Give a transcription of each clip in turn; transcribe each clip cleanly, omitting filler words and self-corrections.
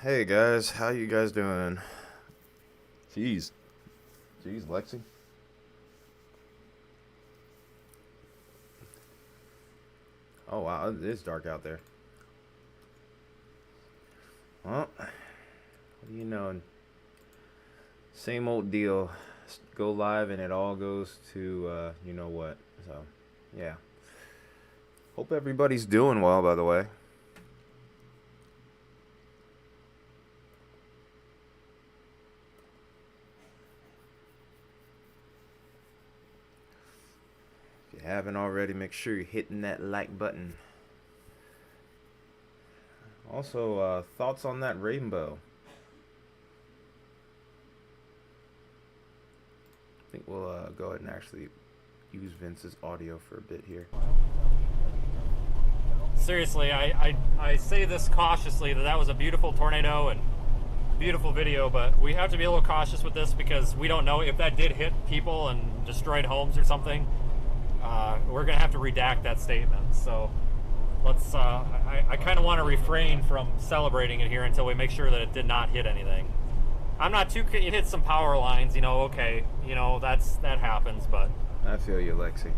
Hey guys, how you guys doing? Jeez, Lexi. Oh wow, it is dark out there. Well, what do you know? Same old deal. Go live and it all goes to you know what. So, yeah. Hope everybody's doing well, by the way. If you haven't already, make sure you're hitting that like button. Also, thoughts on that rainbow? I think we'll go ahead and actually use Vince's audio for a bit here. Seriously, I say this cautiously that was a beautiful tornado and beautiful video, but we have to be a little cautious with this because we don't know if that did hit people and destroyed homes or something. We're gonna have to redact that statement. So let's. I kind of want to refrain from celebrating it here until we make sure that it did not hit anything. I'm not too. It hit some power lines, you know. Okay, you know that happens, but. I feel you, Lexi.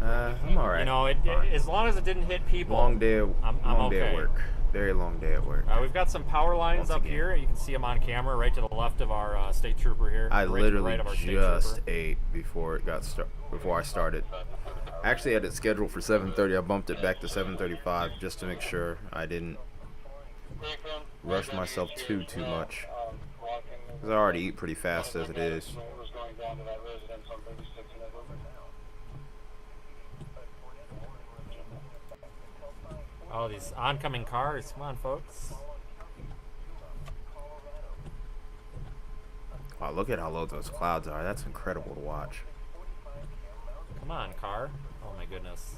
I'm alright. You know, as long as it didn't hit people. Long day. I'm long okay. day at work. Very long day at work. We've got some power lines up here. You can see them on camera, right to the left of our state trooper here. I right literally to the right just ate before it got before I started. Actually, I had it scheduled for 7:30. I bumped it back to 7:35 just to make sure I didn't rush myself too much. Because I already eat pretty fast as it is. Oh, these oncoming cars. Come on, folks. Wow, look at how low those clouds are. That's incredible to watch. Come on, car. Oh, my goodness.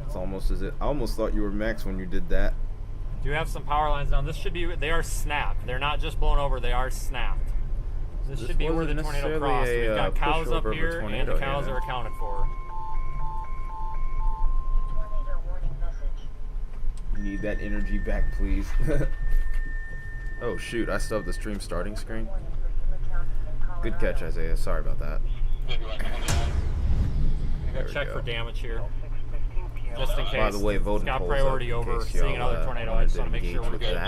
It's almost as if I almost thought you were Max when you did that. Do have some power lines down. This should be. They are snapped. They're not just blown over. They are snapped. This should be where the tornado crossed. We've got cows up here, and the cows are accounted for. You need that energy back, please. Oh shoot! I still have the stream starting screen. Good catch, Isaiah. Sorry about that. Check for damage here. Just in case. By the way, voting got polls priority up, over seeing another tornado. I just want to make sure we're good.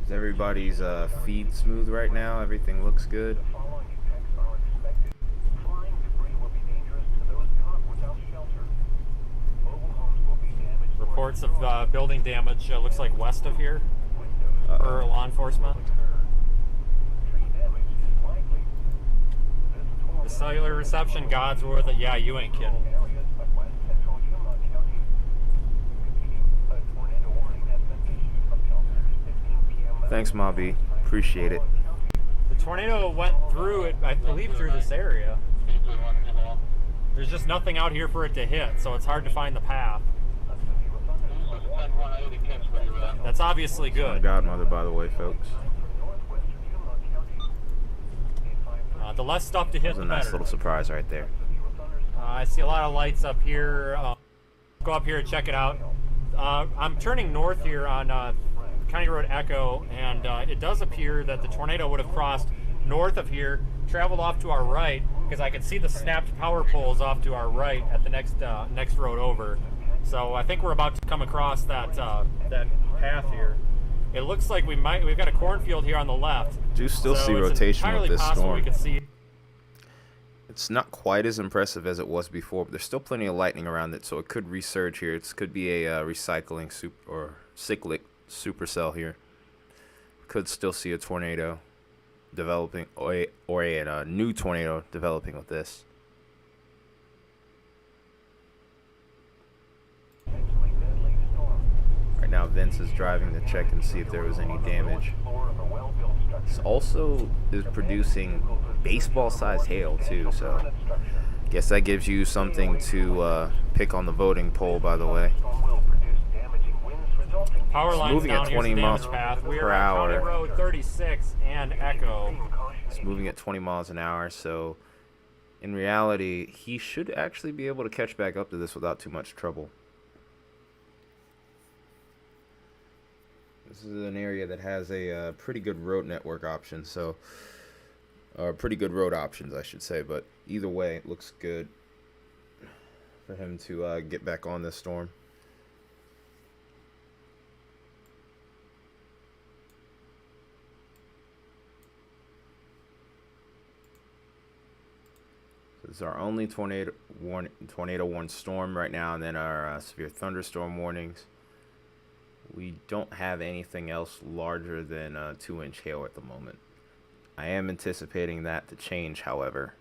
Is everybody's feed smooth right now? Everything looks good? Reports of building damage looks like west of here for law enforcement. The cellular reception gods were with it. Yeah, you ain't kidding. Thanks, Mobby. Appreciate it. The tornado went through it, I believe, through this area. There's just nothing out here for it to hit, so it's hard to find the path. That's obviously good. My godmother, by the way, folks. The less stuff to hit, the better. That was a nice little surprise right there. I see a lot of lights up here. Go up here and check it out. I'm turning north here on County Road Echo, and it does appear that the tornado would have crossed north of here, traveled off to our right, because I can see the snapped power poles off to our right at the next road over. So I think we're about to come across that path here. It looks like we've got a cornfield here on the left. Do still see rotation with this storm. We can see. It's not quite as impressive as it was before, but there's still plenty of lightning around it, so it could resurge here. It could be a recycling or cyclic supercell here. Could still see a tornado developing, or a new tornado developing with this. Right now, Vince is driving to check and see if there was any damage. This also is producing baseball-sized hail too, so Guess that gives you something to pick on the voting poll, by the way. Power It's lines moving at down. Here's the 20 miles damage path. We per are on County hour. Road 36 and Echo. It's moving at 20 miles an hour, so in reality, he should actually be able to catch back up to this without too much trouble. This is an area that has a pretty good road network option, so pretty good road options, I should say. But either way, it looks good for him to get back on this storm. This is our only tornado warn storm right now, and then our severe thunderstorm warnings. We don't have anything else larger than 2-inch hail at the moment. I am anticipating that to change, however.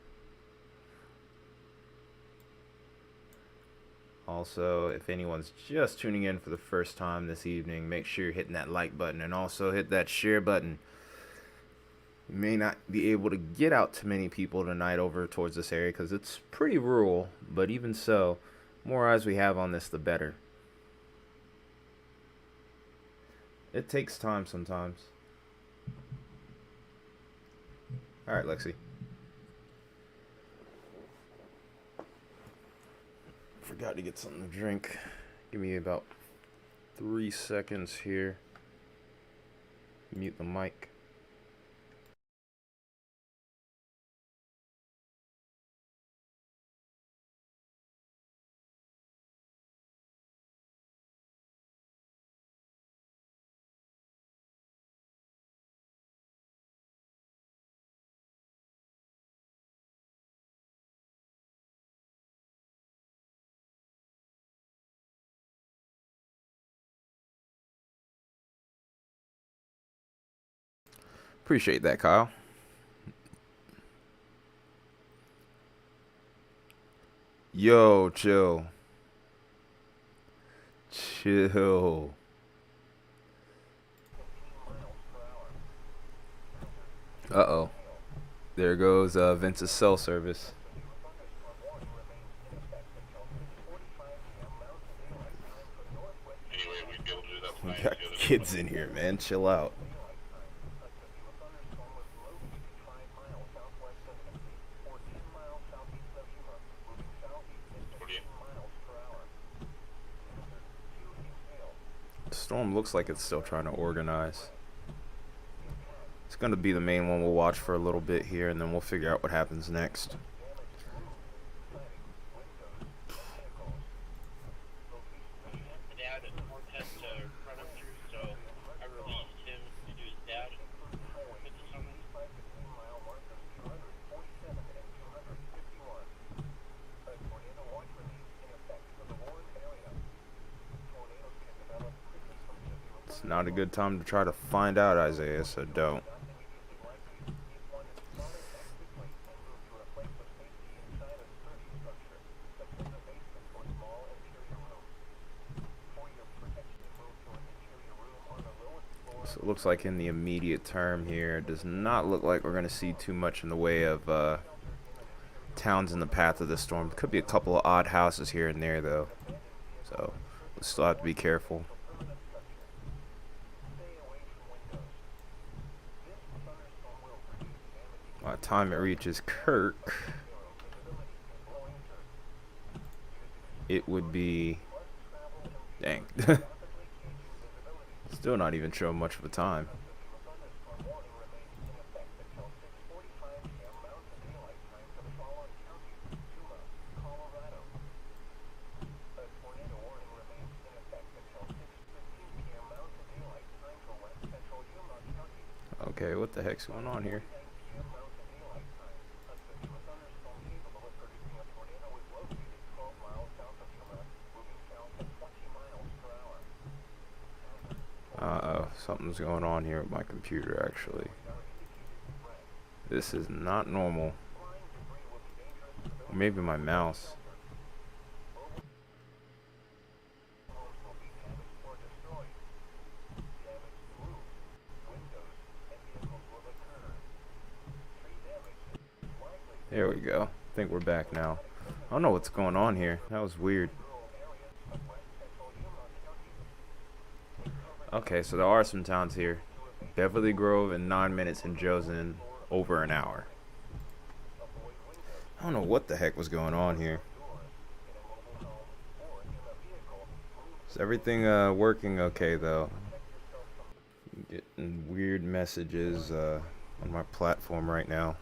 Also, if anyone's just tuning in for the first time this evening, make sure you're hitting that like button and also hit that share button. You may not be able to get out to many people tonight over towards this area because it's pretty rural, but even so, more eyes we have on this, the better. It takes time sometimes. Alright, Lexi. Forgot to get something to drink. Give me about 3 seconds here. Mute the mic. Appreciate that, Kyle. Yo, chill. Chill. Uh-oh. There goes Vince's cell service. We got kids in here, man. Chill out. The storm looks like it's still trying to organize. It's going to be the main one we'll watch for a little bit here, and then we'll figure out what happens next. It's not a good time to try to find out, Isaiah, so don't. So it looks like in the immediate term here, it does not look like we're going to see too much in the way of towns in the path of the storm. Could be a couple of odd houses here and there, though. So we'll still have to be careful. By the time it reaches Kirk, it would be... Dang. Still not even showing much of a time. Okay, what the heck's going on here? Uh-oh, something's going on here with my computer, actually. This is not normal. Or maybe my mouse. There we go. I think we're back now. I don't know what's going on here. That was weird. Okay, so there are some towns here. Beverly Grove in 9 minutes and Joe's in over an hour. I don't know what the heck was going on here. Is everything working okay though? Getting weird messages on my platform right now.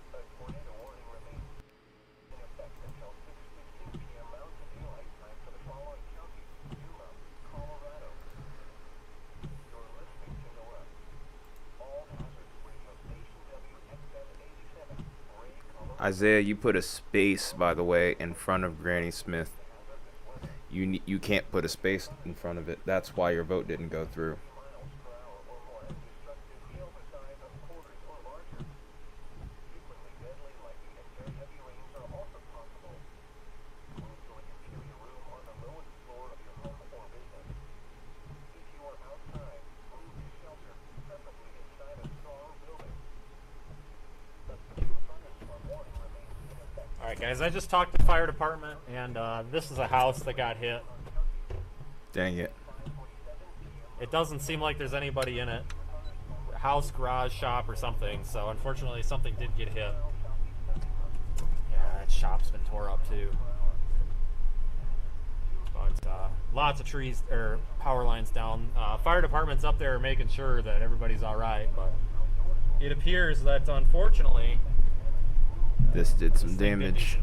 Isaiah, you put a space, by the way, in front of Granny Smith. You can't put a space in front of it. That's why your vote didn't go through. Alright guys, I just talked to the fire department, and this is a house that got hit. Dang it. It doesn't seem like there's anybody in it. House, garage, shop, or something, so unfortunately something did get hit. Yeah, that shop's been tore up too. But lots of trees, or power lines down. Fire department's up there making sure that everybody's alright, but it appears that unfortunately This did some damage.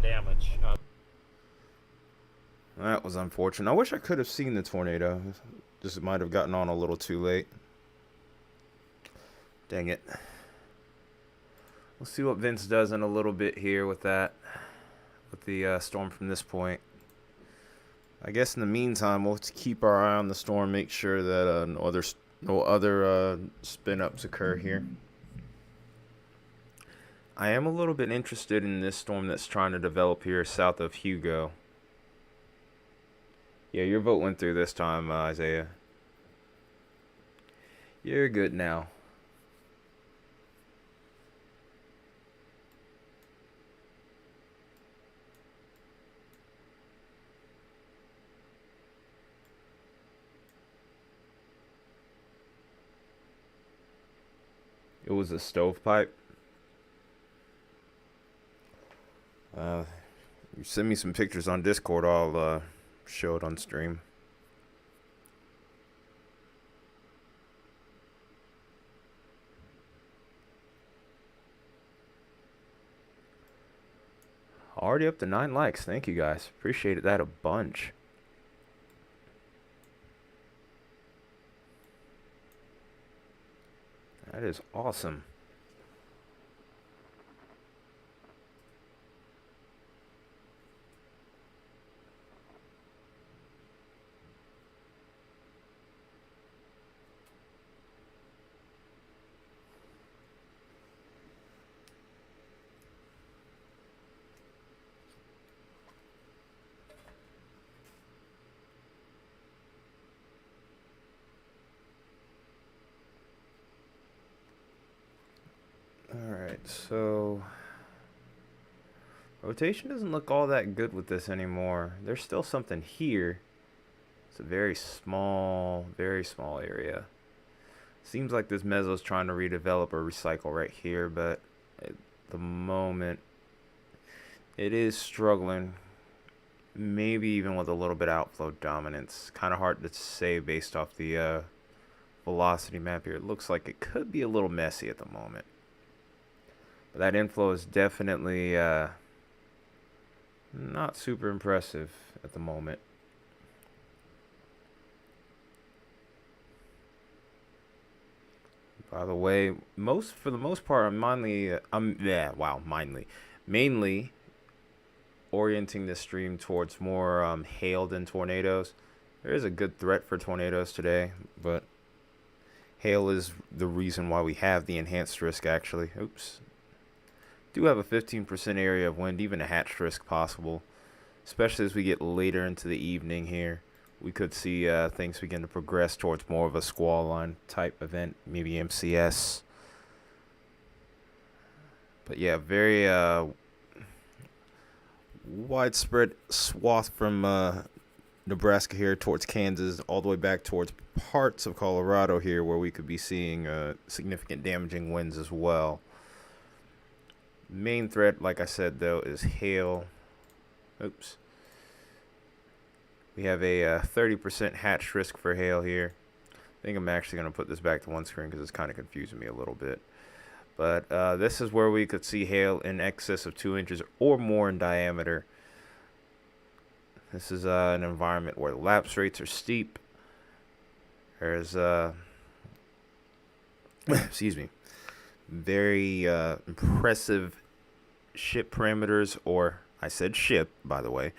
That was unfortunate. I wish I could have seen the tornado. Just might have gotten on a little too late. Dang it. We'll see what Vince does in a little bit here with that. With the storm from this point. I guess in the meantime, we'll keep our eye on the storm. Make sure that no other spin-ups occur here. I am a little bit interested in this storm that's trying to develop here south of Hugo. Yeah, your vote went through this time, Isaiah. You're good now. It was a stovepipe. You send me some pictures on Discord, I'll show it on stream. Already up to 9 likes. Thank you guys. Appreciated that a bunch. That is awesome. Alright, so rotation doesn't look all that good with this anymore. There's still something here. It's a very small area. Seems like this meso's trying to redevelop or recycle right here, but at the moment it is struggling. Maybe even with a little bit of outflow dominance. Kind of hard to say based off the velocity map here. It looks like it could be a little messy at the moment. But that inflow is definitely not super impressive at the moment. By the way, for the most part, I'm mainly orienting this stream towards more hail than tornadoes. There is a good threat for tornadoes today, but hail is the reason why we have the enhanced risk. Actually, oops. Do have a 15% area of wind, even a hatched risk possible, especially as we get later into the evening here. We could see things begin to progress towards more of a squall line type event, maybe MCS. But yeah, very widespread swath from Nebraska here towards Kansas, all the way back towards parts of Colorado here, where we could be seeing significant damaging winds as well. Main threat, like I said, though, is hail. Oops. We have a 30% hatch risk for hail here. I think I'm actually going to put this back to one screen because it's kind of confusing me a little bit. But this is where we could see hail in excess of 2 inches or more in diameter. This is an environment where the lapse rates are steep. There's, excuse me, very impressive ship parameters, or I said ship, by the way.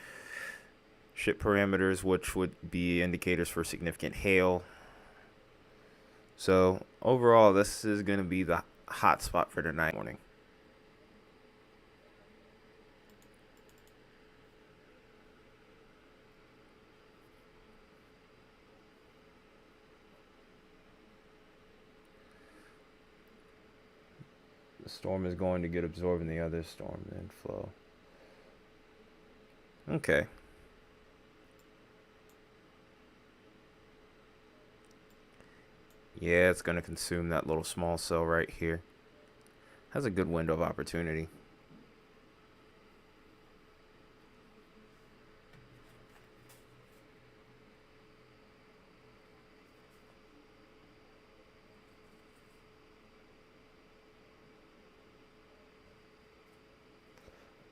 Ship parameters, which would be indicators for significant hail. So overall, this is going to be the hot spot for tonight morning. The storm is going to get absorbed in the other storm and flow. Okay. Yeah, it's going to consume that little small cell right here. Has a good window of opportunity.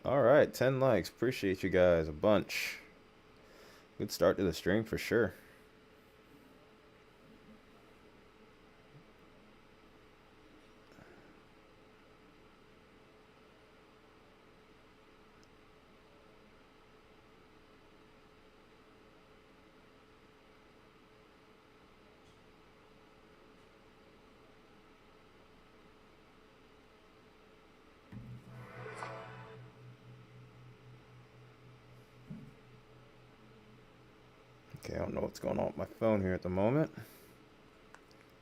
All right, 10 likes. Appreciate you guys a bunch. Good start to the stream for sure. Okay, I don't know what's going on with my phone here at the moment.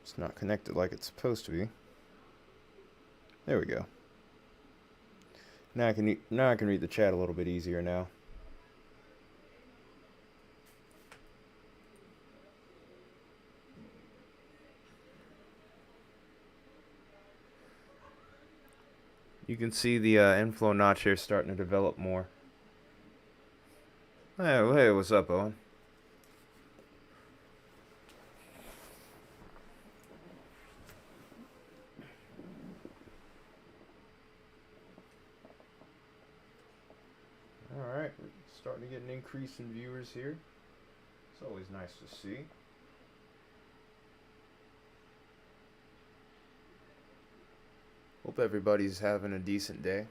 It's not connected like it's supposed to be. There we go. Now I can read the chat a little bit easier now. You can see the inflow notch here starting to develop more. Hey, what's up, Owen? Alright, we're starting to get an increase in viewers here. It's always nice to see. Hope everybody's having a decent day.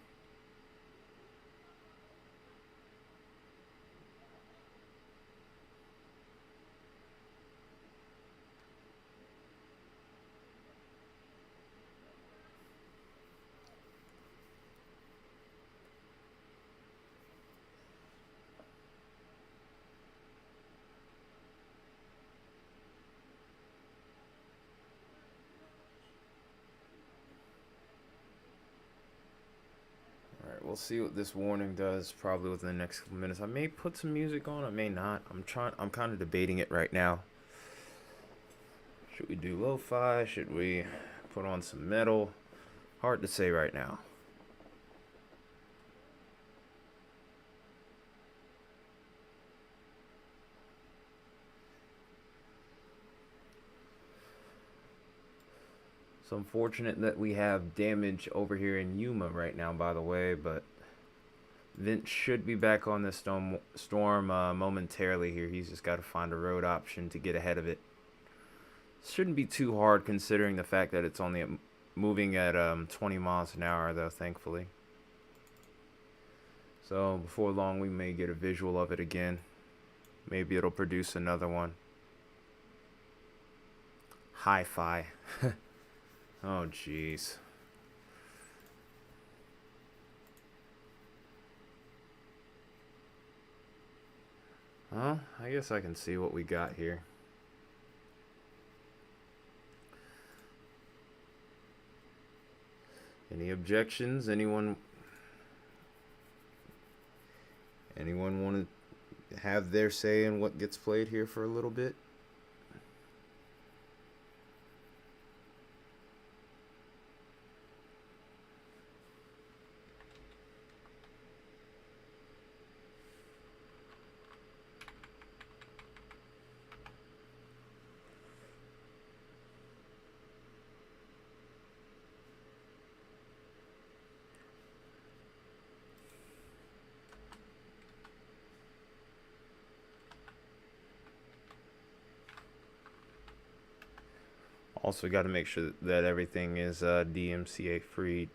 We'll see what this warning does probably within the next couple minutes. I may put some music on, I may not. I'm kind of debating it right now. Should we do lo-fi? Should we put on some metal? Hard to say right now. It's unfortunate that we have damage over here in Yuma right now, by the way, but Vince should be back on this storm momentarily here. He's just got to find a road option to get ahead of it. Shouldn't be too hard considering the fact that it's only moving at 20 miles an hour, though, thankfully. So before long, we may get a visual of it again. Maybe it'll produce another one. Hi-fi. Oh, jeez. Well, I guess I can see what we got here. Any objections? Anyone Anyone want to have their say in what gets played here for a little bit? Also got to make sure that everything is DMCA free.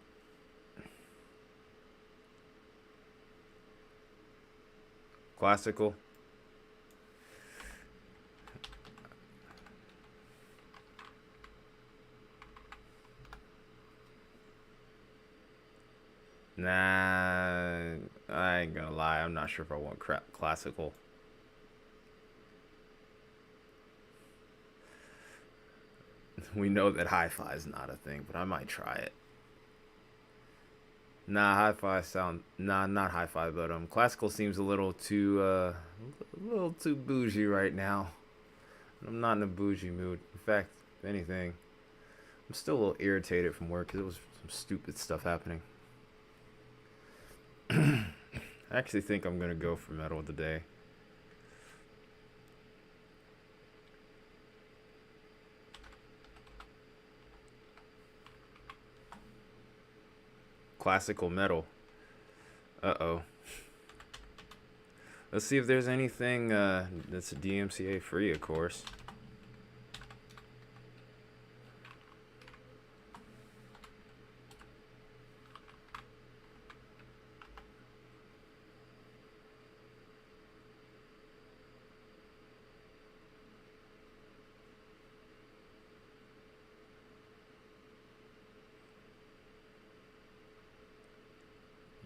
Classical. Nah, I ain't gonna lie. I'm not sure if I want classical. We know that hi-fi is not a thing, but I might try it. Nah, hi-fi sound. Nah, not hi-fi, but classical seems a little too bougie right now. I'm not in a bougie mood. In fact, if anything, I'm still a little irritated from work because it was some stupid stuff happening. I actually think I'm gonna go for metal today. Classical metal. Uh-oh. Let's see if there's anything that's DMCA free, of course.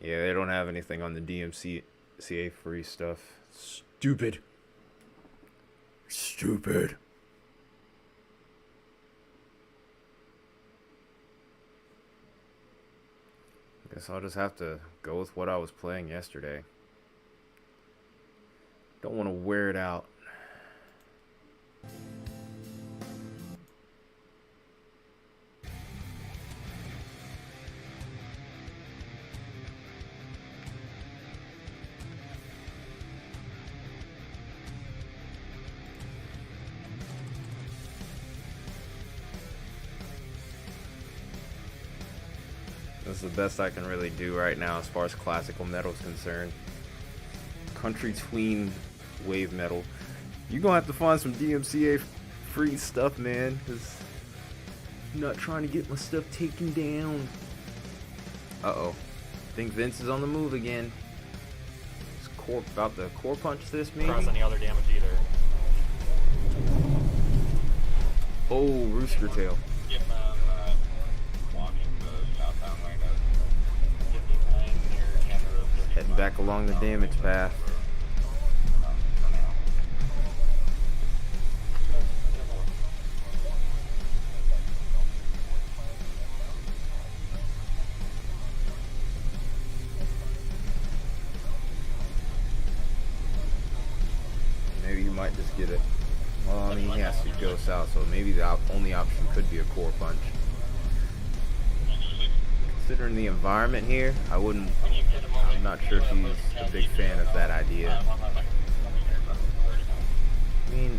Yeah, they don't have anything on the DMCA free stuff. Stupid. Stupid. Guess I'll just have to go with what I was playing yesterday. Don't want to wear it out. That's the best I can really do right now as far as classical metal is concerned. Country tween wave metal. You're gonna have to find some DMCA free stuff, man, because I'm not trying to get my stuff taken down. Uh-oh. I think Vince is on the move again. Is about to core punch this, maybe? Cross any other damage either. Oh, rooster tail. Heading back along the damage path. Maybe you might just get it. Well, I mean, he has to go south, so maybe the only option could be a core punch. Considering the environment here, I'm not sure if he's a big fan of that idea. I mean,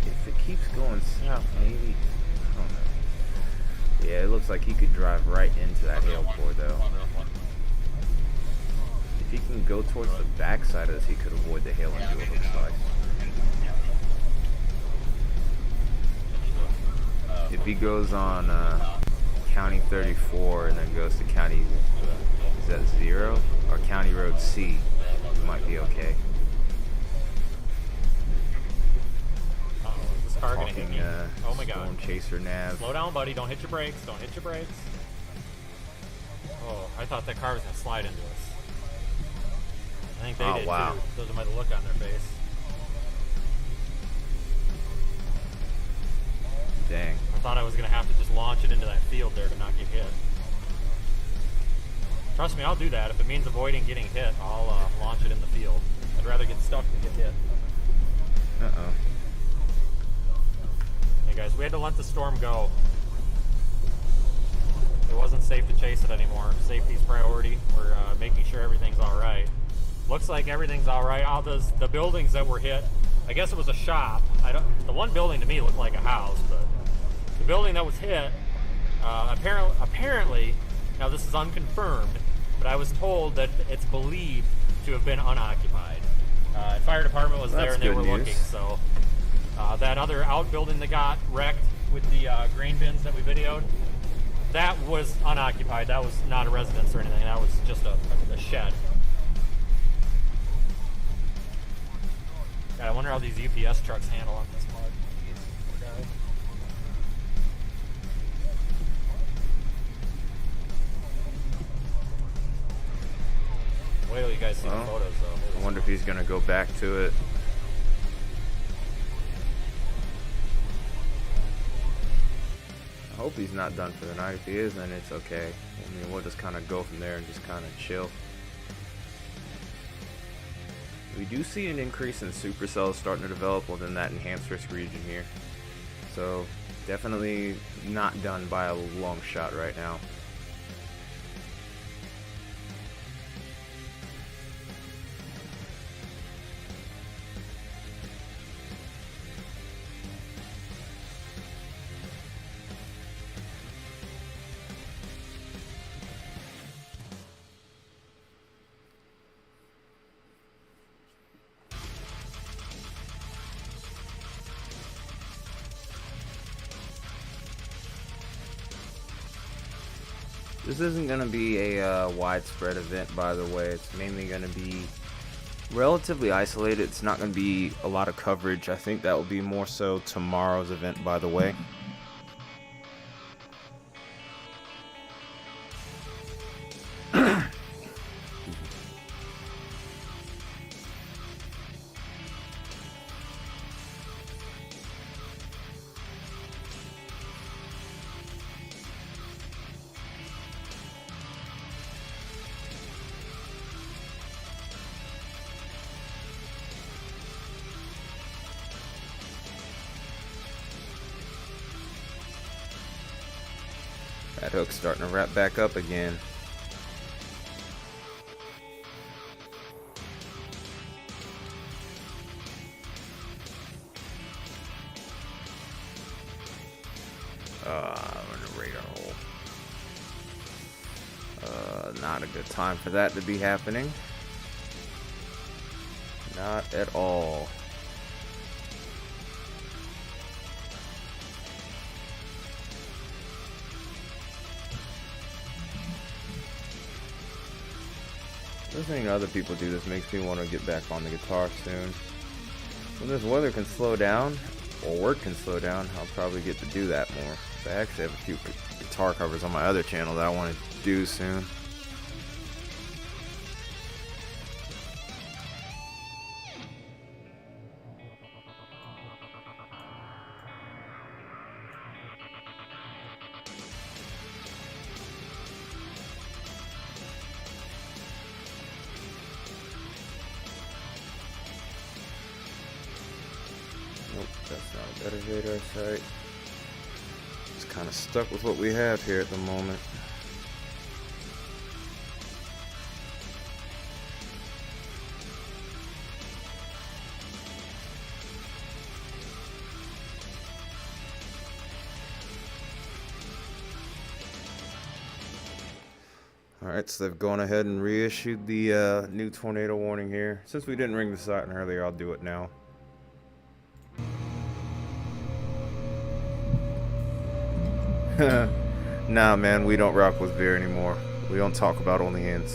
if it keeps going south, maybe, I don't know. Yeah, it looks like he could drive right into that hail core, though. If he can go towards the backside of this, he could avoid the hail into it, looks like. If he goes on County 34 and then goes to County, is that 0? Or County Road C, it might be okay. Uh-oh, is this car gonna hit me? Oh my god. Storm Chaser nav. Slow down, buddy. Don't hit your brakes. Don't hit your brakes. Oh, I thought that car was gonna slide into us. I think they did wow. too. Those by the look on their face. Dang. I thought I was gonna have to just launch it into that field there to not get hit. Trust me, I'll do that. If it means avoiding getting hit, I'll launch it in the field. I'd rather get stuck than get hit. Uh-oh. Hey guys, we had to let the storm go. It wasn't safe to chase it anymore. Safety's priority. We're making sure everything's alright. Looks like everything's alright. All the buildings that were hit, I guess it was a shop. The one building to me looked like a house, but the building that was hit, apparently, now this is unconfirmed, but I was told that it's believed to have been unoccupied. Fire department was there and they were looking, so that other outbuilding that got wrecked with the grain bins that we videoed, that was unoccupied. That was not a residence or anything. That was just a shed. God, I wonder how these UPS trucks handle on this mud. Jeez, poor guy. Wait till you guys see the photos, though. I wonder if he's gonna go back to it. I hope he's not done for the night. If he is, then it's okay. I mean, we'll just kind of go from there and just kind of chill. We do see an increase in supercells starting to develop within that enhanced risk region here. So definitely not done by a long shot right now. This isn't going to be a widespread event, by the way. It's mainly going to be relatively isolated. It's not going to be a lot of coverage. I think that will be more so tomorrow's event, by the way. That hook's starting to wrap back up again. I'm in a radar hole. Not a good time for that to be happening. Not at all. Listening to other people do this makes me want to get back on the guitar soon. When this weather can slow down, or work can slow down, I'll probably get to do that more. I actually have a few guitar covers on my other channel that I want to do soon. Nope, that's not a better radar site. Just kind of stuck with what we have here at the moment. Alright, so they've gone ahead and reissued the new tornado warning here. Since we didn't ring the siren earlier, I'll do it now. Nah, man, we don't rock with beer anymore. We don't talk about only ends.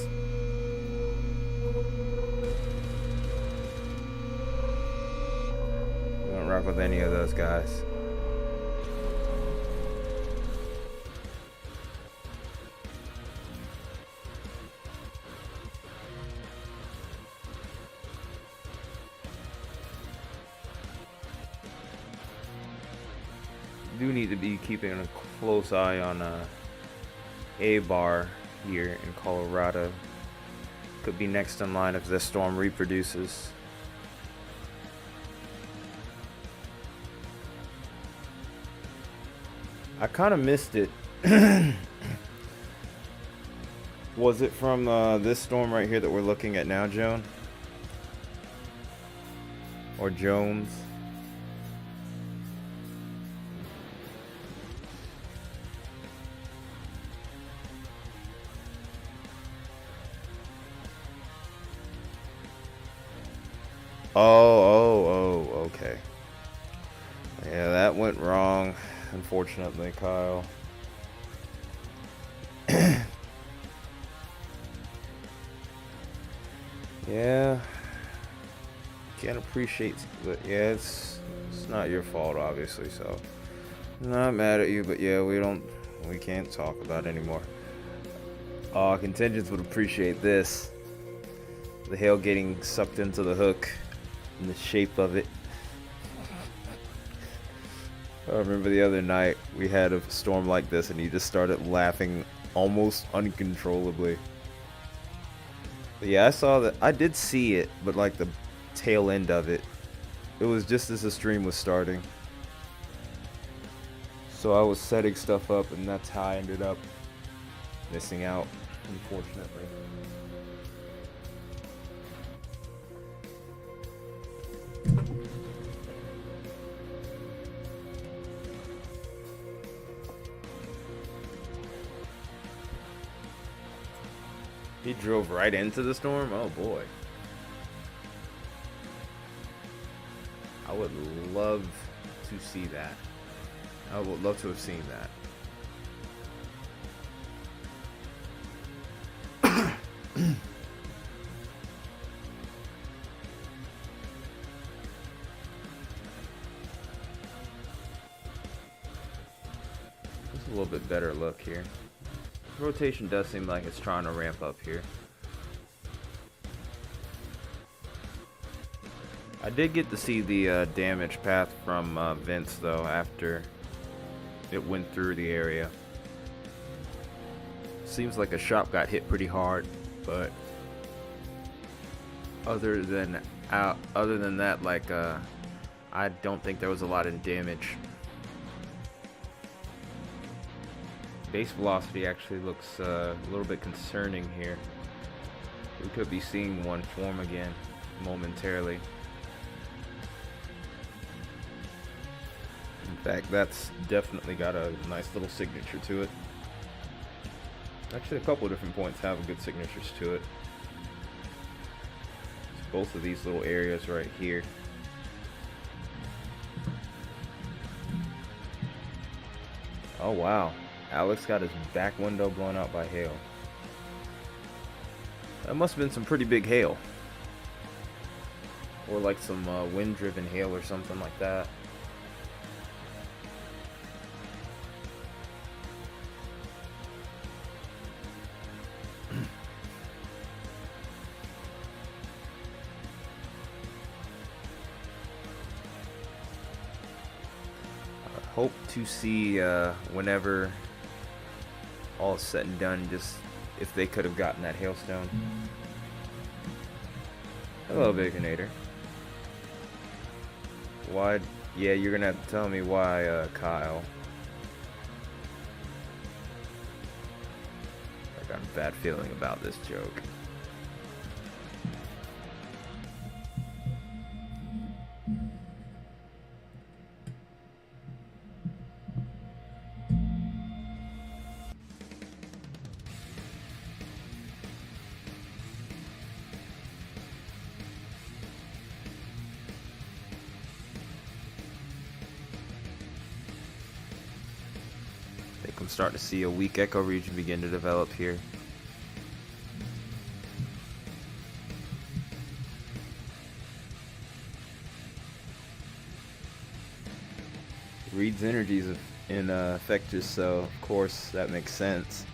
We don't rock with any of those guys. Do need to be keeping a close eye on A bar. here in Colorado. Could be next in line if this storm reproduces. I kind of missed it. Was it from this storm right here that we're looking at now, Joan? Or Jones? Oh, okay. Yeah, that went wrong, unfortunately, Kyle. Yeah. Can't appreciate, but yeah, it's not your fault, obviously, so I'm not mad at you, but yeah, we can't talk about it anymore. Contingents would appreciate this. The hail getting sucked into the hook and the shape of it. I remember the other night we had a storm like this and he just started laughing almost uncontrollably. But yeah, I saw that. I did see it, but like the tail end of it. It was just as the stream was starting. So I was setting stuff up and that's how I ended up missing out, unfortunately. He drove right into the storm? Oh boy. I would love to see that. I would love to have seen that. Just a little bit better look here. Rotation does seem like it's trying to ramp up here. I did get to see the damage path from Vince though after it went through the area. Seems like a shop got hit pretty hard, but other than that, like I don't think there was a lot of damage. Base velocity actually looks a little bit concerning here. We could be seeing one form again momentarily. In fact, that's definitely got a nice little signature to it. Actually, a couple of different points have good signatures to it. It's both of these little areas right here. Oh wow. Alex got his back window blown out by hail. That must have been some pretty big hail. Or like some wind-driven hail or something like that. I hope to see whenever all is said and done, just if they could have gotten that hailstone. Hello, Baconator. Why? Yeah, you're gonna have to tell me why, Kyle. I got a bad feeling about this joke. I'm starting to see a weak echo region begin to develop here. Reed's energy is in effect, so of course that makes sense.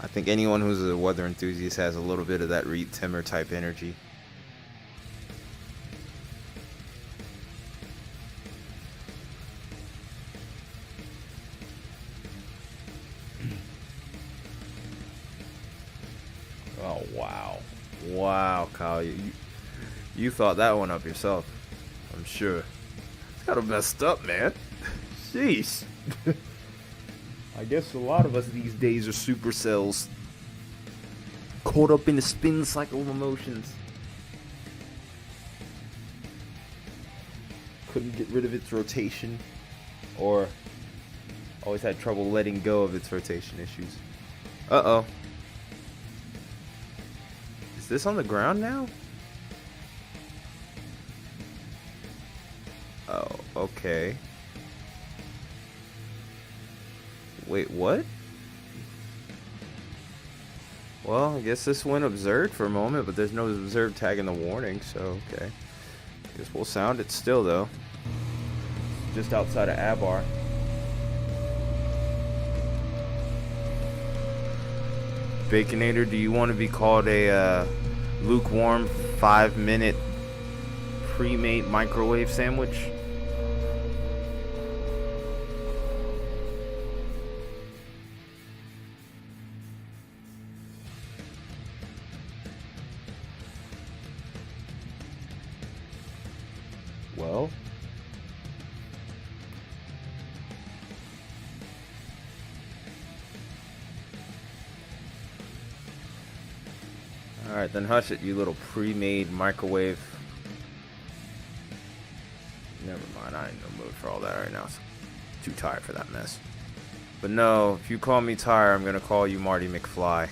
I think anyone who's a weather enthusiast has a little bit of that Reed Timmer type energy. Oh, wow. Wow, Kyle. You thought that one up yourself, I'm sure. It's kind of messed up, man. Jeez. I guess a lot of us these days are supercells. Caught up in the spin cycle of emotions. Couldn't get rid of its rotation. Or always had trouble letting go of its rotation issues. Uh-oh. Is this on the ground now? Oh, okay. Wait, what? Well, I guess this went observed for a moment, but there's no observed tag in the warning, so okay. Guess we'll sound it still, though. Just outside of Abar. Baconator, do you want to be called a lukewarm 5-minute pre-made microwave sandwich? Well, alright, then hush it, you little pre-made microwave. Never mind, I ain't in no mood for all that right now. Too tired for that mess. But no, if you call me Tyre, I'm gonna call you Marty McFly.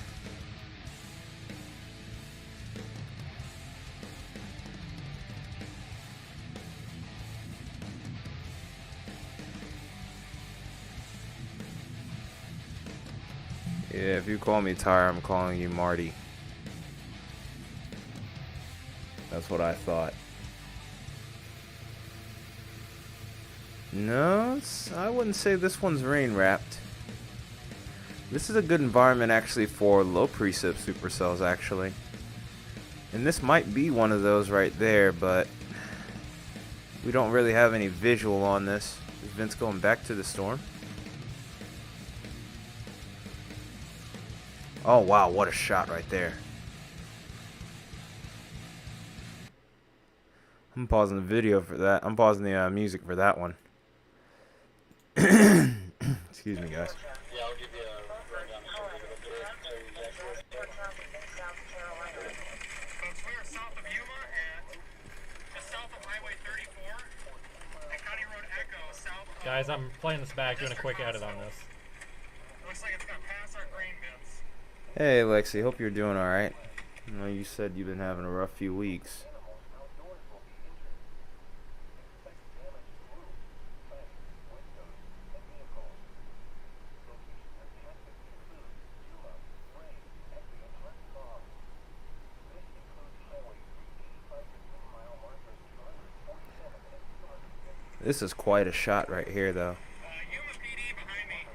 Yeah, if you call me Tyre, I'm calling you Marty. That's what I thought. No, I wouldn't say this one's rain wrapped. This is a good environment actually for low precip supercells actually. And this might be one of those right there, but we don't really have any visual on this. Is Vince going back to the storm? Oh wow, what a shot right there. I'm pausing the video for that. I'm pausing the music for that one. Excuse me, guys. Yeah, I'll give you a rundown of what we're doing. Folks, we are south of Yuma and just south of Highway 34 and County Road Echo south of... Guys, I'm playing this back, doing a quick edit on this. Looks like it's going to pass our grain bins. Hey, Lexi, hope you're doing alright. I know you said you've been having a rough few weeks. This is quite a shot right here, though. Yuma PD behind me.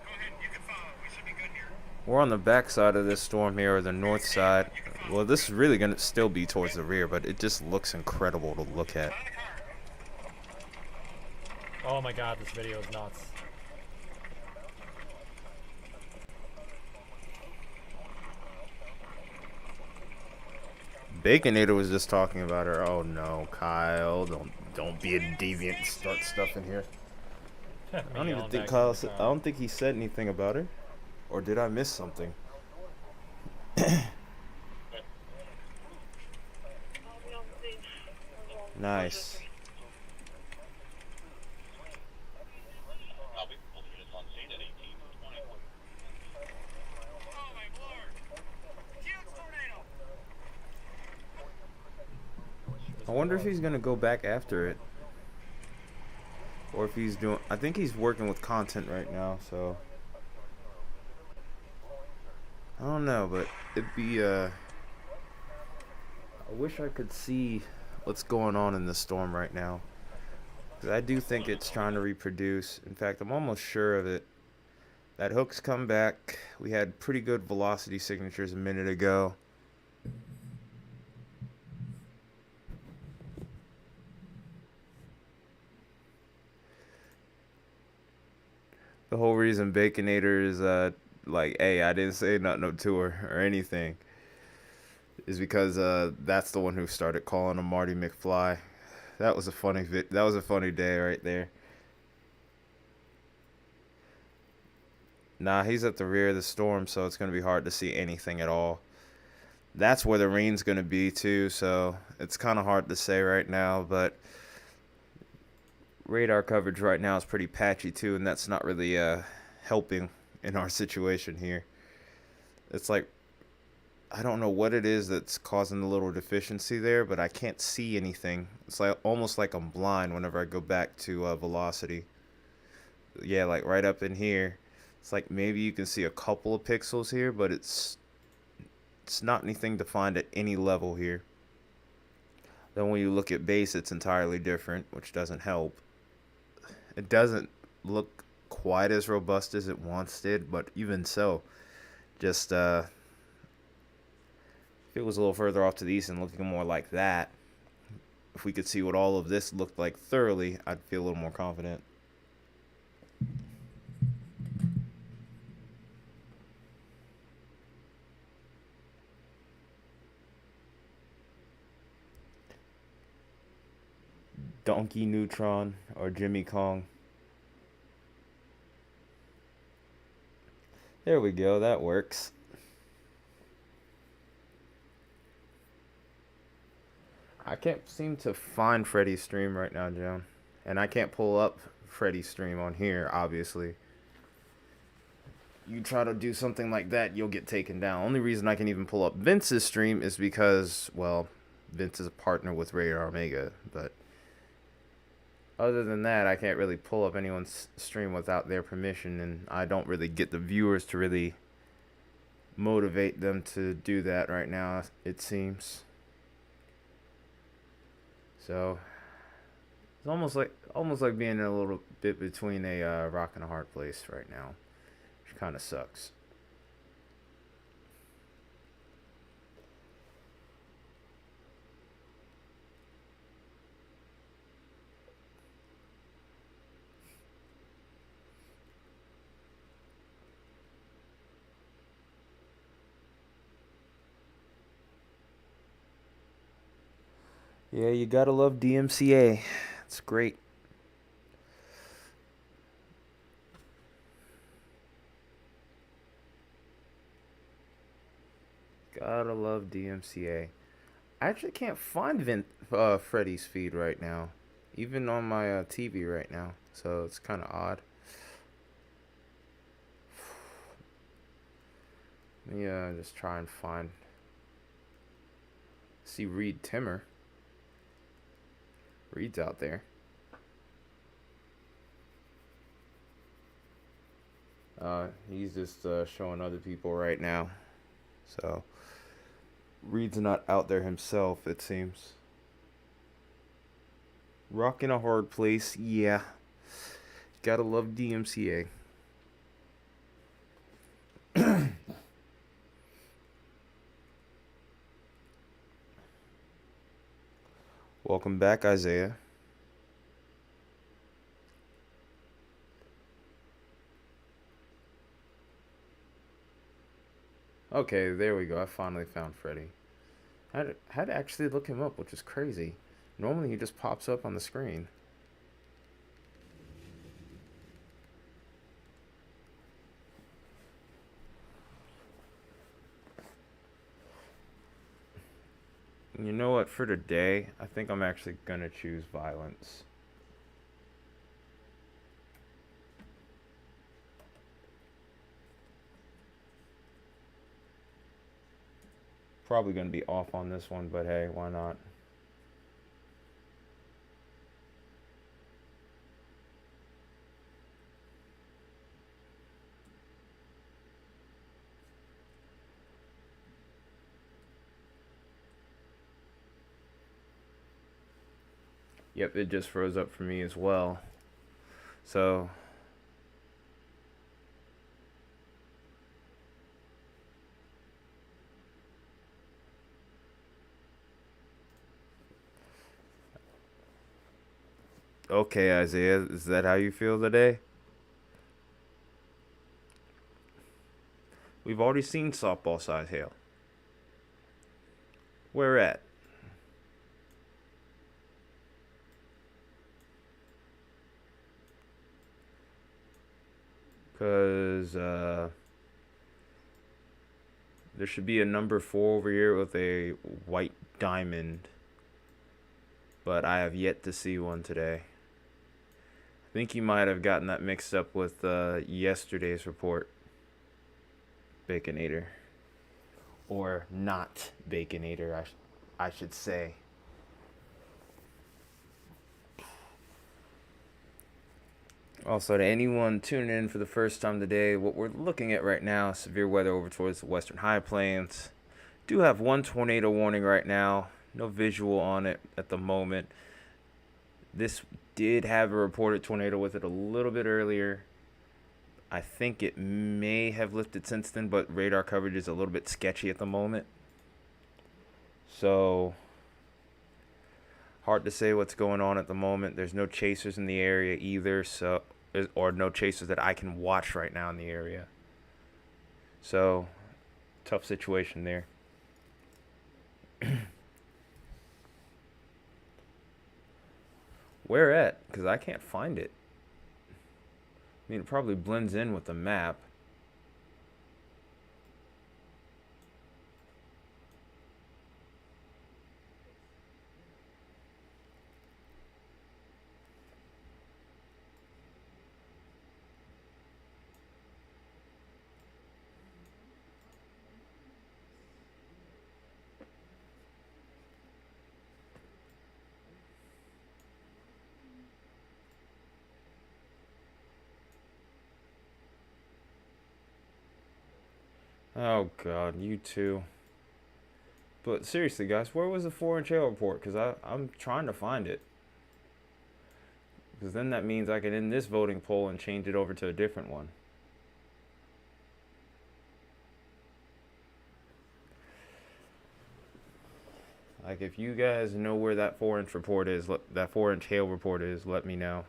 Go ahead, you can follow. We should be good here. We're on the back side of this storm here, or the north side. Well, this is really going to still be towards the rear, but it just looks incredible to look at. Oh my god, this video is nuts. Baconator was just talking about her. Oh no, Kyle, don't be a deviant and start stuff in here. I don't even think Kyle said, I don't think he said anything about her. Or did I miss something? Nice. I'll be posting this on scene at 18:20. Oh my lord! Huge tornado! I wonder if he's gonna go back after it. Or if he's doing, I think he's working with content right now, so I don't know, but it'd be I wish I could see what's going on in the storm right now, because I do think it's trying to reproduce. In fact, I'm almost sure of it. That hook's come back. We had pretty good velocity signatures a minute ago. The whole reason Baconator is like, hey, I didn't say nothing to her or anything. is because that's the one who started calling him Marty McFly. That was a that was a funny day right there. Nah, he's at the rear of the storm, so it's gonna be hard to see anything at all. That's where the rain's gonna be too, so it's kind of hard to say right now. But radar coverage right now is pretty patchy too, and that's not really helping in our situation here. It's like I don't know what it is that's causing the little deficiency there, but I can't see anything. It's like almost like I'm blind whenever I go back to velocity. Yeah, like right up in here. It's like maybe you can see a couple of pixels here, but it's not anything defined at any level here. Then when you look at base, it's entirely different, which doesn't help. It doesn't look quite as robust as it once did, but even so, just if it was a little further off to the east and looking more like that, if we could see what all of this looked like thoroughly, I'd feel a little more confident. Donkey Neutron or Jimmy Kong. There we go, that works. I can't seem to find Freddy's stream right now, Joan. And I can't pull up Freddy's stream on here, obviously. You try to do something like that, you'll get taken down. Only reason I can even pull up Vince's stream is because, well, Vince is a partner with Radar Omega, but other than that, I can't really pull up anyone's stream without their permission, and I don't really get the viewers to really motivate them to do that right now, it seems. So it's almost like being in a little bit between a rock and a hard place right now, which kind of sucks. Yeah, you gotta love DMCA. It's great. Gotta love DMCA. I actually can't find Freddy's feed right now, even on my TV right now. So it's kind of odd. Yeah, just try and find. See Reed Timmer. Reed's out there. He's just showing other people right now. So Reed's not out there himself, it seems. Rock in a hard place, yeah. Gotta love DMCA. Welcome back, Isaiah. Okay, there we go. I finally found Freddy. I had to actually look him up, which is crazy. Normally he just pops up on the screen. You know what? For today, I think I'm actually gonna choose violence. Probably gonna be off on this one, but hey, why not? Yep, it just froze up for me as well. So okay, Isaiah, is that how you feel today? We've already seen softball size hail. Where at? Because there should be a number 4 over here with a white diamond. But I have yet to see one today. I think you might have gotten that mixed up with yesterday's report. Baconator. Or not Baconator, I should say. Also, to anyone tuning in for the first time today, what we're looking at right now, severe weather over towards the western high plains. Do have one tornado warning right now. No visual on it at the moment. This did have a reported tornado with it a little bit earlier. I think it may have lifted since then, but radar coverage is a little bit sketchy at the moment. So, hard to say what's going on at the moment. There's no chasers in the area either, or no chasers that I can watch right now in the area. So, tough situation there. Where at? Because I can't find it. I mean, it probably blends in with the map. Oh god, you too. But seriously, guys, where was the 4-inch hail report? Because I'm trying to find it. Because then that means I can end this voting poll and change it over to a different one. Like, if you guys know where that 4-inch report is, that 4-inch hail report is, let me know.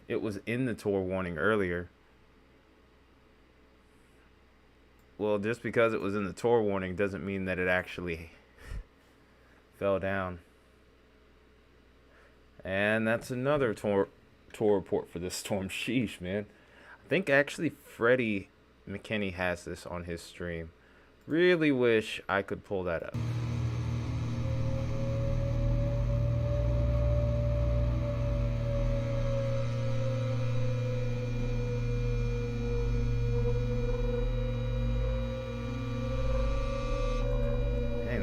It was in the tour warning earlier. Well, just because it was in the tour warning doesn't mean that it actually fell down. And that's another tour report for this storm. Sheesh, man. I think actually Freddie McKinney has this on his stream. Really wish I could pull that up.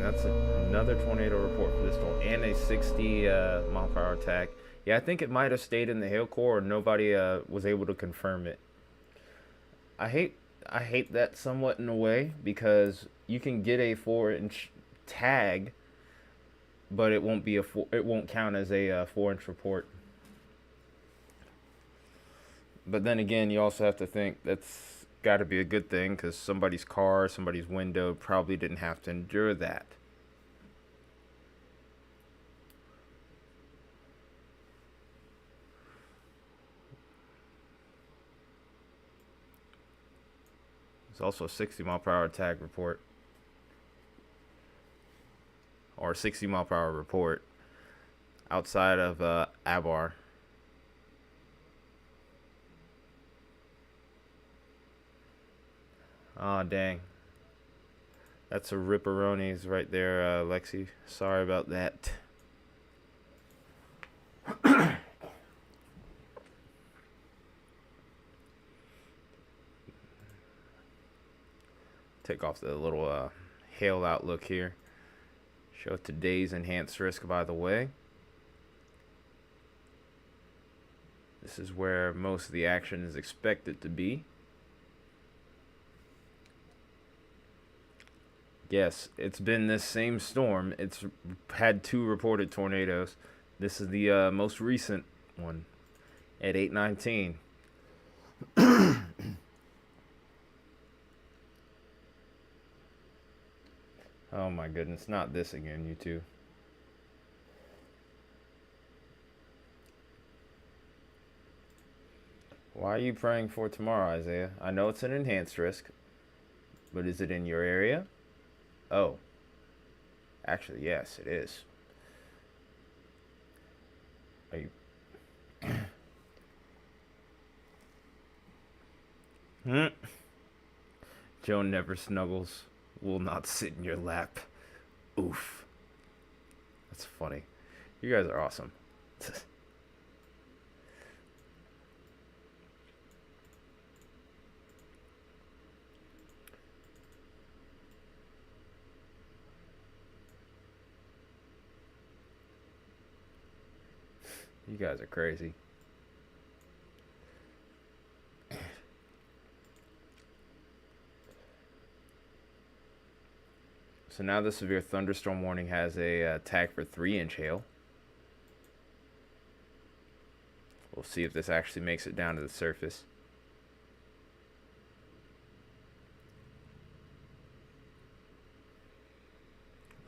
That's another tornado report for this storm, and a 60 mile per hour attack. Yeah, I think it might have stayed in the hail core, or nobody was able to confirm it. I hate that somewhat in a way, because you can get a 4-inch tag, but it won't count as a 4-inch report. But then again, you also have to think that's got to be a good thing, because somebody's car, somebody's window probably didn't have to endure that. There's also a 60 mile per hour tag report, or 60 mile per hour report outside of Abar. Oh, dang. That's a ripperonis right there, Lexi. Sorry about that. Take off the little hail outlook here. Show today's enhanced risk, by the way. This is where most of the action is expected to be. Yes, it's been this same storm. It's had 2 reported tornadoes. This is the most recent one at 8:19. Oh my goodness, not this again, you two. Why are you praying for tomorrow, Isaiah? I know it's an enhanced risk, but is it in your area? Oh, actually, yes, it is. Are you? Hmm? Joe never snuggles, will not sit in your lap. Oof. That's funny. You guys are awesome. You guys are crazy. So now the severe thunderstorm warning has a tag for 3-inch hail. We'll see if this actually makes it down to the surface.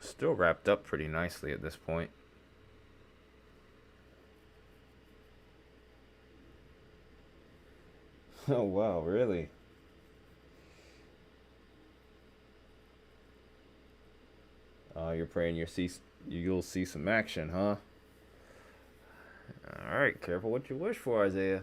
Still wrapped up pretty nicely at this point. Oh wow, really? Oh, you're praying you'll see some action, huh? All right, careful what you wish for, Isaiah.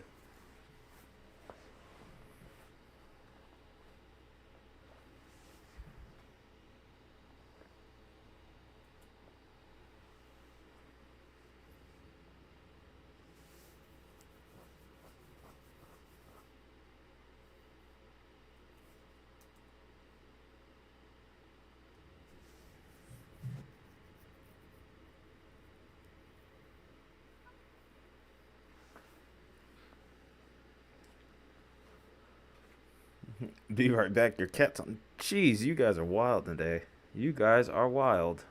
Be right back. Your cat's on. Jeez, you guys are wild today. You guys are wild.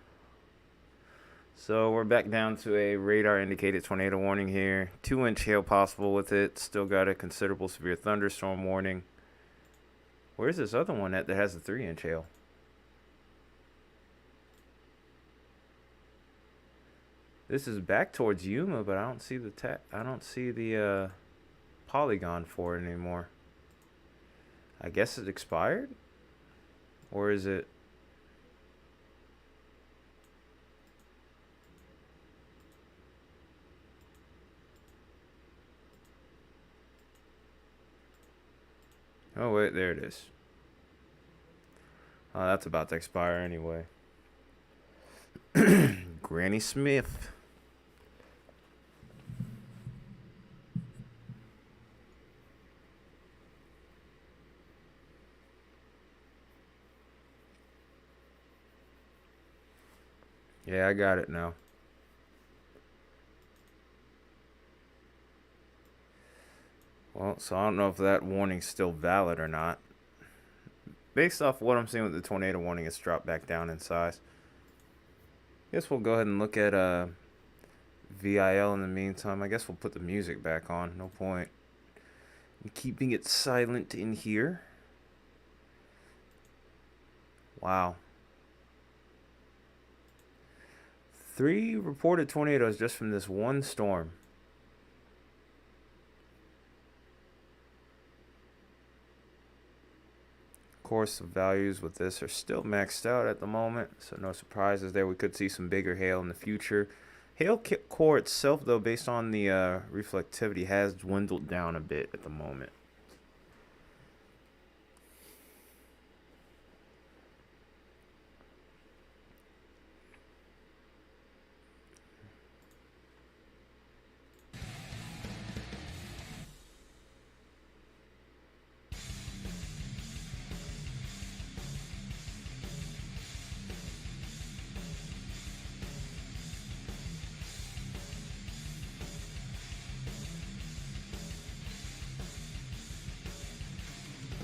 So we're back down to a radar indicated tornado warning here. 2-inch hail possible with it. Still got a considerable severe thunderstorm warning. Where's this other one that has a 3-inch hail? This is back towards Yuma, but I don't see the polygon for it anymore. I guess it expired? Or is it? Oh wait, there it is. Oh, that's about to expire anyway. Granny Smith. Yeah, I got it now. Well, so I don't know if that warning's still valid or not. Based off what I'm seeing with the tornado warning, it's dropped back down in size. Guess we'll go ahead and look at VIL in the meantime. I guess we'll put the music back on. No point in keeping it silent in here. Wow. 3 reported tornadoes just from this one storm. Of course, the values with this are still maxed out at the moment, so no surprises there. We could see some bigger hail in the future. Hail core itself, though, based on the reflectivity, has dwindled down a bit at the moment.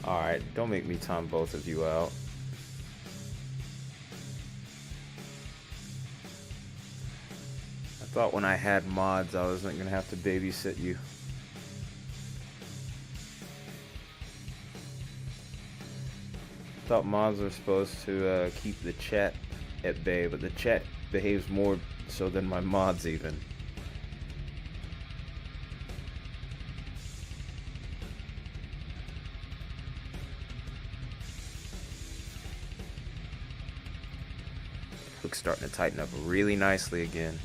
Alright, don't make me time both of you out. I thought when I had mods I wasn't gonna have to babysit you. Thought mods are supposed to keep the chat at bay, but the chat behaves more so than my mods even. Hook's starting to tighten up really nicely again.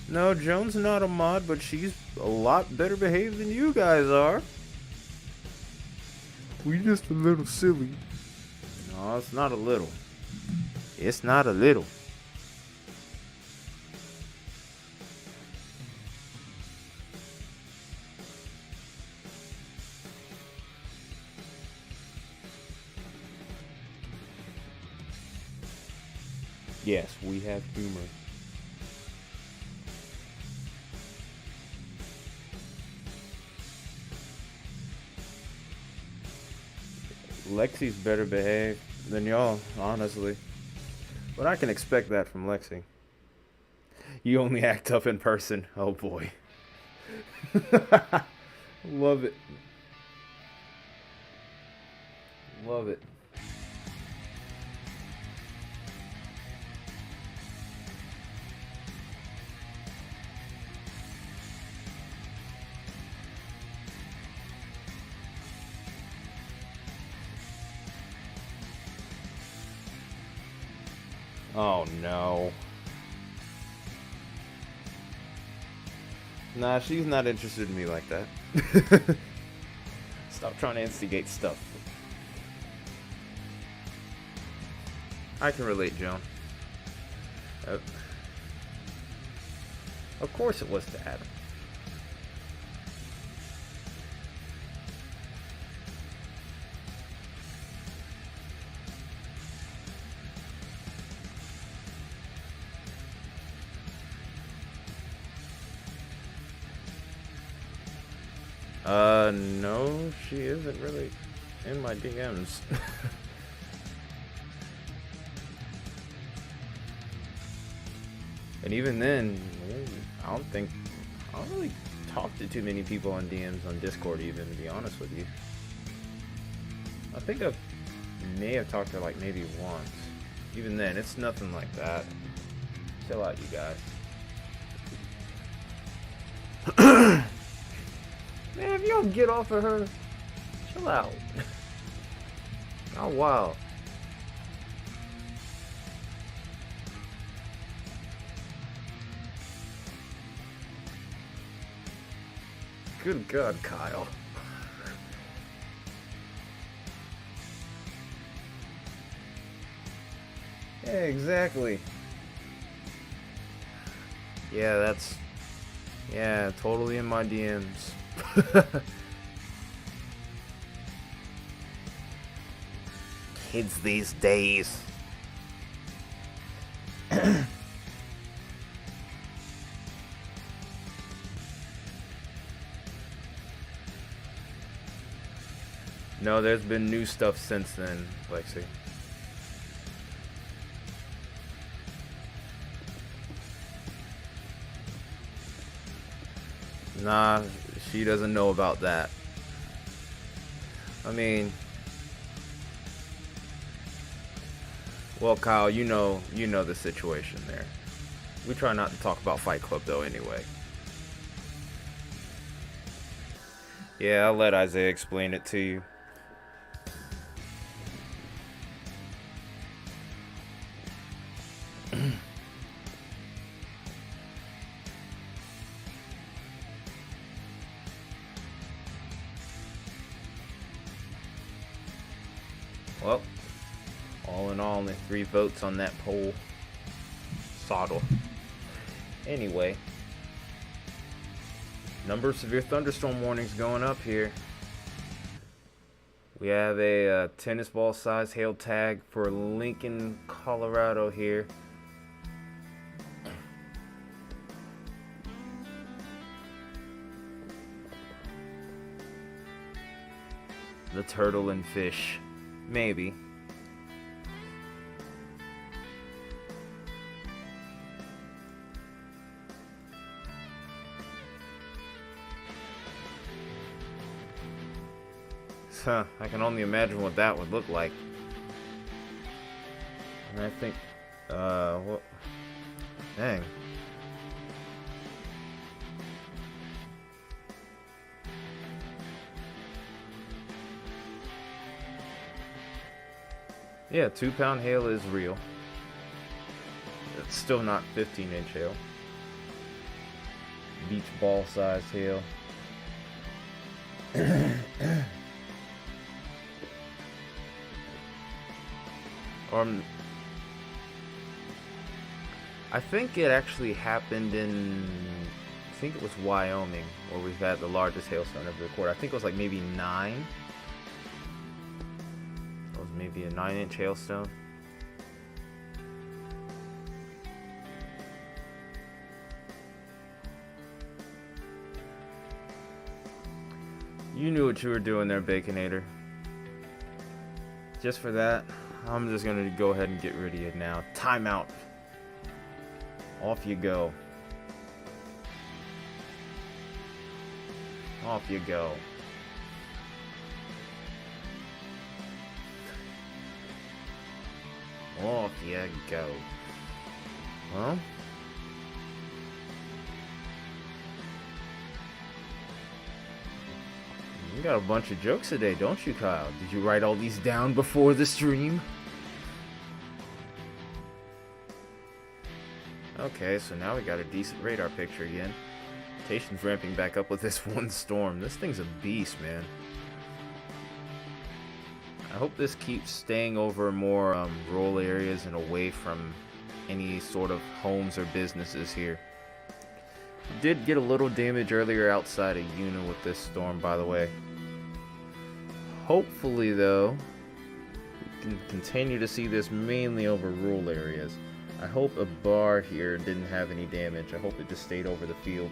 No, Joan's not a mod, but she's a lot better behaved than you guys are. We just a little silly. No, it's not a little. It's not a little. Yes, we have humor. Lexi's better behaved than y'all, honestly. But I can expect that from Lexi. You only act up in person. Oh boy. Love it. Love it. Oh no. Nah, she's not interested in me like that. Stop trying to instigate stuff. I can relate, Joan. Of course it was to Adam. No, she isn't really in my DMs. And even then, I don't really talk to too many people on DMs on Discord even, to be honest with you. I think I may have talked to her like maybe once. Even then, it's nothing like that. Chill out, you guys. Man, if you don't get off of her, chill out. Oh, wow. Good God, Kyle. Yeah, exactly. Yeah, totally in my DMs. Kids these days. No, there's been new stuff since then, Lexi. Nah, she doesn't know about that. I mean, well, Kyle, you know the situation there. We try not to talk about Fight Club though anyway. Yeah, I'll let Isaiah explain it to you. Well, all in all, only 3 votes on that poll. Soddle. Anyway, number of severe thunderstorm warnings going up here. We have a tennis ball size hail tag for Lincoln, Colorado here. The turtle and fish. Maybe. Huh, I can only imagine what that would look like. And I think, what? Dang. Yeah, 2-pound hail is real. It's still not 15-inch hail. Beach ball size hail. I think it actually happened in, I think it was Wyoming, where we've had the largest hailstone ever recorded. I think it was like maybe 9. It was maybe a 9-inch hailstone. You knew what you were doing there, Baconator. Just for that, I'm just gonna go ahead and get rid of you now. Timeout. Off you go. Off you go. Off you go. Well, you got a bunch of jokes today, don't you, Kyle? Did you write all these down before the stream? Okay, so now we got a decent radar picture again. Station's ramping back up with this one storm. This thing's a beast, man. I hope this keeps staying over more rural areas and away from any sort of homes or businesses here. Did get a little damage earlier outside of Una with this storm, by the way. Hopefully, though, we can continue to see this mainly over rural areas. I hope a bar here didn't have any damage. I hope it just stayed over the field.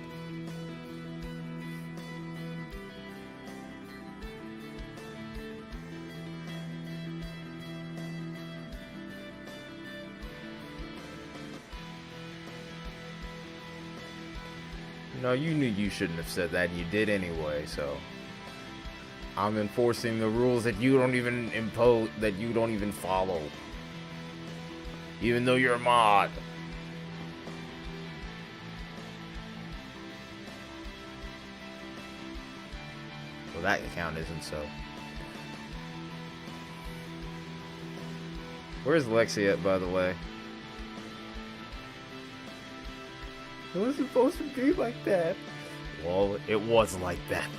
No, you knew you shouldn't have said that, and you did anyway, so I'm enforcing the rules that you don't even impose, that you don't even follow. Even though you're a mod. Well, that account isn't so. Where's Lexi at, by the way? It was supposed to be like that. Well, it was like that.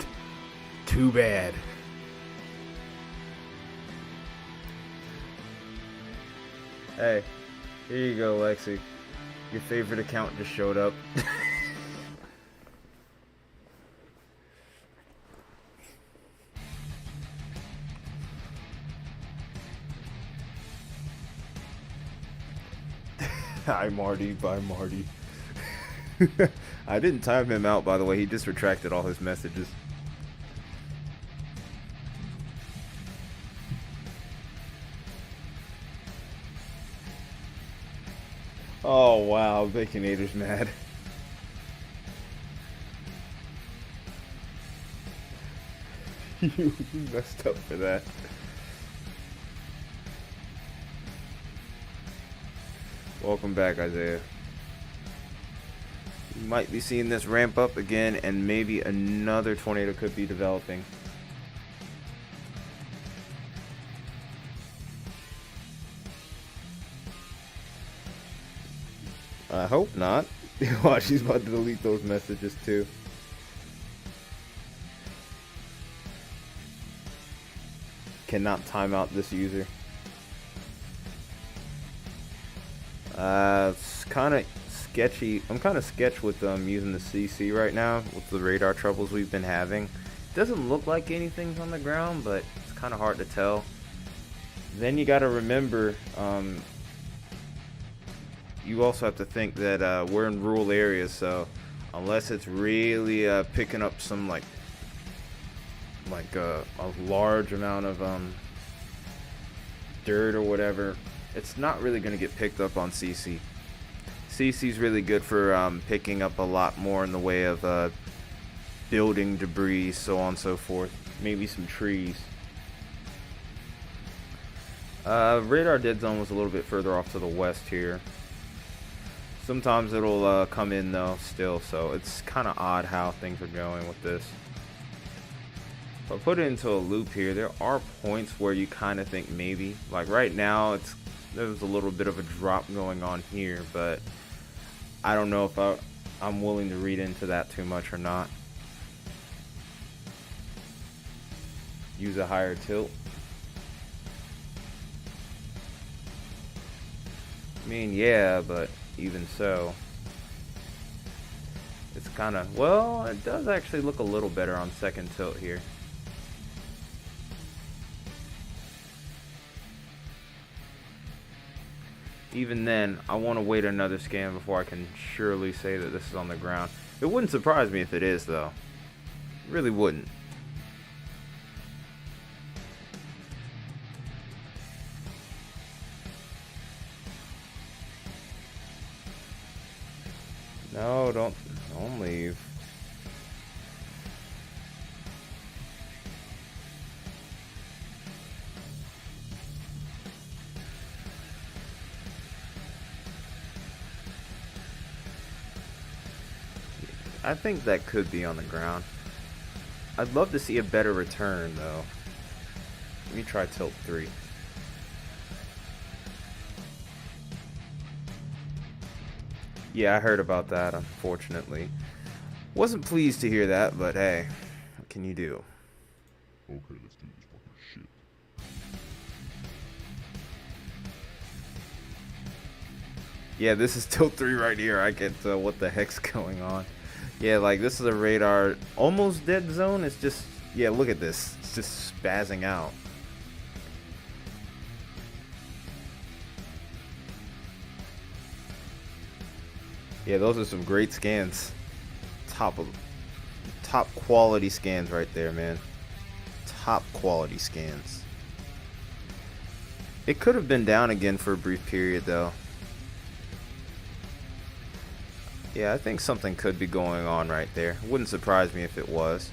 Too bad. Hey, here you go, Lexi. Your favorite account just showed up. Hi, Marty. Bye, Marty. I didn't time him out, by the way. He just retracted all his messages. Oh, wow. Baconator's mad. You messed up for that. Welcome back, Isaiah. You might be seeing this ramp up again, and maybe another tornado could be developing. I hope not. Watch, she's about to delete those messages too. Cannot time out this user. It's kind of sketchy. I'm kind of sketch with using the CC right now with the radar troubles we've been having. It doesn't look like anything's on the ground, but it's kind of hard to tell. Then you got to remember, you also have to think that we're in rural areas, so unless it's really picking up some like a large amount of dirt or whatever, it's not really going to get picked up on CC. CC's really good for picking up a lot more in the way of building debris, so on and so forth. Maybe some trees. Radar dead zone was a little bit further off to the west here. Sometimes it'll come in though still, so it's kind of odd how things are going with this. If I put it into a loop here, there are points where you kind of think maybe. Like right now, there's a little bit of a drop going on here, but I don't know if I'm willing to read into that too much or not. Use a higher tilt. I mean, yeah, but even so, it's kind of, well, it does actually look a little better on second tilt here. Even then, I want to wait another scan before I can surely say that this is on the ground. It wouldn't surprise me if it is, though. It really wouldn't. No, don't leave. I think that could be on the ground. I'd love to see a better return, though. Let me try tilt 3. Yeah, I heard about that, unfortunately. Wasn't pleased to hear that, but hey, what can you do? Okay, let's do this fucking shit. Yeah, this is tilt 3 right here. I get what the heck's going on. Yeah, like this is a radar almost dead zone. It's just, yeah, look at this. It's just spazzing out. Yeah, those are some great scans. Top quality scans right there, man. Top quality scans. It could have been down again for a brief period, though. Yeah, I think something could be going on right there. Wouldn't surprise me if it was.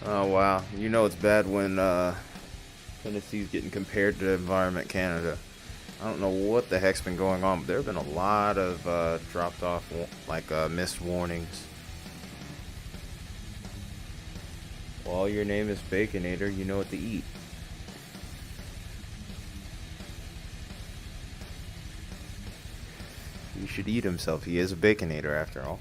Oh wow, you know it's bad when Tennessee's getting compared to Environment Canada. I don't know what the heck's been going on, but there have been a lot of dropped off, like missed warnings. Well, your name is Baconator, you know what to eat. He should eat himself. He is a Baconator after all.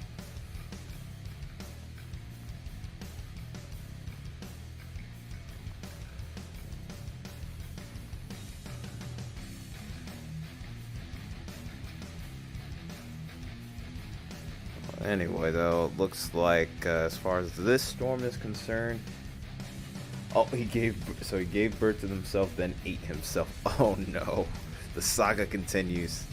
Anyway, though, it looks like as far as this storm is concerned, oh, he gave birth to himself, then ate himself. Oh no, the saga continues.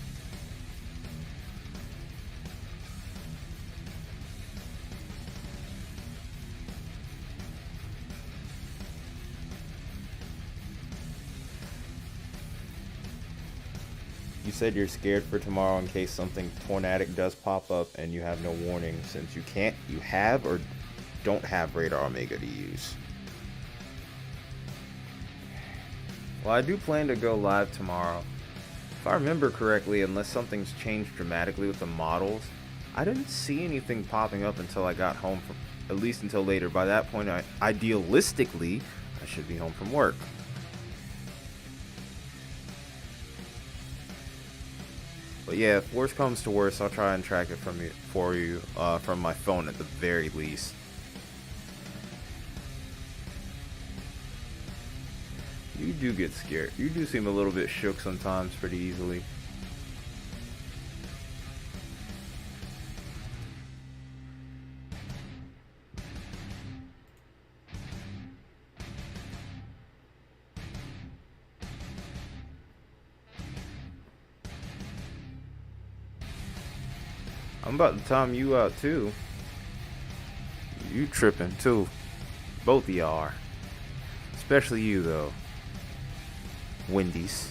You said you're scared for tomorrow in case something tornadic does pop up and you have no warning, since you have or don't have radar Omega to use. Well, I do plan to go live tomorrow. If I remember correctly, unless something's changed dramatically with the models, I didn't see anything popping up until I got home, at least until later. By that point, idealistically, I should be home from work. But yeah, if worst comes to worst, I'll try and track it for you from my phone at the very least. You do get scared. You do seem a little bit shook sometimes pretty easily. I'm about to time you out too. You tripping too. Both of y'all are. Especially you though. Wendy's.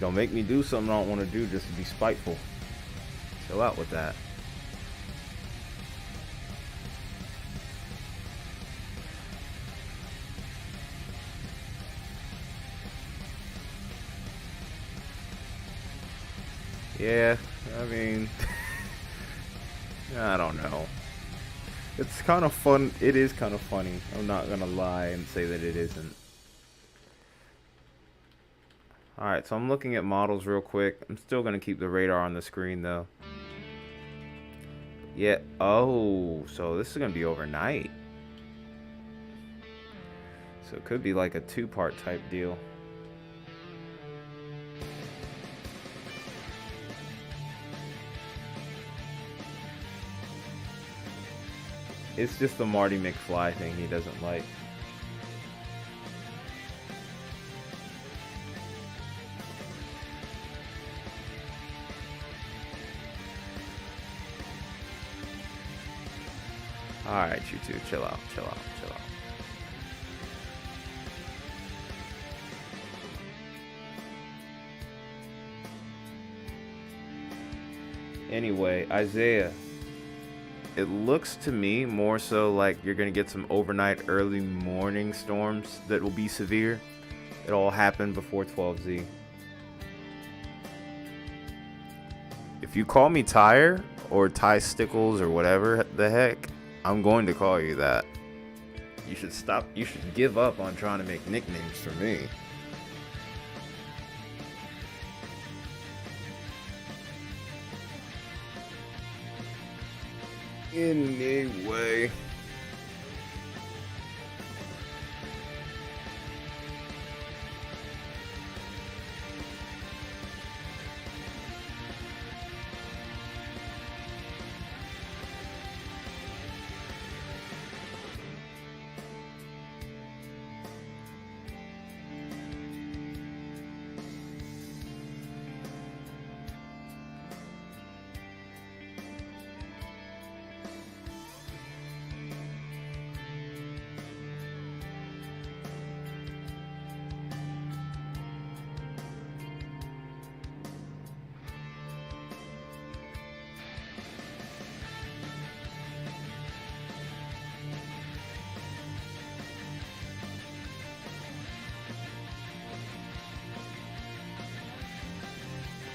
Don't make me do something I don't want to do just to be spiteful. Chill out with that. Yeah, I mean, I don't know. It's kind of fun. It is kind of funny. I'm not gonna lie and say that it isn't. Alright, so I'm looking at models real quick. I'm still gonna keep the radar on the screen though. Yeah, oh, so this is gonna be overnight. So it could be like a two-part type deal. It's just the Marty McFly thing he doesn't like. Alright, you two, chill out, chill out, chill out. Anyway, Isaiah, it looks to me more so like you're going to get some overnight early morning storms that will be severe. It'll all happen before 12Z. If you call me Tyre or Ty Stickles or whatever the heck, I'm going to call you that. You should stop. You should give up on trying to make nicknames for me. Anyway.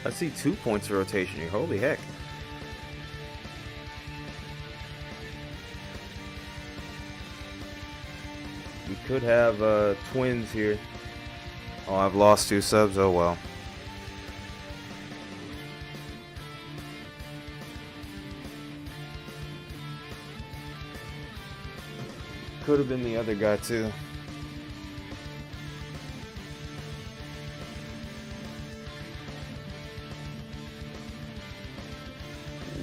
I see 2 points of rotation here. Holy heck. We could have twins here. Oh, I've lost 2 subs. Oh well. Could have been the other guy too.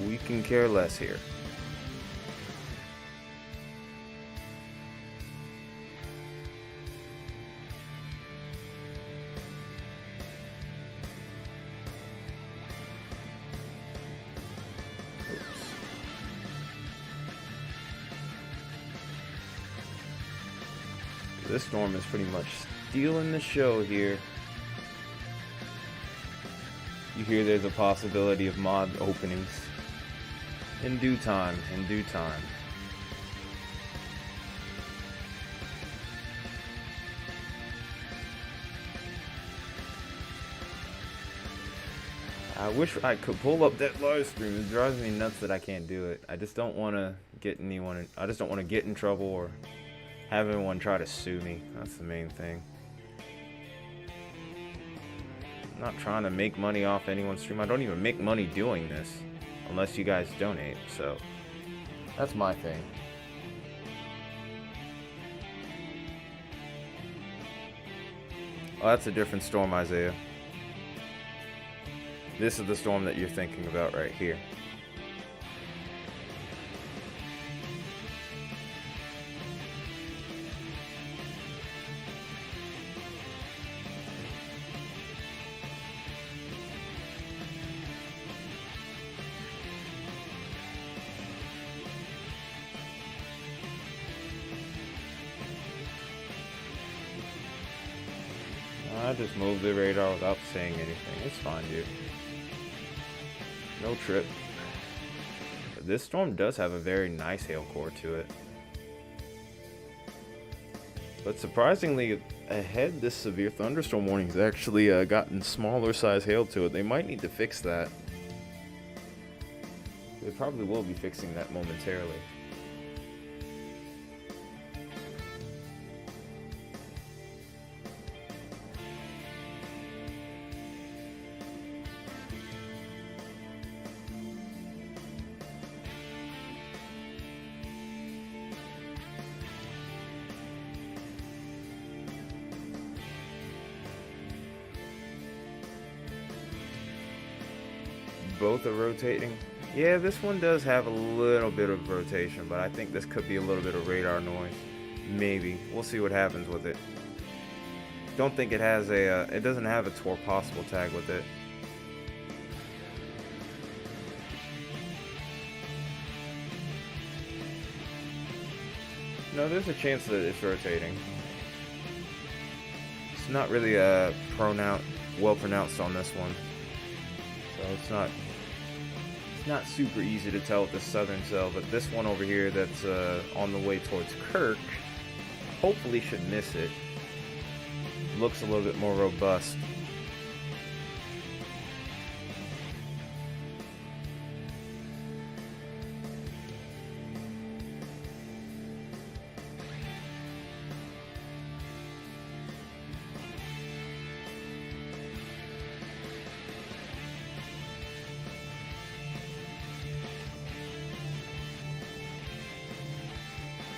We can care less here. This storm is pretty much stealing the show here. You hear there's a possibility of mod openings. In due time, in due time. I wish I could pull up that live stream. It drives me nuts that I can't do it. I just don't want to get anyone. I just don't want to get in trouble or have anyone try to sue me. That's the main thing. I'm not trying to make money off anyone's stream. I don't even make money doing this unless you guys donate. So that's my thing. Oh, that's a different storm, Isaiah. This is the storm that you're thinking about right here. I I just moved the radar without saying anything. It's fine, dude. No trip. But this storm does have a very nice hail core to it. But surprisingly, ahead, this severe thunderstorm warning has actually gotten smaller size hail to it. They might need to fix that. They probably will be fixing that momentarily. Both are rotating. Yeah, this one does have a little bit of rotation, but I think this could be a little bit of radar noise. Maybe. We'll see what happens with it. Don't think it has a, it doesn't have a tour possible tag with it. No, there's a chance that it's rotating. It's not really well pronounced on this one. So it's not super easy to tell with the southern cell, but this one over here that's on the way towards Kirk hopefully should miss it. Looks a little bit more robust.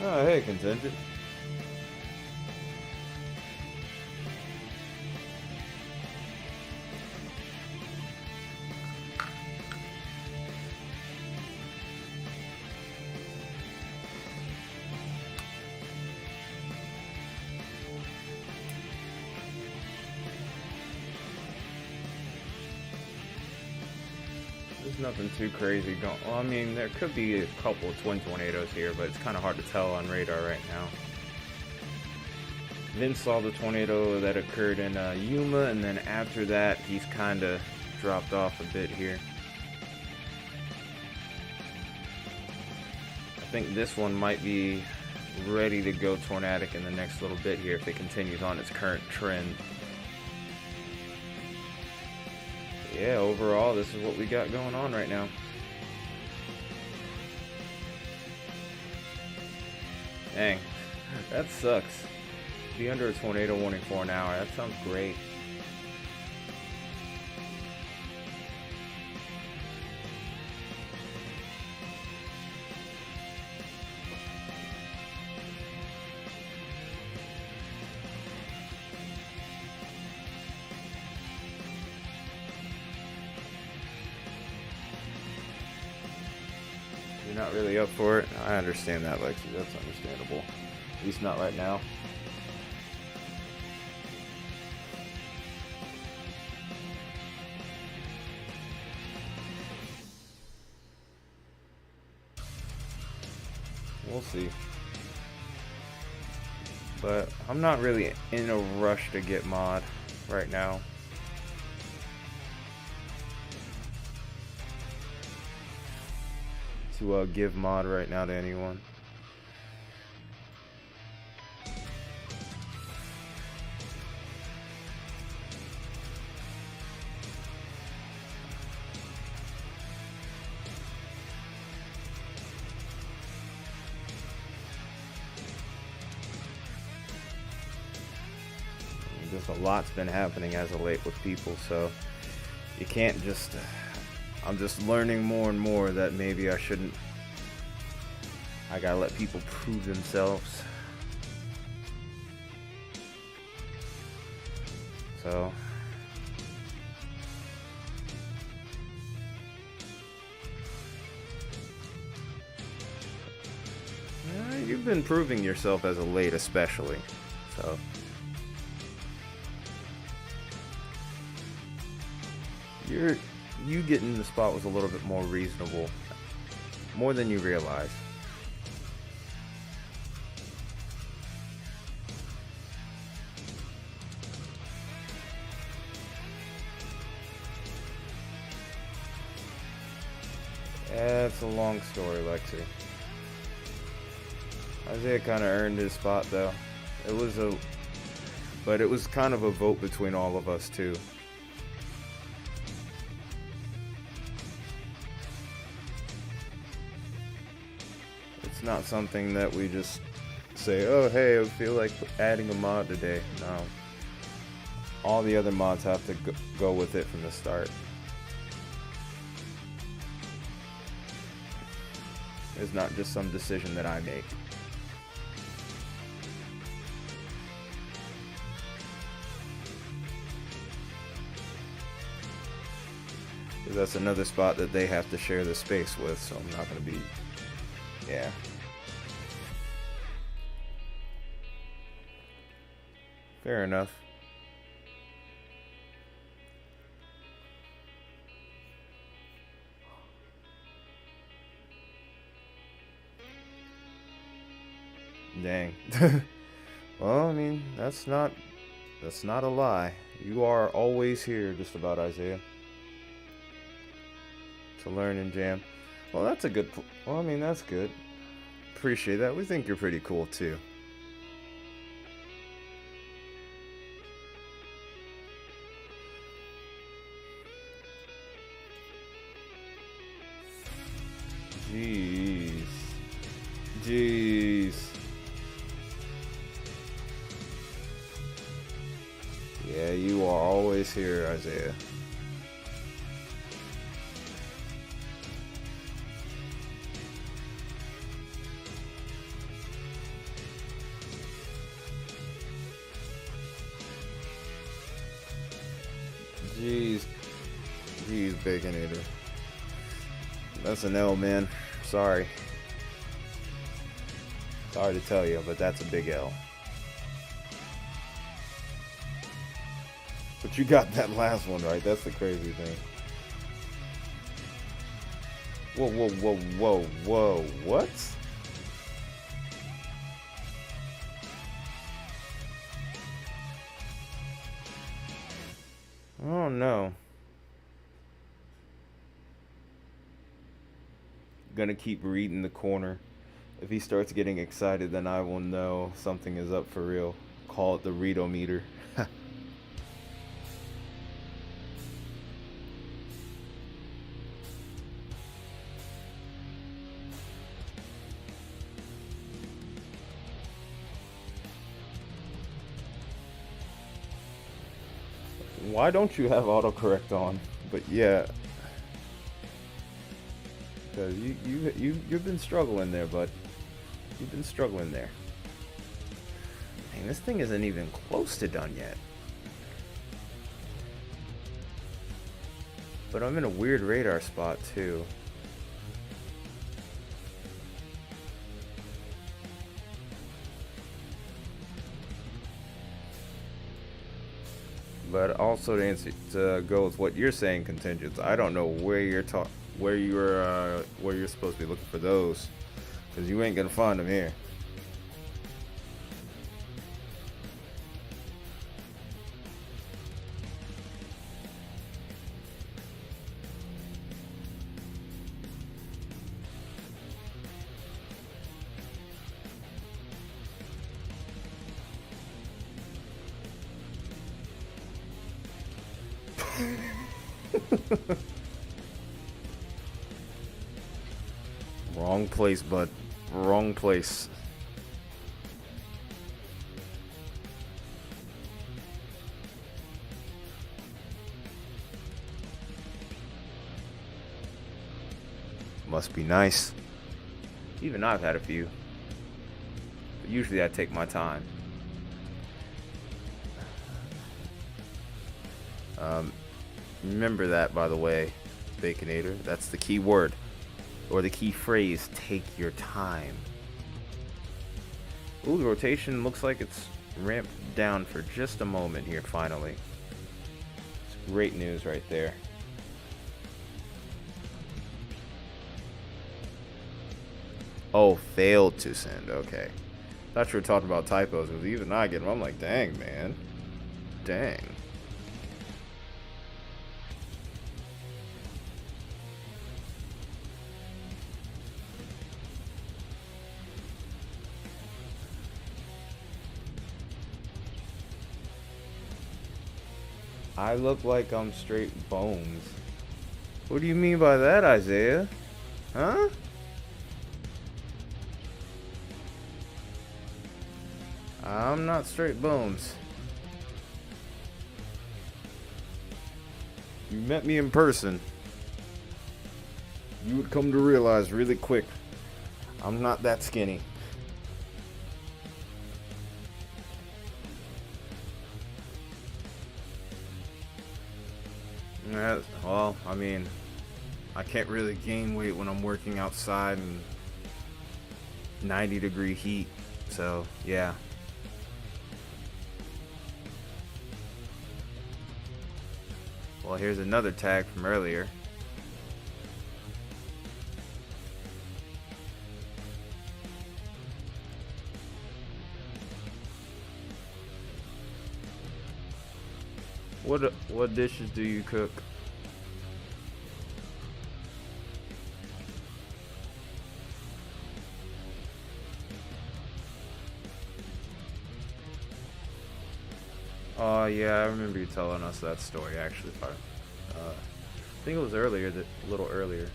Oh, hey, contingent. There's nothing too crazy going. Well, I mean, there could be a couple of twin tornadoes here, but it's kind of hard to tell on radar right now. Vince saw the tornado that occurred in Yuma, and then after that, he's kind of dropped off a bit here. I think this one might be ready to go tornadic in the next little bit here if it continues on its current trend. Yeah, overall, this is what we got going on right now. Dang, that sucks. Be under a tornado warning for an hour. That sounds great. You're not really up for it. I understand that, Lexi. That's understandable. At least not right now. We'll see. But I'm not really in a rush to get mod right now. To give mod right now to anyone. Just a lot's been happening as of late with people, so you can't just I'm just learning more and more that maybe I shouldn't. I gotta let people prove themselves. So you've been proving yourself as of late, especially. So you getting in the spot was a little bit more reasonable, more than you realize. Yeah, it's a long story, Lexi. Isaiah kind of earned his spot, though. But it was kind of a vote between all of us, too. It's not something that we just say, oh, hey, I feel like adding a mod today. No. All the other mods have to go with it from the start. It's not just some decision that I make. That's another spot that they have to share the space with, so I'm not going to be... Yeah. Fair enough. Dang. Well, I mean, that's not a lie. You are always here, just about, Isaiah. To learn and jam. Well, that's a good... Well, I mean, that's good. Appreciate that. We think you're pretty cool, too. Jeez. Jeez. Yeah, you are always here, Isaiah. Jeez. Jeez, Baconator. That's an L, man. Sorry. Sorry to tell you, but that's a big L. But you got that last one right. That's the crazy thing. Whoa, whoa, whoa, whoa, whoa. What? Oh, no. Gonna keep reading the corner. If he starts getting excited, then I will know something is up for real. Call it the readometer. Why don't you have autocorrect on? But yeah. Because you've been struggling there, bud. You've been struggling there. Dang, this thing isn't even close to done yet. But I'm in a weird radar spot, too. But also to go with what you're saying, contingents. I don't know where you're where you're supposed to be looking for those, because you ain't gonna find them here. Wrong place, bud. Wrong place. Must be nice. Even I've had a few. But usually I take my time. Remember that, by the way, Baconator. That's the key word. Or the key phrase, take your time. Ooh, the rotation looks like it's ramped down for just a moment here, finally. It's great news right there. Oh, failed to send, okay. Thought you were talking about typos, because even I get them. I'm like, dang, man. Dang. I look like I'm straight bones. What do you mean by that, Isaiah? Huh? I'm not straight bones. You met me in person, you would come to realize really quick I'm not that skinny. Yeah, well, I mean, I can't really gain weight when I'm working outside in 90-degree heat, so yeah. Well, here's another tag from earlier. What dishes do you cook? Oh yeah, I remember you telling us that story actually. I think it was earlier, a little earlier.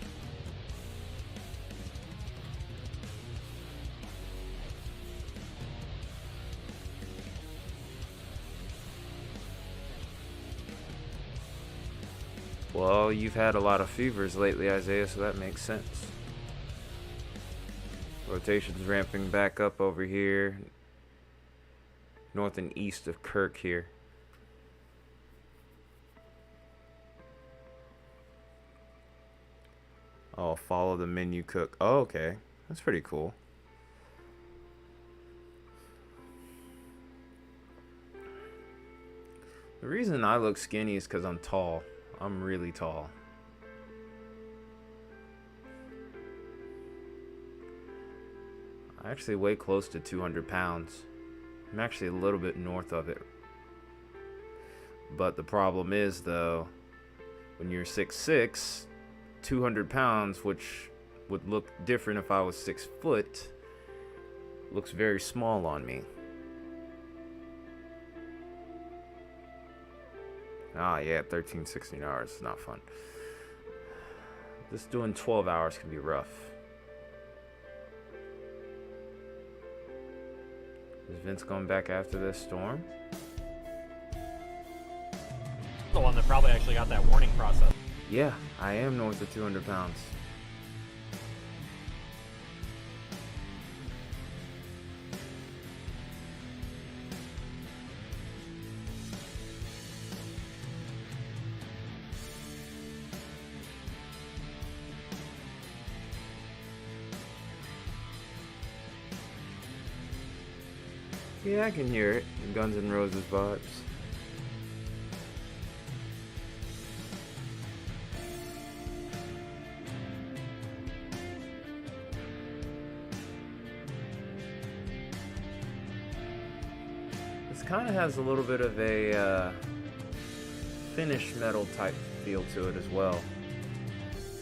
Well, you've had a lot of fevers lately, Isaiah, so that makes sense. Rotation's ramping back up over here, north and east of Kirk here. Oh, follow the menu cook. Oh, okay. That's pretty cool. The reason I look skinny is because I'm tall. I'm really tall. I actually weigh close to 200 pounds. I'm actually a little bit north of it. But the problem is, though, when you're 6'6", 200 pounds, which would look different if I was 6 foot, looks very small on me. Ah, yeah, 13, 16 hours. Not fun. Just doing 12 hours can be rough. Is Vince going back after this storm? The one that probably actually got that warning process. Yeah, I am north of 200 pounds. Yeah, I can hear it. The Guns N' Roses vibes. This kind of has a little bit of a finished metal type feel to it as well.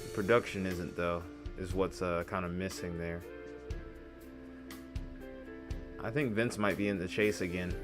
The production isn't, though, is what's kind of missing there. I think Vince might be in the chase again.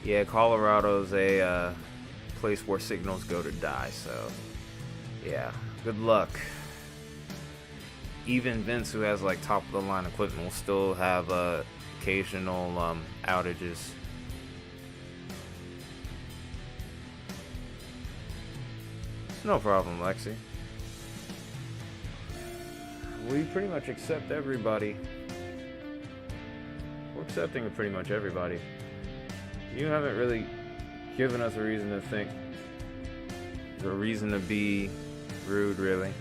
Yeah, Colorado's a place where signals go to die, so yeah, good luck. Even Vince, who has like top of the line equipment, will still have occasional outages. It's no problem, Lexi. We pretty much accept everybody. We're accepting of pretty much everybody. You haven't really given us a reason to think, or a reason to be rude, really.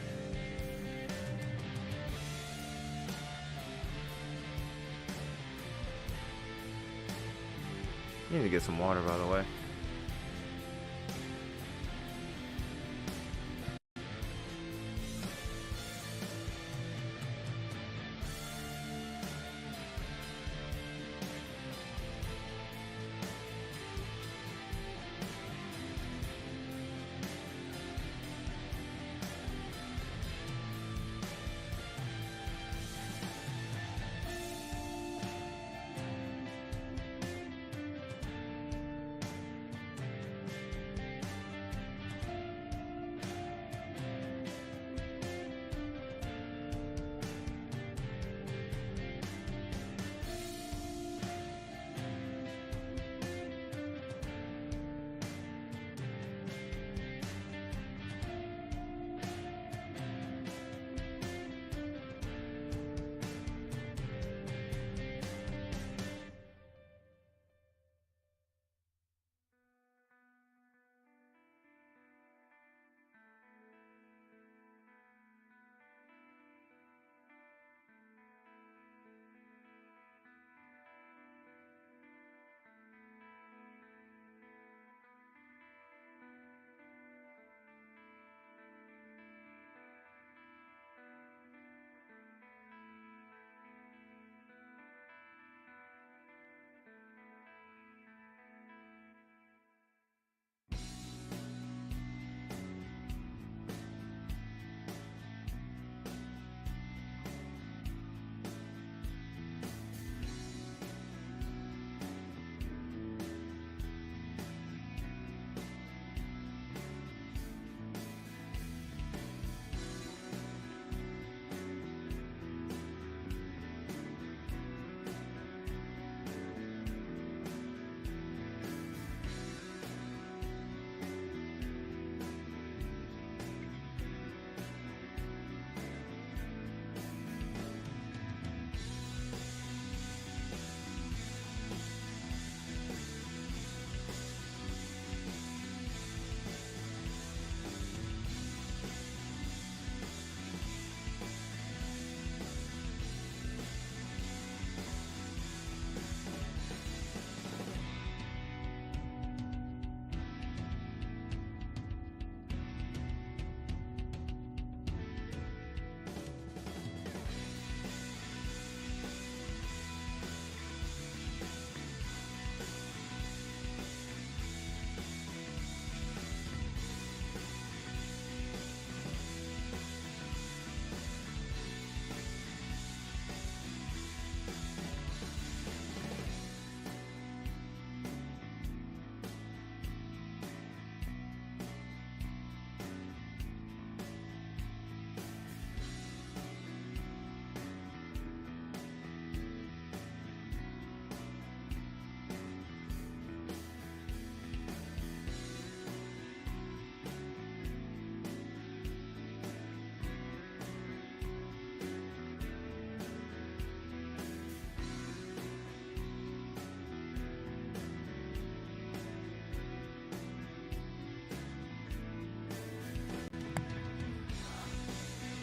Need to get some water, by the way.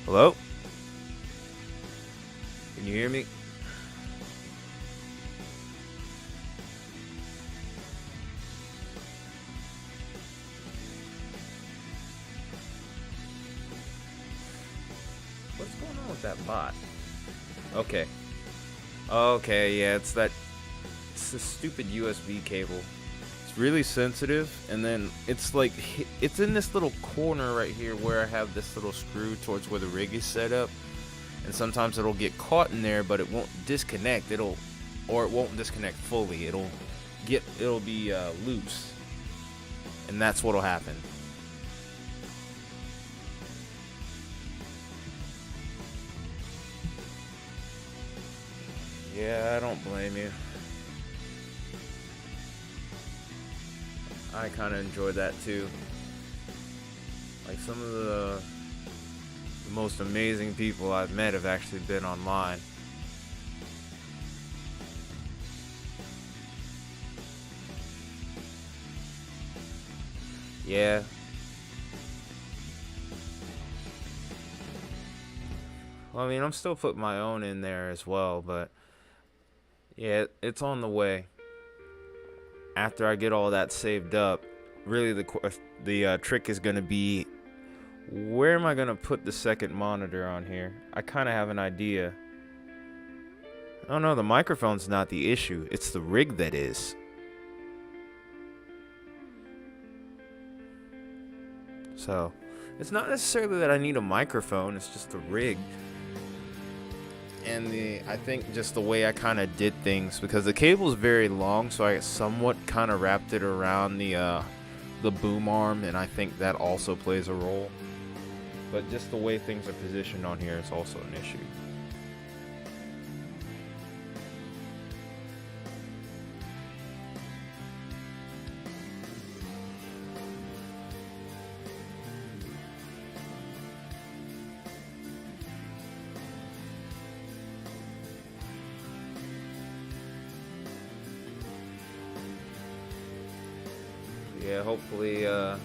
Hello? Can you hear me? What's going on with that bot? Okay. Okay, yeah, it's a stupid USB cable. It's really sensitive, and then it's like, it's in this little corner right here where I have this little screw towards where the rig is set up, and sometimes it'll get caught in there, but it won't disconnect. It won't disconnect fully. It'll be loose, and that's what'll happen. Yeah, I don't blame you. I kind of enjoy that too. Like, some of the most amazing people I've met have actually been online. Yeah. Well, I mean, I'm still putting my own in there as well, but yeah, it's on the way. after I get all that saved up, really the trick is going to be, where am I going to put the second monitor on here? I kind of have an idea. Oh no, the microphone's not the issue. It's the rig that is. So, it's not necessarily that I need a microphone, it's just the rig. And I think just the way I kind of did things, because the cable is very long, so I somewhat kind of wrapped it around the boom arm, and I think that also plays a role. But just the way things are positioned on here is also an issue. Yeah, hopefully, oh,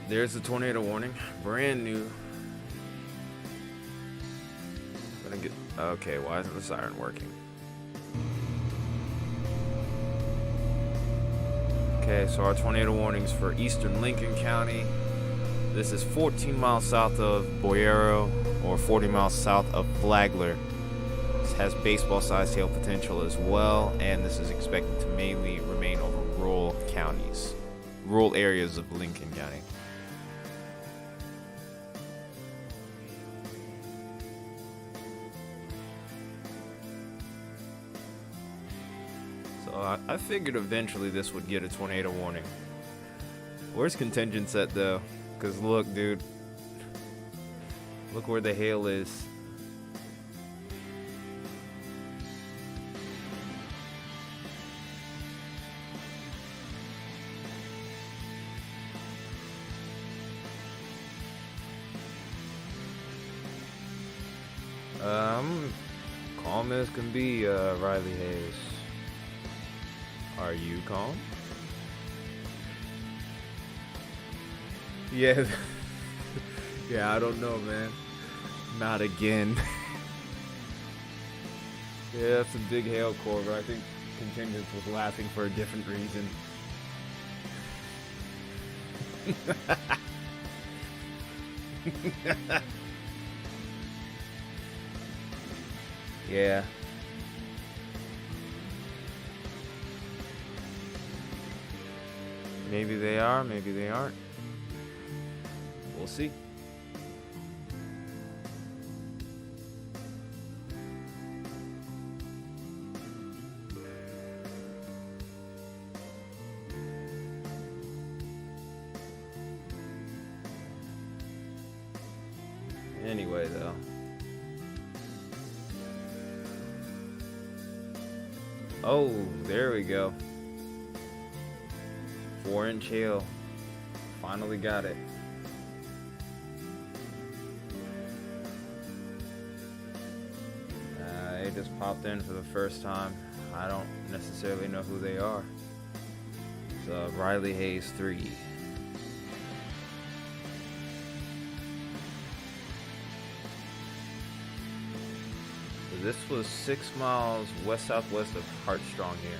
there's the tornado warning. Brand new. Okay, why isn't the siren working? Okay, so our tornado warnings for eastern Lincoln County. This is 14 miles south of Boyero, or 40 miles south of Flagler. This has baseball-sized hail potential as well, and this is expected to mainly remain over rural counties, rural areas of Lincoln County. So I figured eventually this would get a tornado warning. Where's contingent set though? Because look, dude. Look where the hail is. Calm as can be, Riley Hayes. Are you calm? Yeah. Yeah, I don't know, man. Not again. Yeah, that's a big hail core, but I think Contingent was laughing for a different reason. Yeah. Maybe they are, maybe they aren't. We'll see. Anyway, though. Oh, there we go. 4-inch hail. Finally got it. They just popped in for the first time. I don't necessarily know who they are. It's Riley Hayes 3. This was 6 miles west-southwest of Hartstrong here.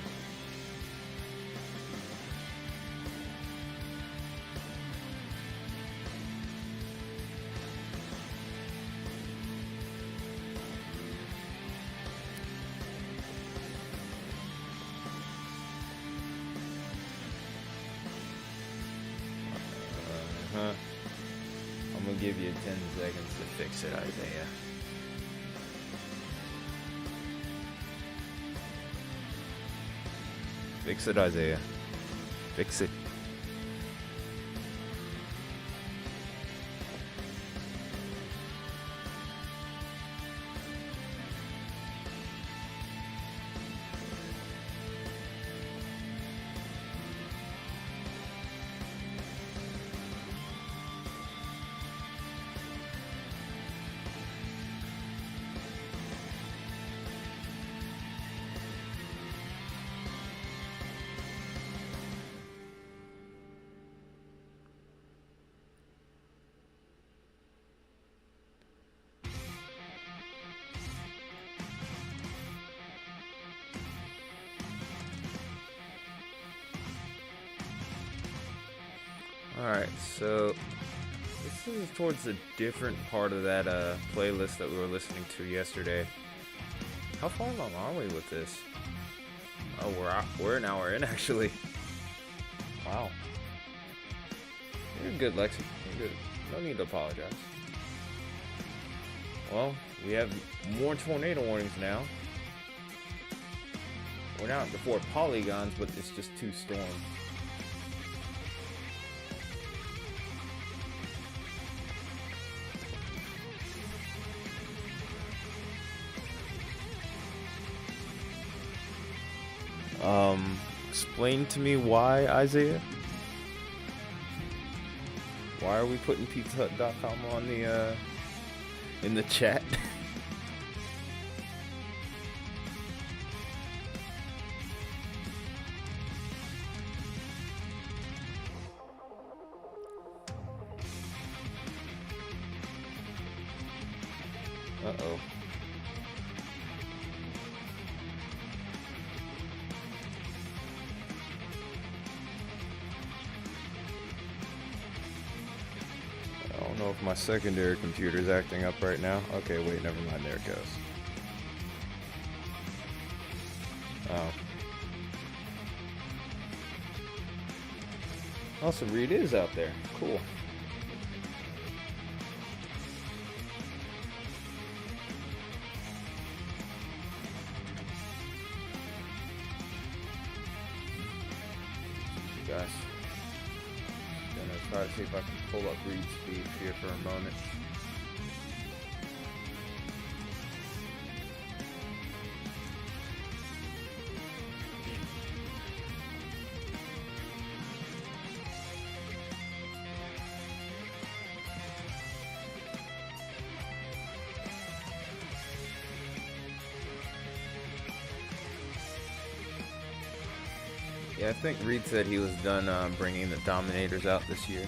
I'm gonna give you 10 seconds to fix it, Isaiah. Fix it, Isaiah. Fix it. Alright, so this is towards a different part of that playlist that we were listening to yesterday. How far along are we with this? Oh, we're an hour in actually. Wow. You're good, Lexi. You're good. No need to apologize. Well, we have more tornado warnings now. We're not at the 4 polygons, but it's just 2 storms. Explain to me why, Isaiah? Why are we putting pizzahut.com on the in the chat? Uh-oh. I don't know if my secondary computer is acting up right now. Okay, wait, never mind. There it goes. Oh. Also, Reed is out there. Cool. Guys. Gonna try to see if I can pull up read speed here for a moment. Yeah, I think Reed said he was done bringing the Dominators out this year.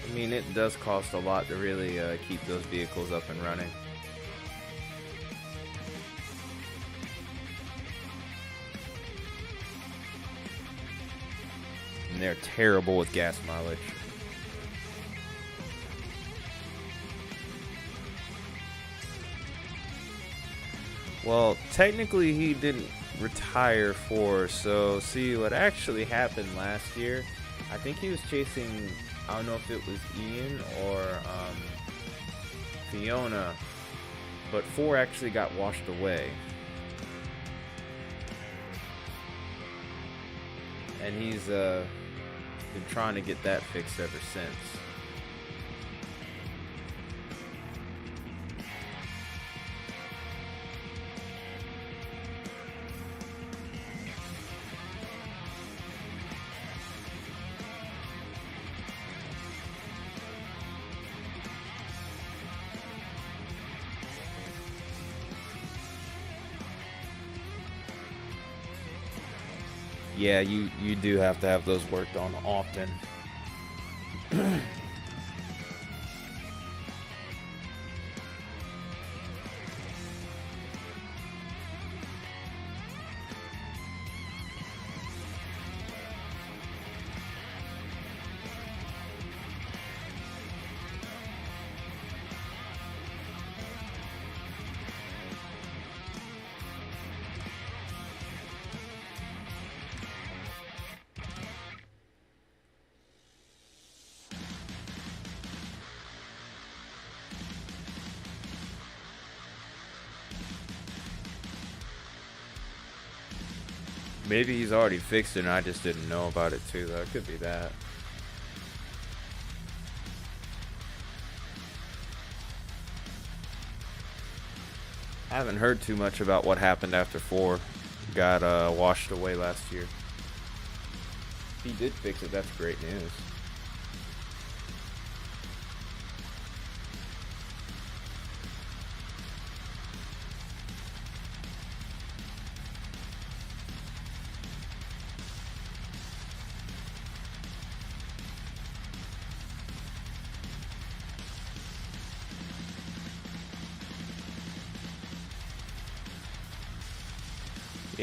I mean, it does cost a lot to really keep those vehicles up and running. And they're terrible with gas mileage. Well, technically he didn't retire so see what actually happened last year. I think he was chasing, I don't know if it was Ian or Fiona, but 4 actually got washed away. And he's been trying to get that fixed ever since. Yeah, you do have to have those worked on often. Maybe he's already fixed it and I just didn't know about it too, though. It could be that. I haven't heard too much about what happened after 4 got washed away last year. If he did fix it, that's great news.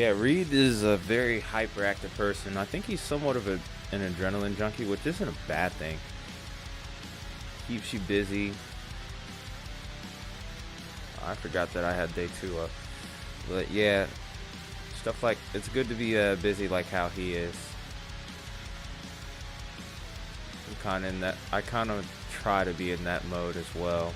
Yeah, Reed is a very hyperactive person. I think he's somewhat of an adrenaline junkie, which isn't a bad thing. Keeps you busy. I forgot that I had day 2 up. But yeah, stuff like, it's good to be busy like how he is. I'm kind of in that, I kind of try to be in that mode as well.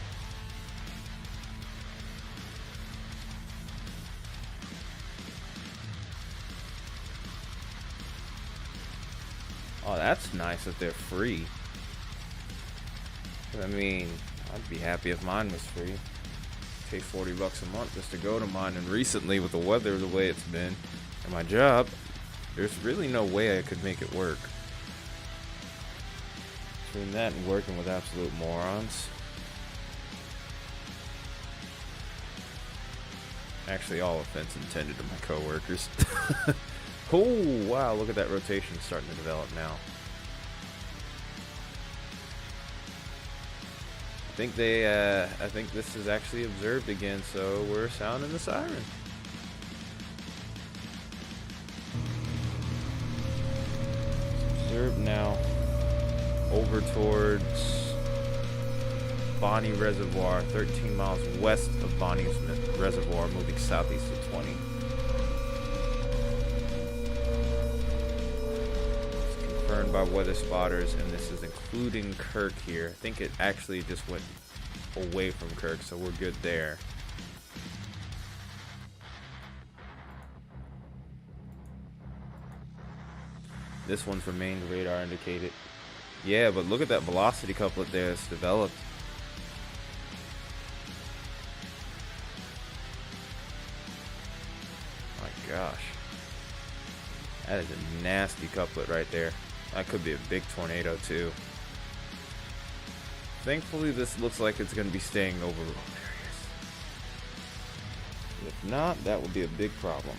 Oh, that's nice that they're free. I mean, I'd be happy if mine was free. Take $40 a month just to go to mine, and recently with the weather the way it's been and my job, there's really no way I could make it work. Between that and working with absolute morons. Actually, all offense intended to my coworkers. Oh, wow, look at that rotation starting to develop now. I think this is actually observed again, so we're sounding the siren. It's observed now over towards Bonnie Reservoir, 13 miles west of Bonnie's Reservoir, moving southeast of 20. Confirmed by weather spotters, and this is including Kirk here. I think it actually just went away from Kirk, so we're good there. This one's remained radar indicated. Yeah, but look at that velocity couplet there that's developed. My gosh. That is a nasty couplet right there. That could be a big tornado too. Thankfully, this looks like it's going to be staying over rural areas. If not, that would be a big problem.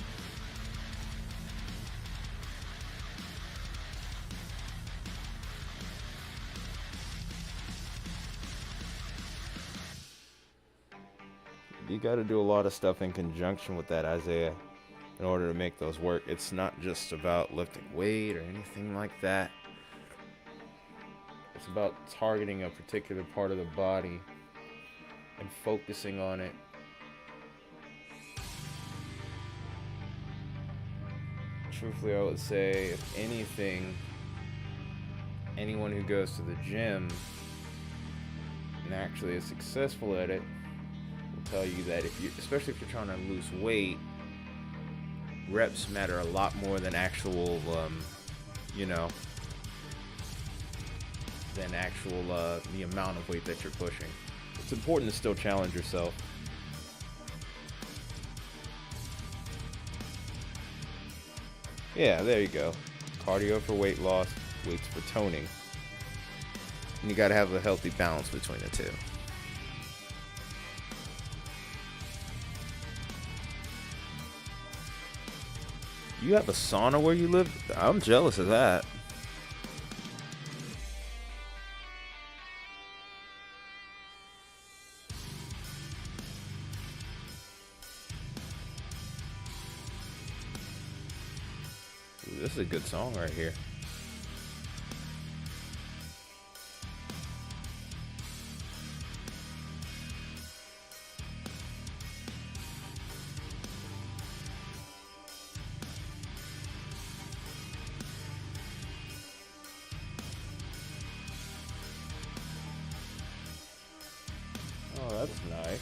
You got to do a lot of stuff in conjunction with that, Isaiah, in order to make those work. It's not just about lifting weight or anything like that. It's about targeting a particular part of the body and focusing on it. Truthfully, I would say, if anything, anyone who goes to the gym and actually is successful at it will tell you that especially if you're trying to lose weight, reps matter a lot more than actual, the amount of weight that you're pushing. It's important to still challenge yourself. Yeah, there you go. Cardio for weight loss, weights for toning. And you gotta have a healthy balance between the two. You have a sauna where you live? I'm jealous of that. Ooh, this is a good song right here. Oh, that's nice.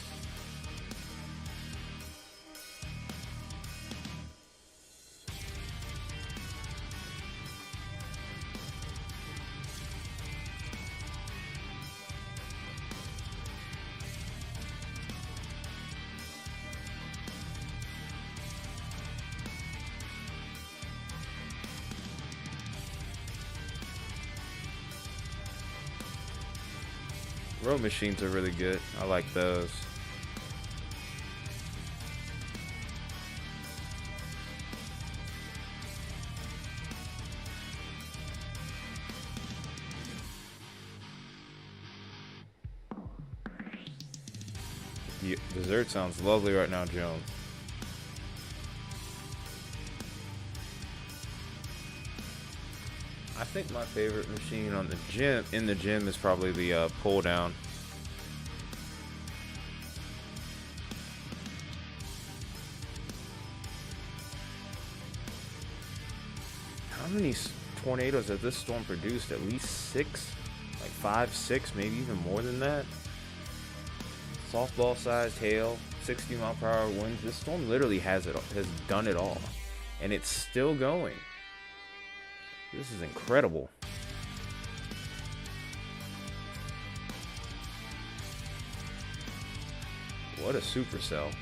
Row machines are really good. I like those. The dessert sounds lovely right now, Jones. think my favorite machine on the gym is probably the pull down. How many tornadoes has this storm produced? At least 6, like 5, 6, maybe even more than that. Softball sized hail, 60-mile-per-hour winds. This storm literally has done it all, and it's still going. This is incredible. What a supercell.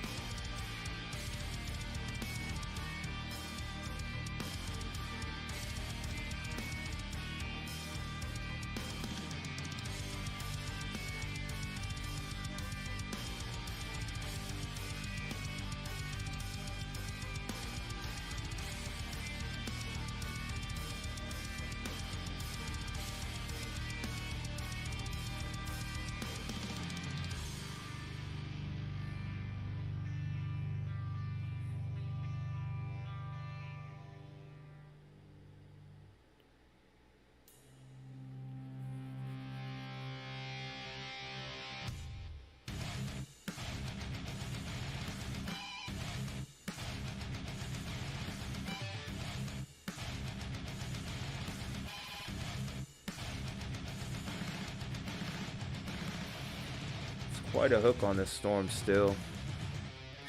Quite a hook on this storm still.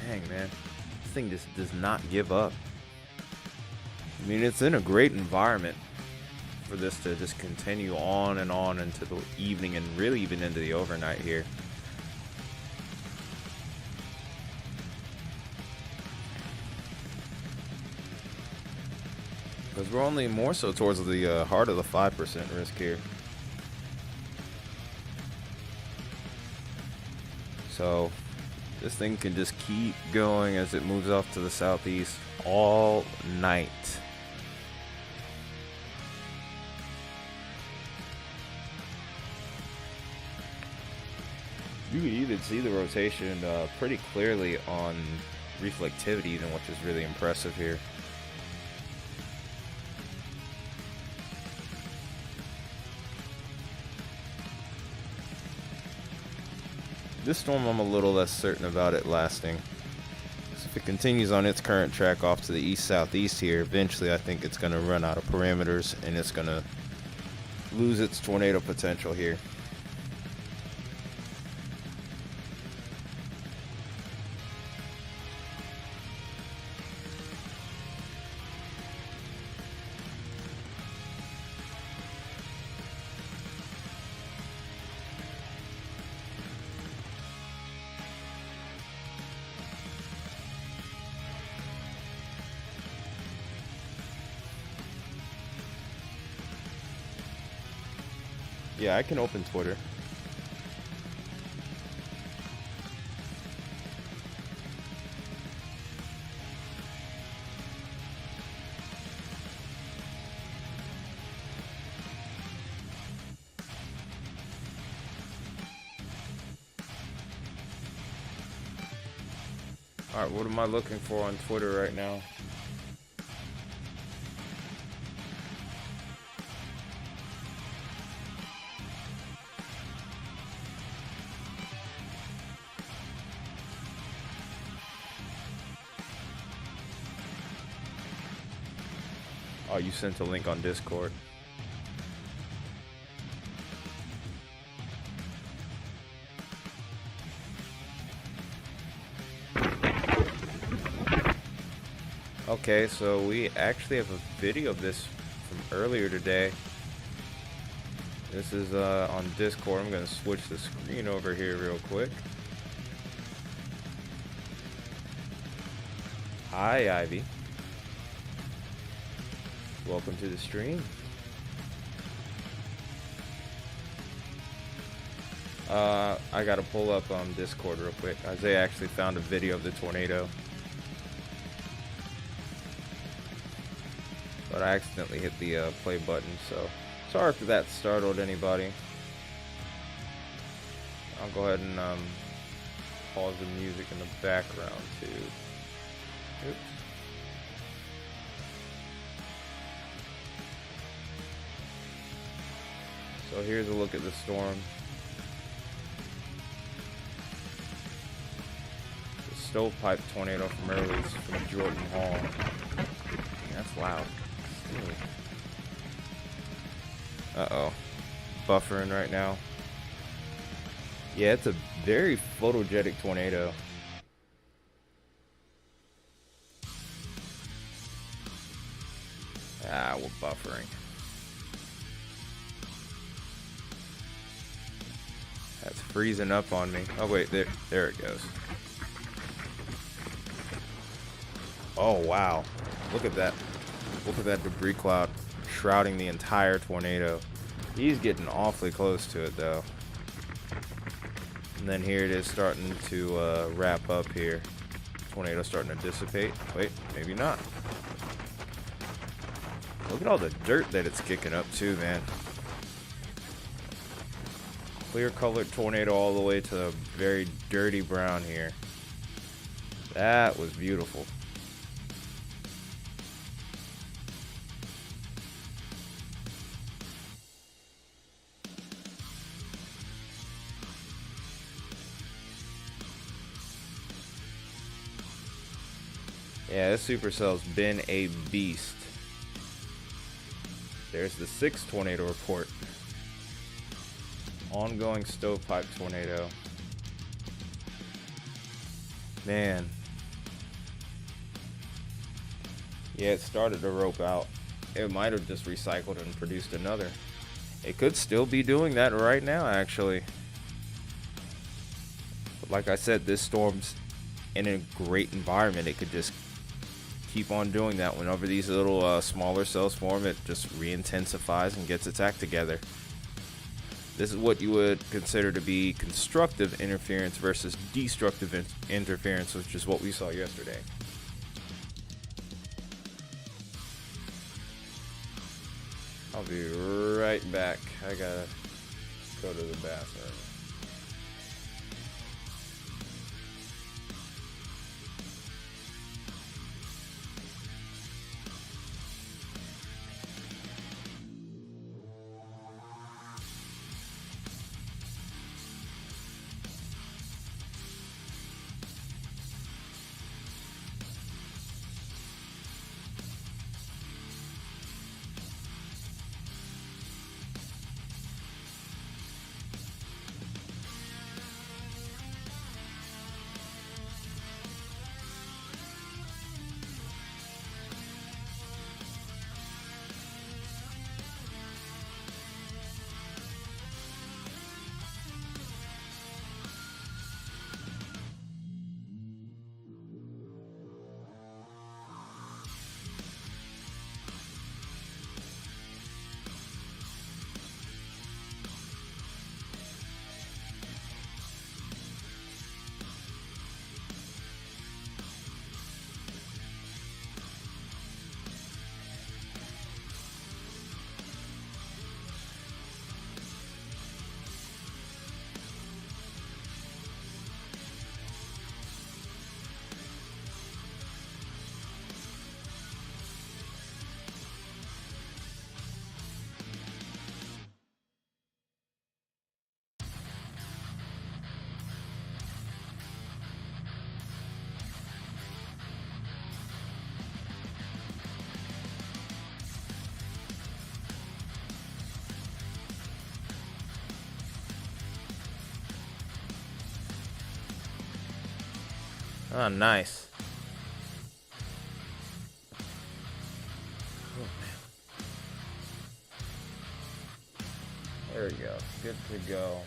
Dang, man. This thing just does not give up. I mean, it's in a great environment for this to just continue on and on into the evening and really even into the overnight here. Because we're only more so towards the heart of the 5% risk here. So this thing can just keep going as it moves off to the southeast all night. You can even see the rotation pretty clearly on reflectivity, even, which is really impressive here. This storm, I'm a little less certain about it lasting. So if it continues on its current track off to the east-southeast here, eventually I think it's going to run out of parameters and it's going to lose its tornado potential here. Yeah, I can open Twitter. Alright, what am I looking for on Twitter right now? Oh, you sent a link on Discord. Okay, so we actually have a video of this from earlier today. This is on Discord. I'm going to switch the screen over here real quick. Hi, Ivy. Welcome to the stream. I gotta pull up Discord real quick. Isaiah actually found a video of the tornado, but I accidentally hit the play button, so sorry if that startled anybody. I'll go ahead and pause the music in the background too. Oops. So here's a look at the storm. The stovepipe tornado from earlier from Jordan Hall. That's loud. Uh-oh. Buffering right now. Yeah, it's a very photogenic tornado. Ah, we're buffering. That's freezing up on me. Oh wait, there it goes. Oh wow. Look at that. Look at that debris cloud shrouding the entire tornado. He's getting awfully close to it though. And then here it is starting to wrap up here. Tornado starting to dissipate. Wait, maybe not. Look at all the dirt that it's kicking up too, man. Clear colored tornado all the way to a very dirty brown here. That was beautiful. Yeah, this supercell's been a beast. There's the 6th tornado report. Ongoing stovepipe tornado. Man. Yeah, it started to rope out. It might have just recycled and produced another. It could still be doing that right now, actually. But like I said, this storm's in a great environment. It could just keep on doing that. Whenever these little smaller cells form, it just re-intensifies and gets its act together. This is what you would consider to be constructive interference versus destructive interference, which is what we saw yesterday. I'll be right back. I gotta go to the bathroom. Oh, nice. Oh, man. There we go. Good to go.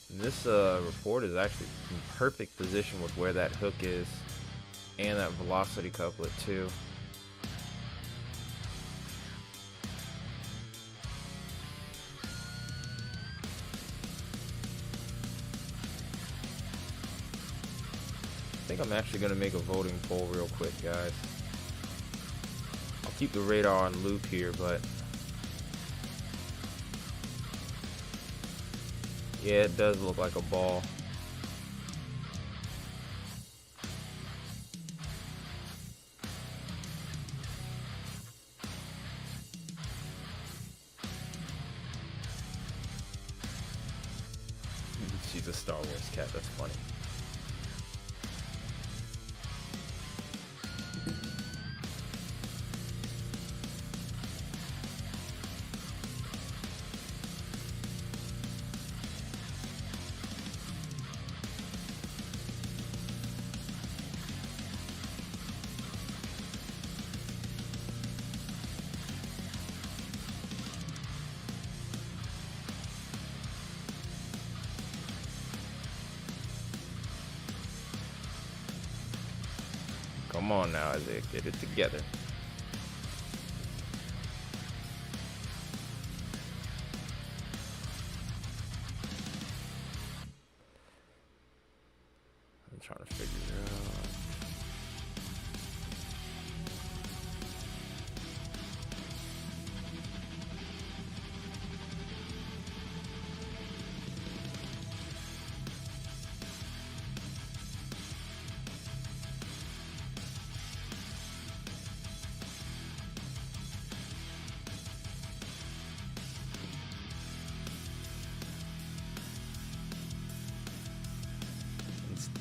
This report is actually in perfect position with where that hook is. And that velocity couplet too. I think I'm actually going to make a voting poll real quick, guys. I'll keep the radar on loop here, but Yeah, it does look like a ball. She's a Star Wars cat, that's funny. Come on now, Isaiah, get it together. I'm trying to figure it out.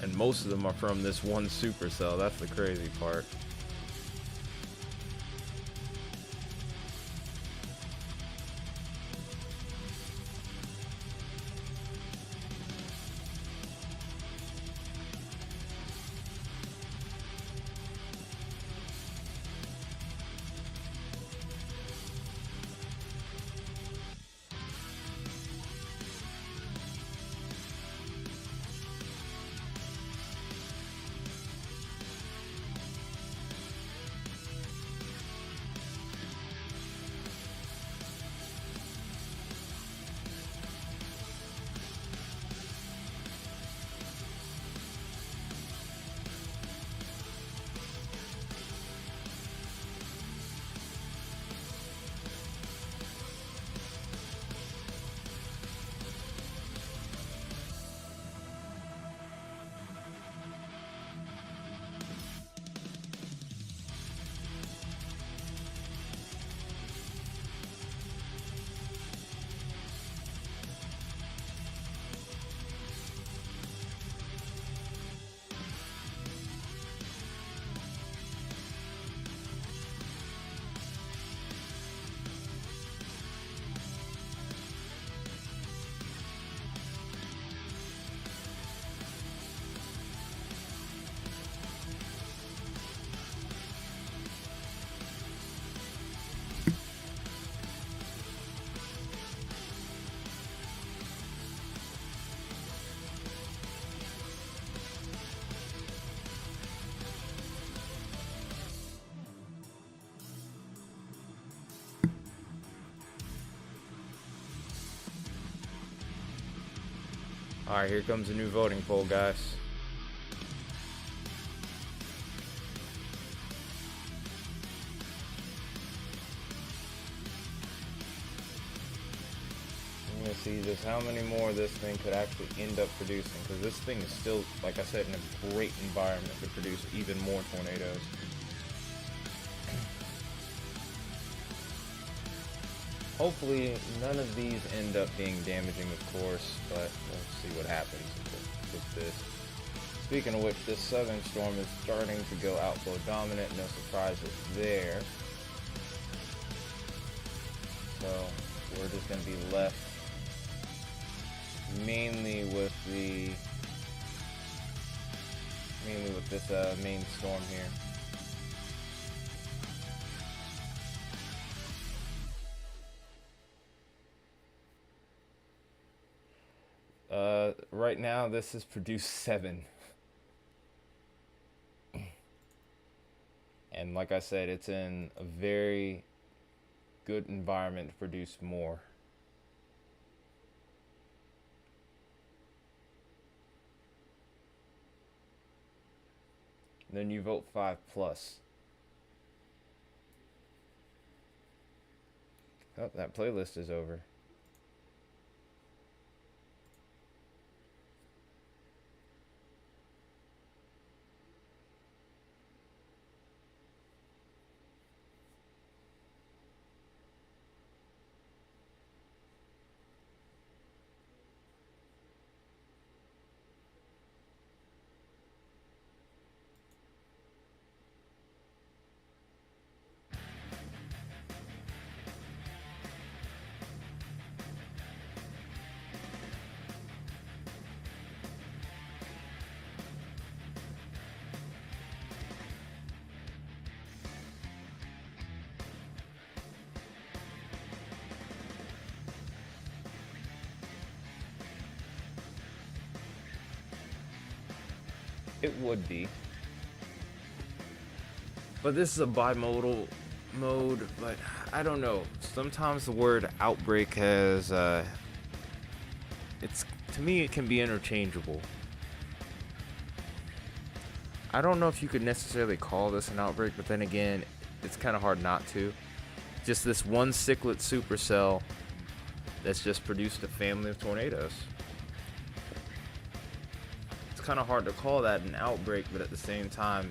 And most of them are from this one supercell. That's the crazy part. Alright, here comes a new voting poll, guys. I'm gonna see just how many more this thing could actually end up producing, because this thing is still, like I said, in a great environment to produce even more tornadoes. Hopefully none of these end up being damaging, of course, but we'll see what happens with this. Speaking of which, this southern storm is starting to go outflow dominant, no surprises there. So we're just going to be left mainly with this main storm here. Right now, this has produced 7. And like I said, it's in a very good environment to produce more. Then you vote 5+. Oh, that playlist is over. It would be. But this is a bimodal mode, but I don't know. Sometimes the word outbreak has, it's, to me, it can be interchangeable. I don't know if you could necessarily call this an outbreak, but then again, it's kind of hard not to. Just this one cichlid supercell that's just produced a family of tornadoes. It's kind of hard to call that an outbreak, but at the same time,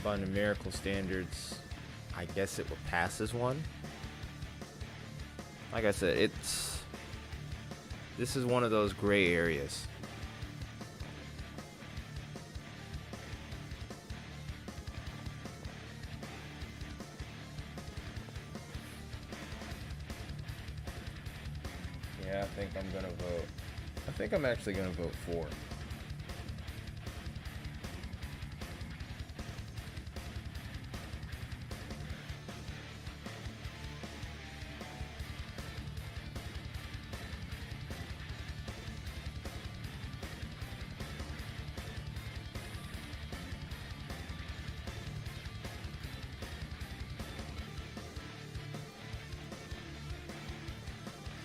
by numerical standards, I guess it would pass as one. Like I said, this is one of those gray areas. Yeah, I think I'm gonna vote. I think I'm actually gonna vote for.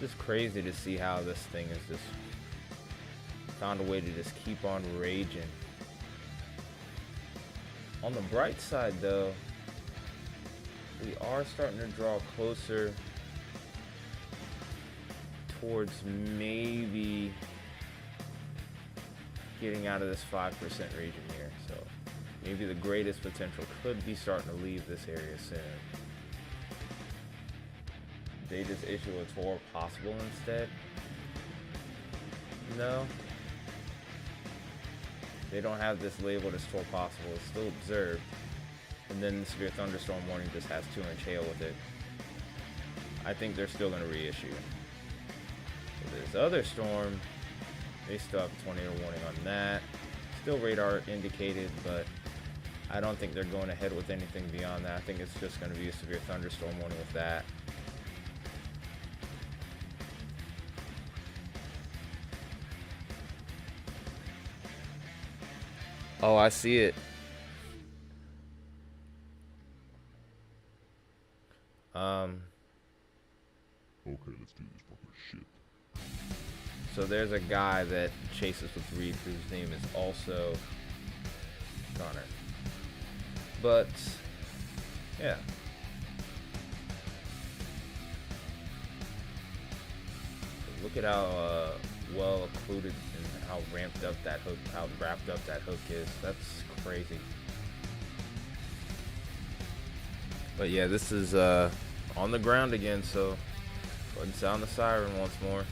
It's just crazy to see how this thing has just found a way to just keep on raging. On the bright side though, we are starting to draw closer towards maybe getting out of this 5% region here. So maybe the greatest potential could be starting to leave this area soon. They just issue a tour possible instead? No. They don't have this labeled as tour possible. It's still observed. And then the severe thunderstorm warning just has 2-inch hail with it. I think they're still going to reissue. So this other storm, they still have a tornado warning on that. Still radar indicated, but I don't think they're going ahead with anything beyond that. I think it's just going to be a severe thunderstorm warning with that. Oh, I see it. Okay, let's do this fucking shit. So there's a guy that chases with Reed whose name is also Connor. But yeah. Look at how well occluded and how ramped up that hook, how wrapped up that hook is. That's crazy. But yeah, this is on the ground again, so go ahead and sound the siren once more.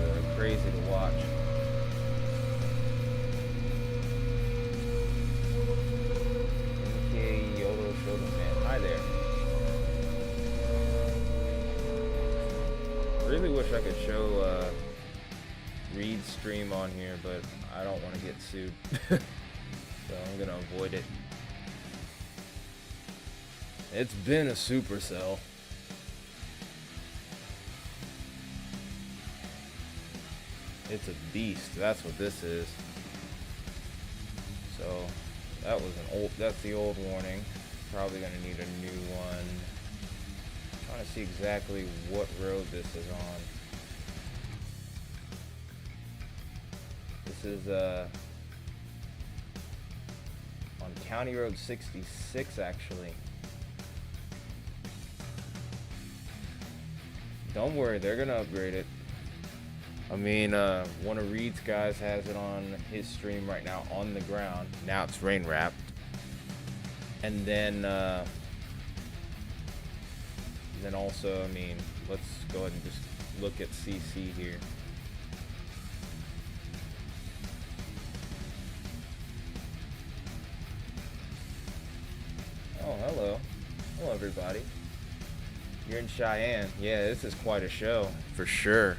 It's crazy to watch. Okay, Yodo Shogun Man. Hi there. Really wish I could show Reed's stream on here, but I don't want to get sued. So I'm gonna avoid it. It's been a supercell. It's a beast. That's what this is. So that was that's the old warning. Probably gonna need a new one. Trying to see exactly what road this is on. This is on County Road 66 actually. Don't worry, they're gonna upgrade it. I mean, one of Reed's guys has it on his stream right now on the ground. Now it's rain wrapped. And then also, I mean, let's go ahead and just look at CC here. Oh, hello. Hello, everybody. You're in Cheyenne. Yeah, this is quite a show, for sure.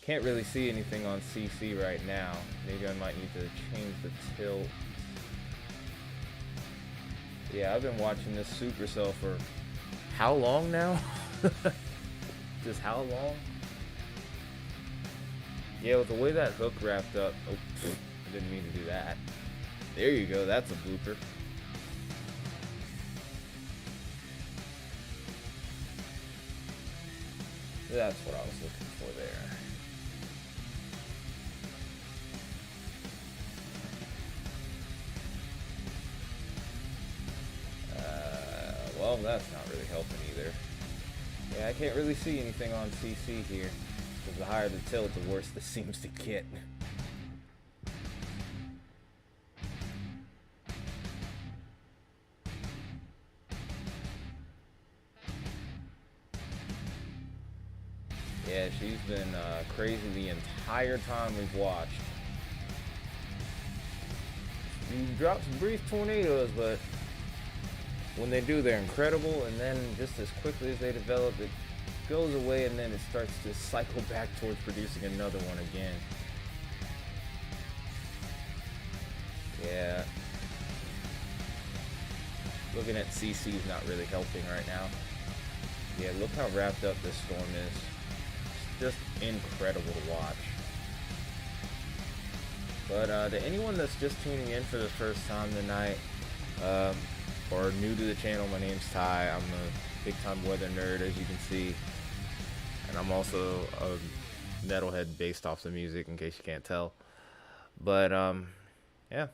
Can't really see anything on CC right now. Maybe I might need to change the tilt. Yeah, I've been watching this supercell for how long now? Just how long? Yeah, with the way that hook wrapped up. Oh, I didn't mean to do that. There you go. That's a blooper. That's what I was looking for there. Well, that's not really helping either. Yeah, I can't really see anything on CC here. Because the higher the tilt, the worse this seems to get. Yeah, she's been crazy the entire time we've watched. You drop some brief tornadoes, but when they do, they're incredible, and then just as quickly as they develop, it goes away, and then it starts to cycle back towards producing another one again. Yeah. Looking at CC is not really helping right now. Yeah, look how wrapped up this storm is. It's just incredible to watch. But to anyone that's just tuning in for the first time tonight, or new to the channel, my name's Ty. I'm a big-time weather nerd, as you can see. And I'm also a metalhead based off the music, in case you can't tell. But, yeah.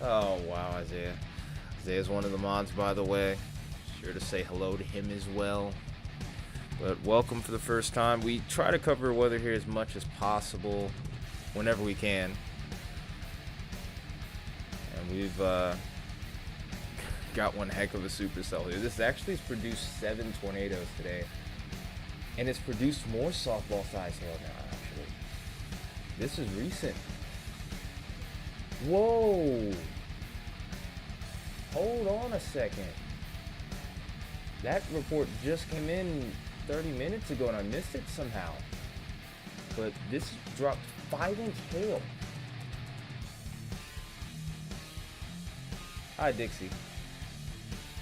Oh, wow, Isaiah. Isaiah's one of the mods, by the way. Sure to say hello to him as well. But welcome for the first time. We try to cover weather here as much as possible, whenever we can. And we've got one heck of a supercell here. This actually has produced 7 tornadoes today. And it's produced more softball size hail now, actually. This is recent. Whoa! Hold on a second. That report just came in 30 minutes ago and I missed it somehow. But this dropped 5-inch hail. Hi, Dixie.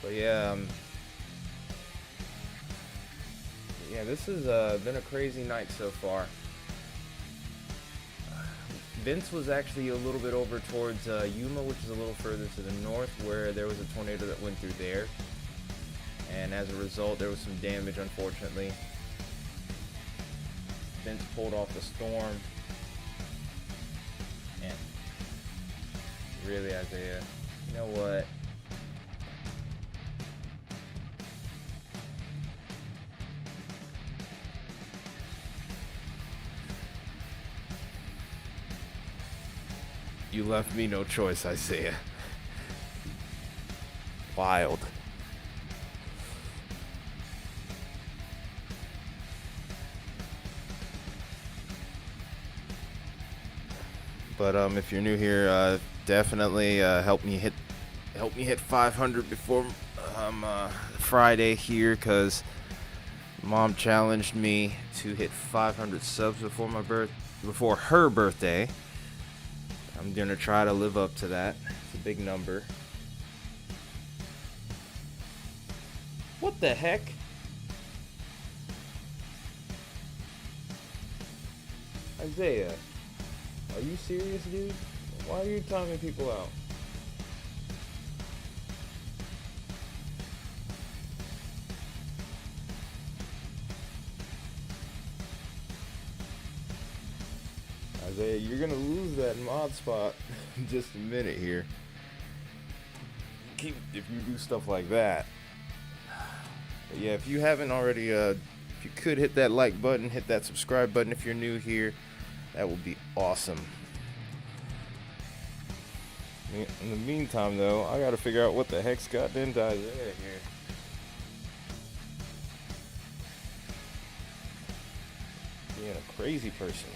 But yeah, this has been a crazy night so far. Vince was actually a little bit over towards Yuma, which is a little further to the north, where there was a tornado that went through there. And as a result, there was some damage, unfortunately. Vince pulled off the storm. And really, Isaiah, you know what? You left me no choice, Isaiah. Wild. But if you're new here, definitely help me hit 500 before Friday here, cause Mom challenged me to hit 500 subs before her birthday. I'm gonna try to live up to that. It's a big number. What the heck? Isaiah, are you serious, dude? Why are you timing people out? Isaiah, you're gonna lose that mod spot in just a minute here. If you do stuff like that. But yeah, if you haven't already, if you could hit that like button, hit that subscribe button if you're new here. That would be awesome. In the meantime, though, I gotta figure out what the heck's got into Isaiah here. Being a crazy person.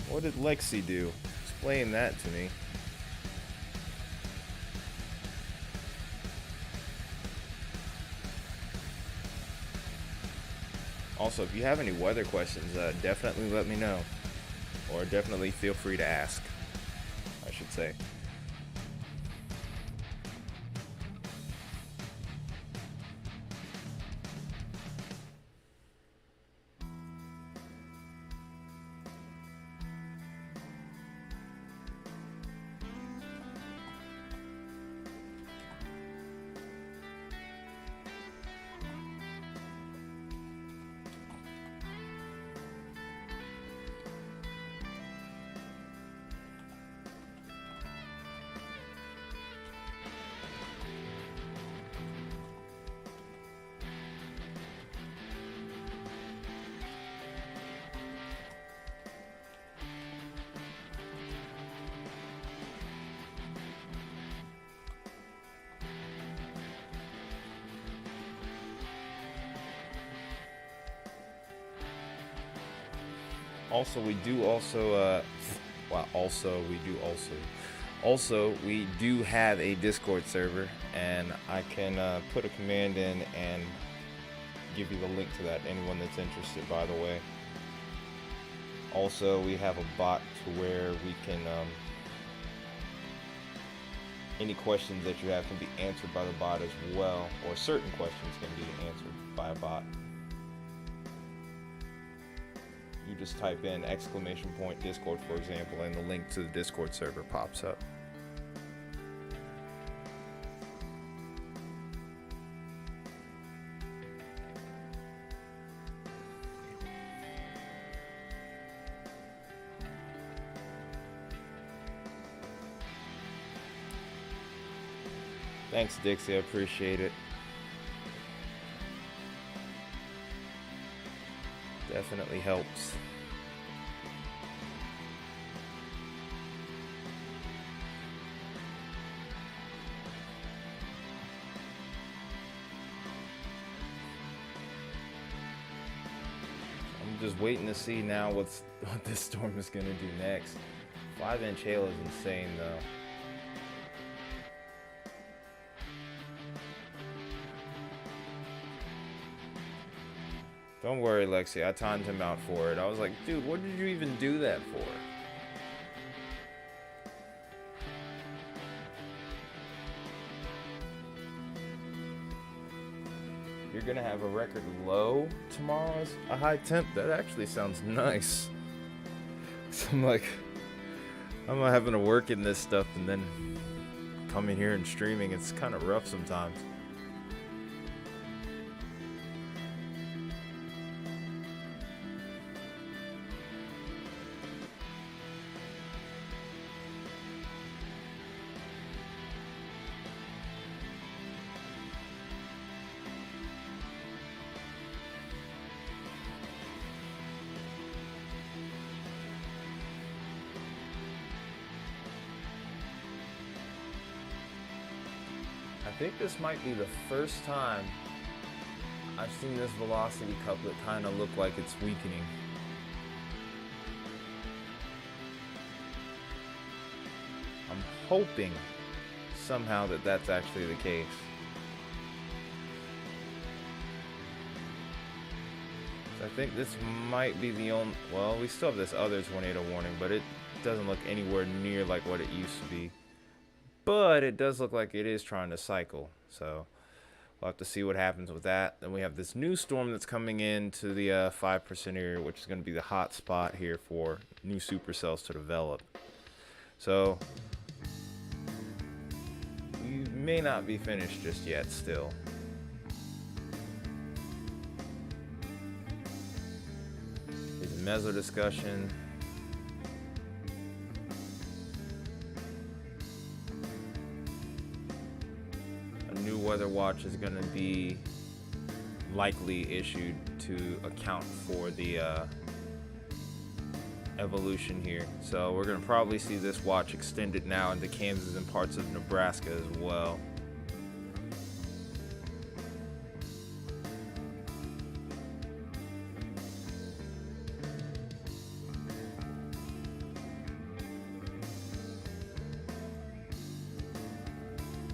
What did Lexi do? Explain that to me. Also, if you have any weather questions, definitely let me know. Or definitely feel free to ask, I should say. Also, we do also, we do have a Discord server, and I can put a command in and give you the link to that. Anyone that's interested, by the way. Also, we have a bot to where we can, any questions that you have can be answered by the bot as well, or certain questions can be answered by a bot. You just type in !Discord, for example, and the link to the Discord server pops up. Thanks, Dixie. I appreciate it. Definitely helps. I'm just waiting to see now what this storm is going to do next. 5-inch hail is insane, though. Don't worry, Lexi. I timed him out for it. I was like, dude, what did you even do that for? You're gonna have a record low tomorrow as a high temp? That actually sounds nice. So I'm like, I'm not having to work in this stuff and then coming here and streaming. It's kind of rough sometimes. I think this might be the first time I've seen this velocity couplet kind of look like it's weakening. I'm hoping somehow that that's actually the case. So I think this might be the only, well, we still have this other tornado warning, but it doesn't look anywhere near like what it used to be. But it does look like it is trying to cycle, so we'll have to see what happens with that. Then we have this new storm that's coming into the 5% area, which is going to be the hot spot here for new supercells to develop. So we may not be finished just yet still. Here's a meso discussion. Weather watch is going to be likely issued to account for the evolution here. So we're going to probably see this watch extended now into Kansas and parts of Nebraska as well.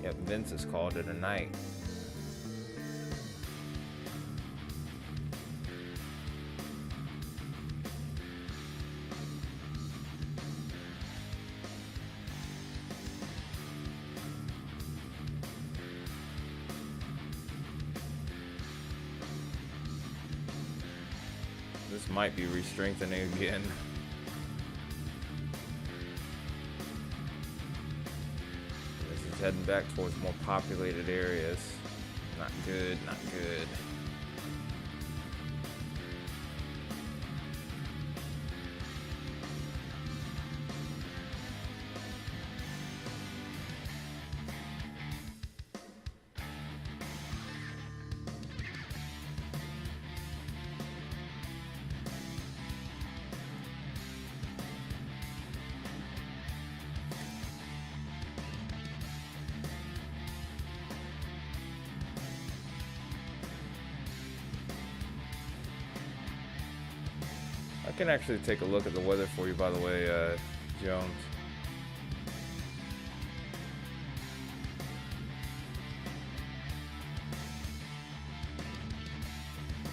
Yep, Vince has called it a night. This might be re-strengthening again. Heading back towards more populated areas. Not good, not good. can actually take a look at the weather for you, by the way, Jones.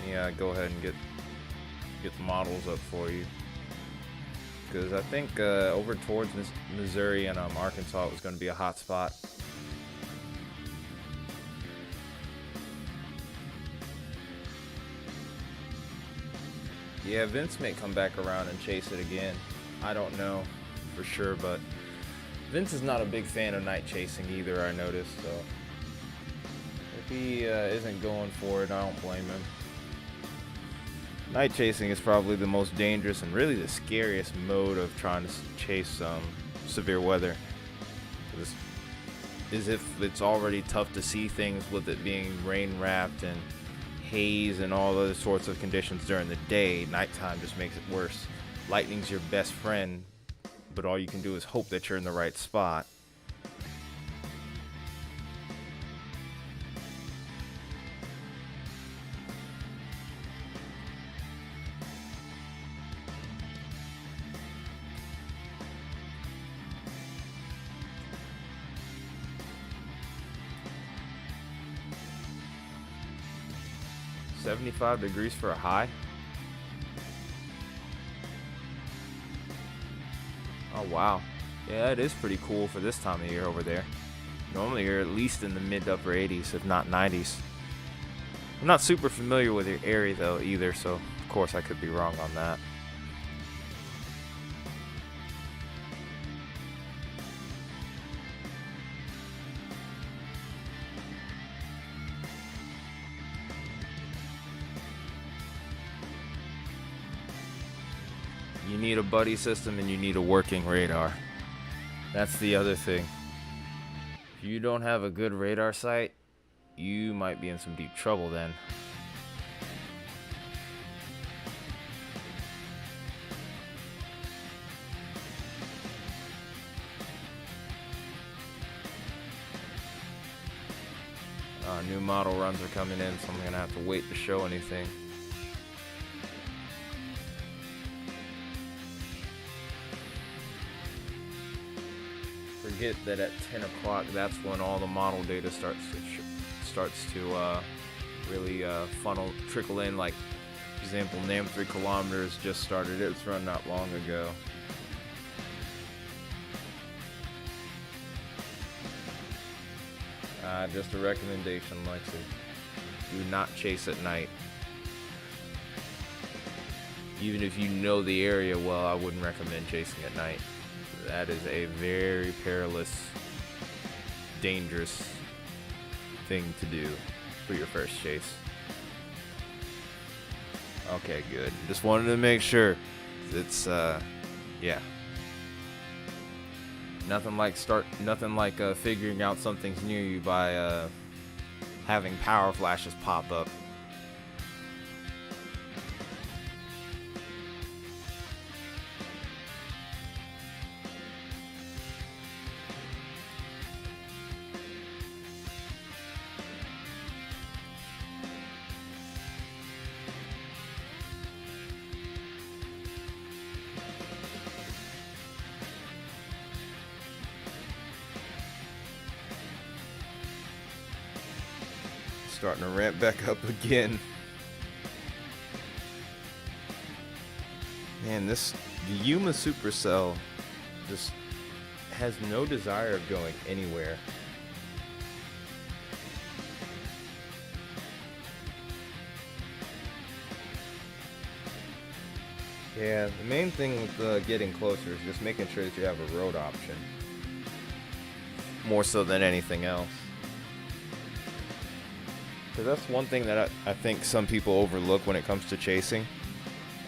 Yeah, go ahead and get the models up for you, because I think over towards Missouri and Arkansas it was going to be a hot spot. Yeah, Vince may come back around and chase it again. I don't know for sure, but Vince is not a big fan of night chasing either, I noticed. So if he isn't going for it, I don't blame him. Night chasing is probably the most dangerous and really the scariest mode of trying to chase severe weather. As if it's already tough to see things with it being rain wrapped and haze and all other sorts of conditions during the day. Nighttime just makes it worse. Lightning's your best friend, but all you can do is hope that you're in the right spot. $75 degrees for a high. Oh wow, yeah, it is pretty cool for this time of year over there. Normally you're at least in the mid to upper 80s, if not 90s. I'm not super familiar with your area though either, so of course I could be wrong on that. You need a buddy system and you need a working radar. That's the other thing. If you don't have a good radar sight, you might be in some deep trouble then. New model runs are coming in, so I'm gonna have to wait to show anything. Forget that at 10 o'clock, that's when all the model data starts to really trickle in. Like, for example, NAM 3 kilometers just started its run not long ago. Just a recommendation, Lexi. Do not chase at night. Even if you know the area well, I wouldn't recommend chasing at night. That is a very perilous, dangerous thing to do for your first chase. Okay, good. Just wanted to make sure. It's yeah. Nothing like figuring out something's near you by having power flashes pop up. Starting to ramp back up again. Man, the Yuma Supercell just has no desire of going anywhere. Yeah, the main thing with getting closer is just making sure that you have a road option. More so than anything else. Because that's one thing that I think some people overlook when it comes to chasing,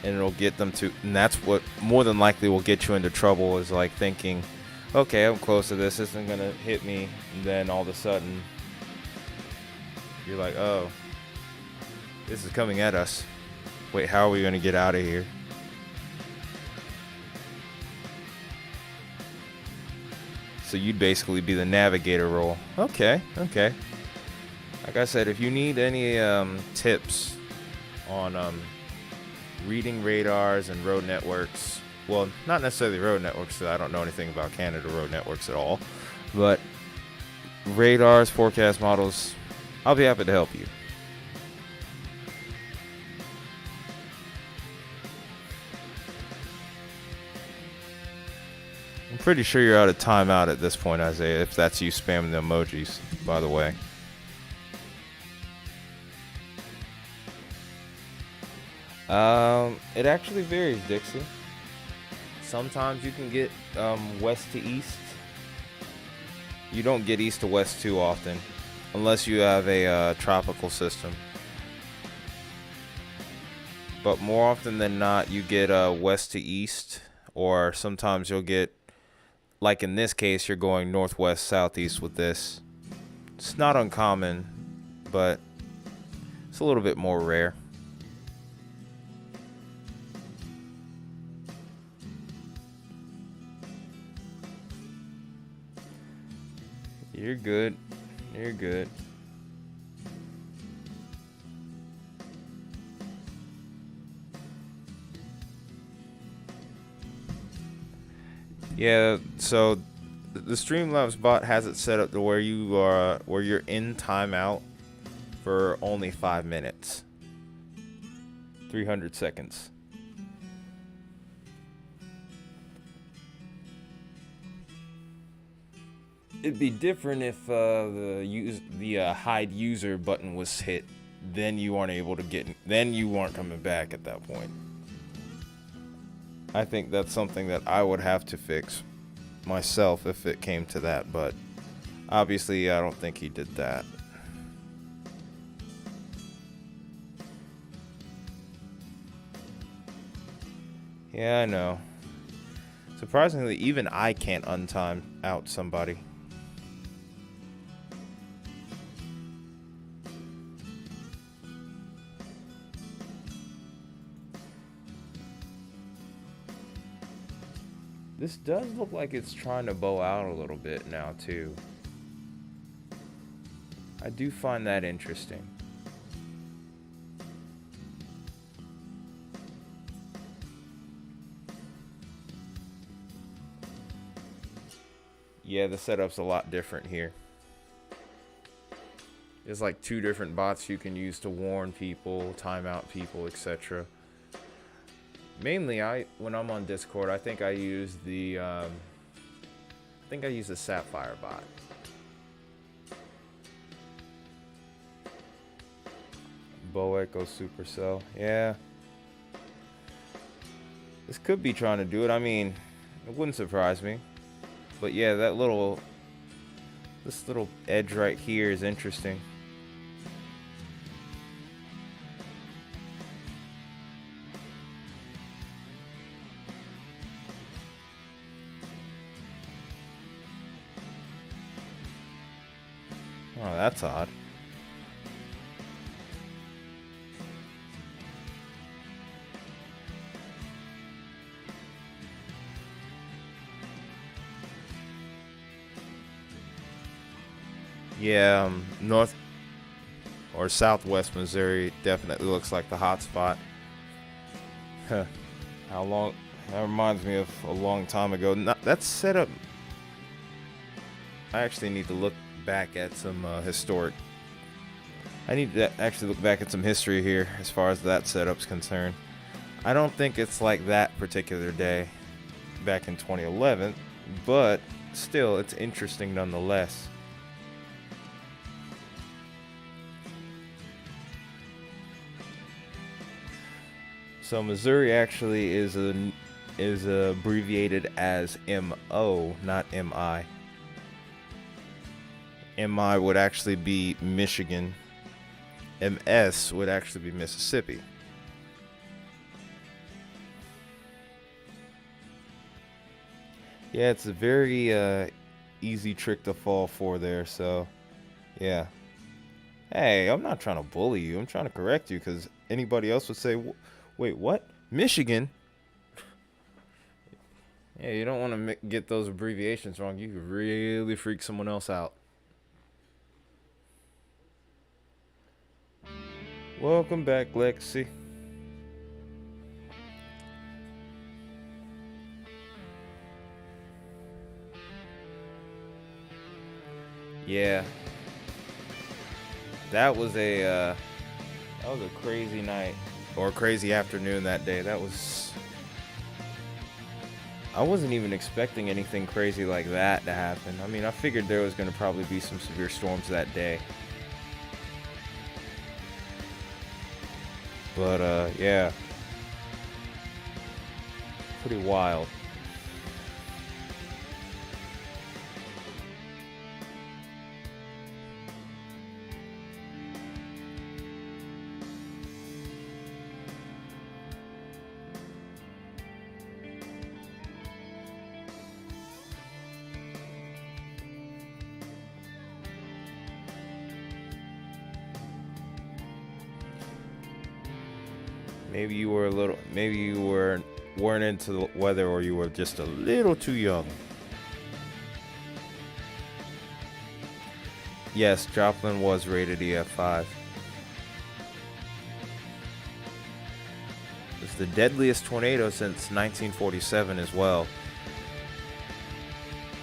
and it'll get them to, and that's what more than likely will get you into trouble, is like thinking, okay, I'm close to this isn't gonna hit me, and then all of a sudden you're like, oh, this is coming at us. Wait, how are we gonna get out of here? So you'd basically be the navigator role. Okay. Like I said, if you need any tips on reading radars and road networks. Well, not necessarily road networks, so I don't know anything about Canada road networks at all. But radars, forecast models, I'll be happy to help you. I'm pretty sure you're out of timeout at this point, Isaiah, if that's you spamming the emojis, by the way. It actually varies, Dixie. Sometimes you can get west to east. You don't get east to west too often, unless you have a tropical system. But more often than not, you get west to east, or sometimes you'll get, like in this case, you're going northwest, southeast with this. It's not uncommon, but it's a little bit more rare. You're good. You're good. Yeah, so the Streamlabs bot has it set up to where you're in timeout for only 5 minutes. 300 seconds. It'd be different if the hide user button was hit. Then you weren't able to then you weren't coming back at that point. I think that's something that I would have to fix myself if it came to that, but obviously I don't think he did that. Yeah, I know. Surprisingly, even I can't untime out somebody. This does look like it's trying to bow out a little bit now, too. I do find that interesting. Yeah, the setup's a lot different here. There's like 2 different bots you can use to warn people, time out people, etc. Mainly, when I'm on Discord, I think I use the Sapphire bot. Bow Echo Supercell, yeah. This could be trying to do it. I mean, it wouldn't surprise me. But yeah, this little edge right here is interesting. Oh, that's odd. Yeah, north or southwest Missouri definitely looks like the hot spot. How long? That reminds me of a long time ago. That's set up. I actually need to look back at some historic. I need to actually look back at some history here as far as that setup's concerned. I don't think it's like that particular day back in 2011, but still, it's interesting nonetheless. So Missouri actually is abbreviated as MO, not MI. MI would actually be Michigan. MS would actually be Mississippi. Yeah, it's a very easy trick to fall for there, so yeah. Hey, I'm not trying to bully you. I'm trying to correct you because anybody else would say, wait, what? Michigan? Yeah, you don't want to get those abbreviations wrong. You could really freak someone else out. Welcome back, Lexi. Yeah. That was a crazy night or crazy afternoon that day. I wasn't even expecting anything crazy like that to happen. I mean, I figured there was going to probably be some severe storms that day. But yeah. Pretty wild. Maybe you weren't into the weather, or you were just a little too young. Yes, Joplin was rated EF5. It's the deadliest tornado since 1947 as well.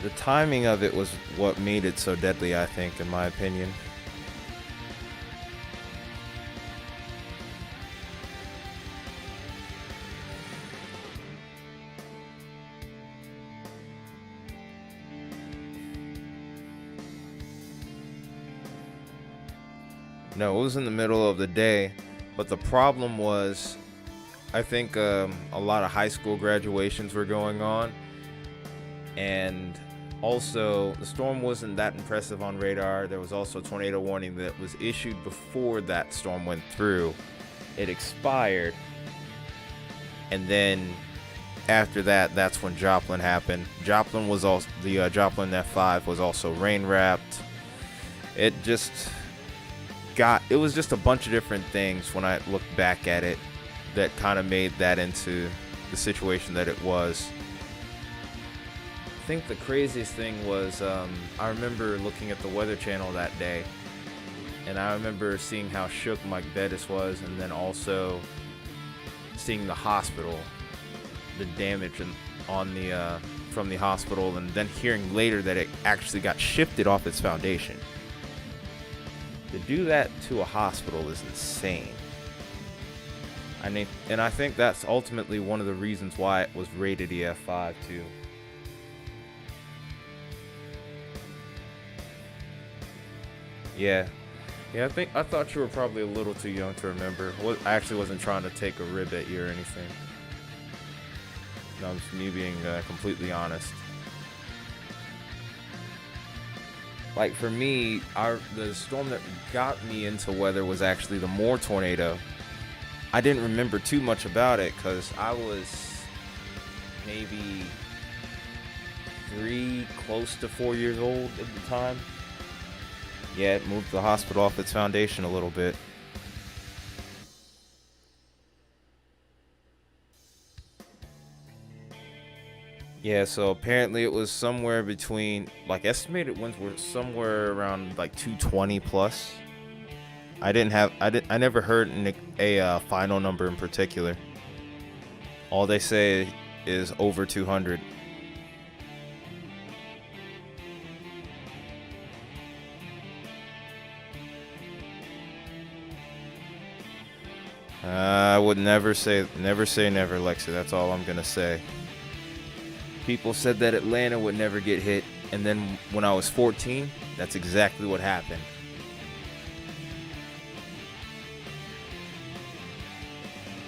The timing of it was what made it so deadly, I think, in my opinion. No, it was in the middle of the day, but the problem was, I think a lot of high school graduations were going on, and also the storm wasn't that impressive on radar. There was also a tornado warning that was issued before that storm went through. It expired, and then after that, that's when Joplin happened. Joplin was also the Joplin F5 was also rain wrapped. It was just a bunch of different things when I look back at it that kind of made that into the situation that it was. I think the craziest thing was I remember looking at the Weather Channel that day, and I remember seeing how shook Mike Bettis was, and then also seeing the hospital, the damage on the from the hospital, and then hearing later that it actually got shifted off its foundation. To do that to a hospital is insane. And I think that's ultimately one of the reasons why it was rated EF5 too. Yeah, I thought you were probably a little too young to remember. I actually wasn't trying to take a rib at you or anything. No, it's me being completely honest. Like for me, the storm that got me into weather was actually the Moore tornado. I didn't remember too much about it because I was maybe 3, close to 4 years old at the time. Yeah, it moved the hospital off its foundation a little bit. Yeah, so apparently it was somewhere between, like, estimated winds were somewhere around like 220 plus. I never heard a final number in particular. All they say is over 200. I would never say never, Lexi. That's all I'm gonna say. People said that Atlanta would never get hit, and then when I was 14, that's exactly what happened.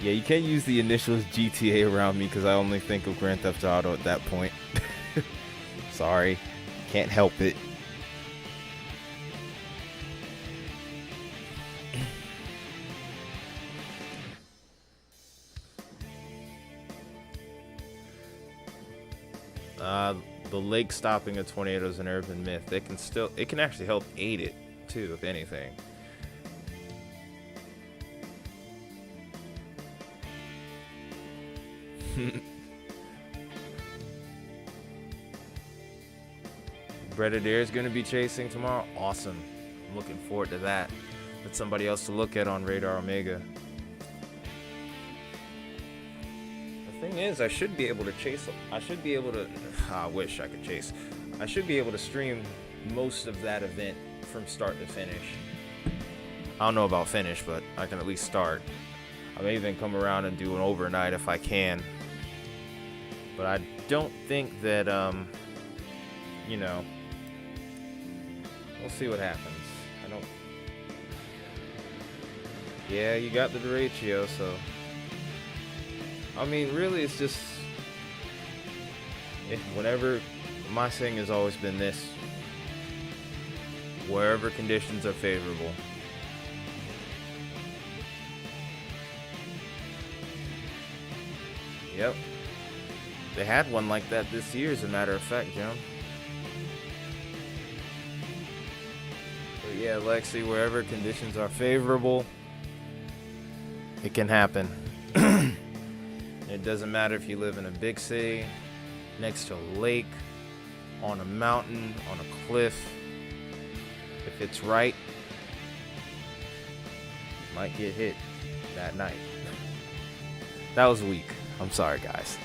Yeah, you can't use the initials GTA around me because I only think of Grand Theft Auto at that point. Sorry, can't help it. The lake stopping a tornado is an urban myth. It can actually help aid it too, if anything. Predator is going to be chasing tomorrow. Awesome. I'm looking forward to that. That's somebody else to look at on Radar Omega. The thing is, I should be able to chase. I should be able to. I wish I could chase. I should be able to stream most of that event from start to finish. I don't know about finish, but I can at least start. I may even come around and do an overnight if I can. But I don't think that, you know, we'll see what happens. I don't. Yeah, you got the derecho, so. I mean, really, it's just. Whenever. My thing has always been this. Wherever conditions are favorable. Yep. They had one like that this year, as a matter of fact, Joan. But yeah, Lexi, wherever conditions are favorable, it can happen. It doesn't matter if you live in a big city, next to a lake, on a mountain, on a cliff. If it's right, you might get hit that night. That was weak. I'm sorry, guys.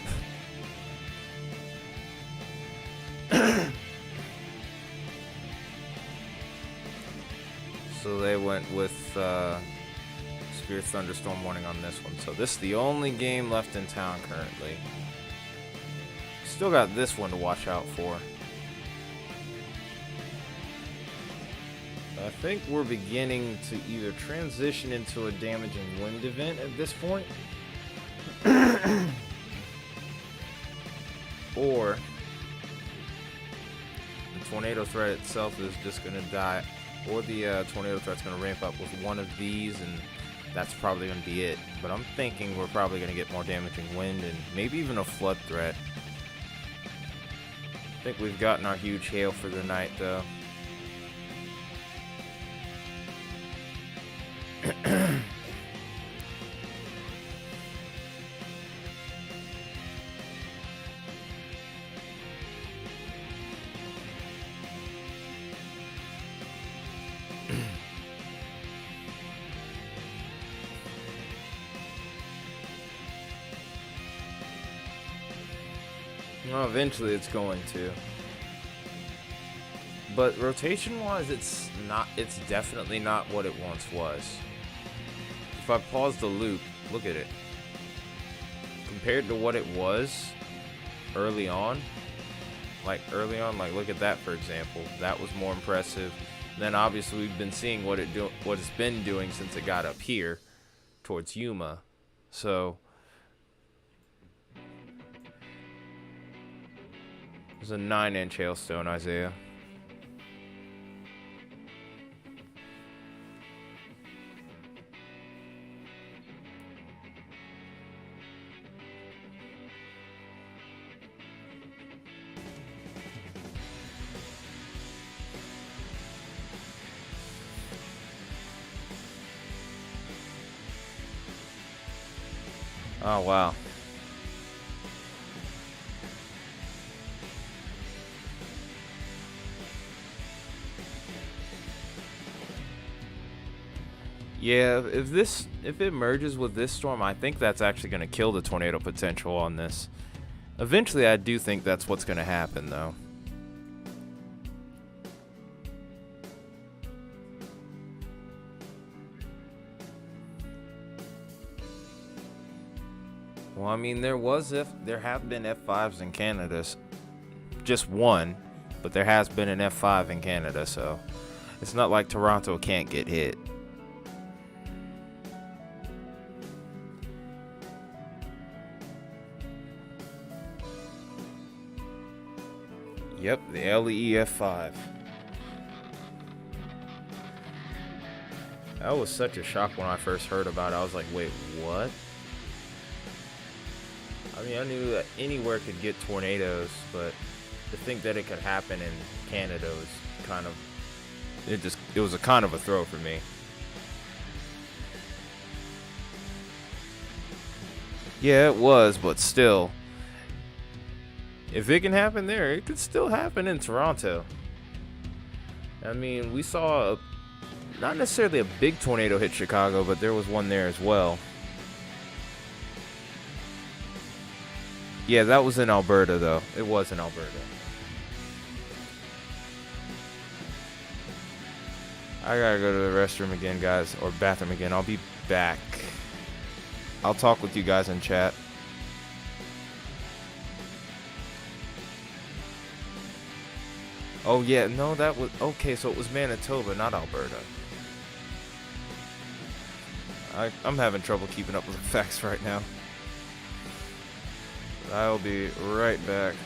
So they went with Severe Thunderstorm Warning on this one. So this is the only game left in town currently. Still got this one to watch out for. I think we're beginning to either transition into a damaging wind event at this point. Or the tornado threat itself is just going to die. Or the tornado threat's going to ramp up with one of these, and that's probably going to be it. But I'm thinking we're probably going to get more damaging wind and maybe even a flood threat. I think we've gotten our huge hail for the night, though. Well, eventually it's going to. But rotation-wise, it's definitely not what it once was. If I pause the loop, look at it. Compared to what it was early on, like look at that, for example. That was more impressive. Then obviously we've been seeing what it's been doing since it got up here towards Yuma. So there's a 9-inch hailstone, Isaiah. Oh, wow. Yeah, if it merges with this storm, I think that's actually going to kill the tornado potential on this. Eventually, I do think that's what's going to happen, though. Well, I mean, there have been F5s in Canada, just one, but there has been an F5 in Canada, so it's not like Toronto can't get hit. Yep, the LE F5. That was such a shock when I first heard about it. I was like, wait, what? I mean, I knew that anywhere could get tornadoes, but to think that it could happen in Canada was kind of, it was a kind of a throw for me. Yeah, it was, but still, if it can happen there, it could still happen in Toronto. I mean, we saw not necessarily a big tornado hit Chicago, but there was one there as well. Yeah, that was in Alberta, though. It was in Alberta. I gotta go to the restroom again, guys, or bathroom again. I'll be back. I'll talk with you guys in chat. Oh yeah, no, that was okay. So it was Manitoba, not Alberta. I'm having trouble keeping up with the facts right now. I'll be right back.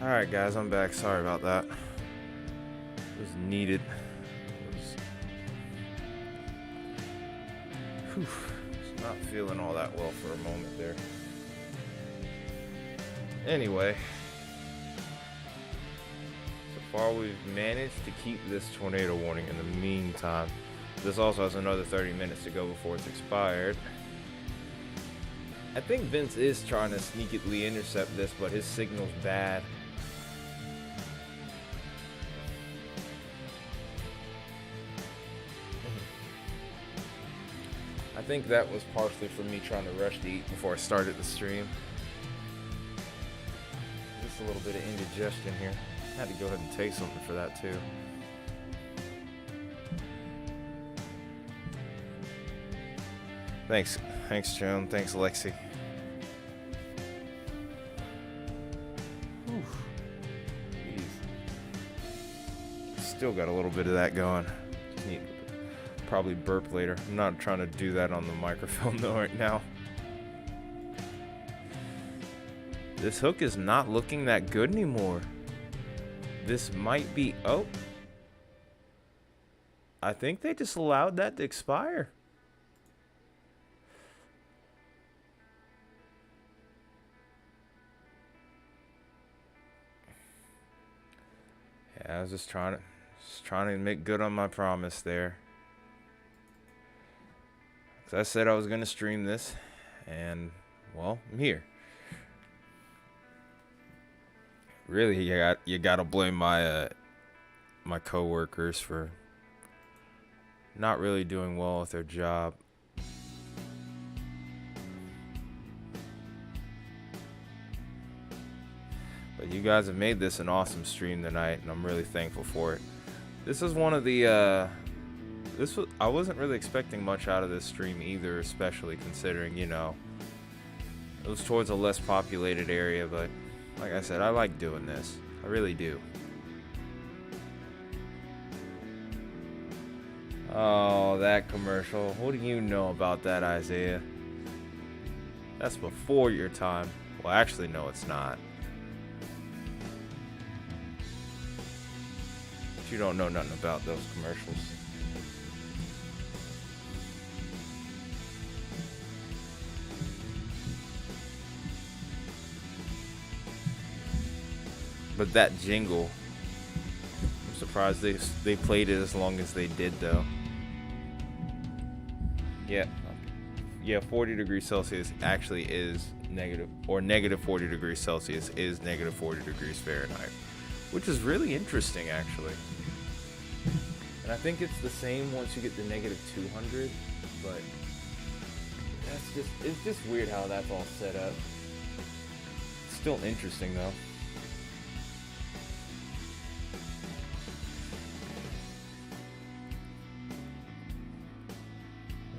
Alright guys, I'm back. Sorry about that. It was needed. Just not feeling all that well for a moment there. Anyway. So far we've managed to keep this tornado warning in the meantime. This also has another 30 minutes to go before it's expired. I think Vince is trying to sneakily intercept this, but his signal's bad. I think that was partially for me trying to rush to eat before I started the stream. Just a little bit of indigestion here. I had to go ahead and take something for that too. Thanks Joan. Thanks Lexi. Whew. Jeez. Still got a little bit of that going. Just need probably burp later. I'm not trying to do that on the microphone though right now. This hook is not looking that good anymore. This might be, oh. I think they just allowed that to expire. Yeah, I was just trying to make good on my promise there. 'Cause I said I was gonna stream this, and well, I'm here. Really, you gotta blame my my coworkers for not really doing well with their job. But you guys have made this an awesome stream tonight, and I'm really thankful for it. This is one of the I wasn't really expecting much out of this stream either, especially considering, you know, it was towards a less populated area, but like I said, I like doing this. I really do. Oh, that commercial. What do you know about that, Isaiah? That's before your time. Well, actually, no, it's not. But you don't know nothing about those commercials. But that jingle, I'm surprised they played it as long as they did though. Yeah, 40 degrees Celsius actually is negative, or negative 40 degrees Celsius is negative 40 degrees Fahrenheit, which is really interesting actually. And I think it's the same once you get to negative 200, but it's just weird how that's all set up. It's still interesting though.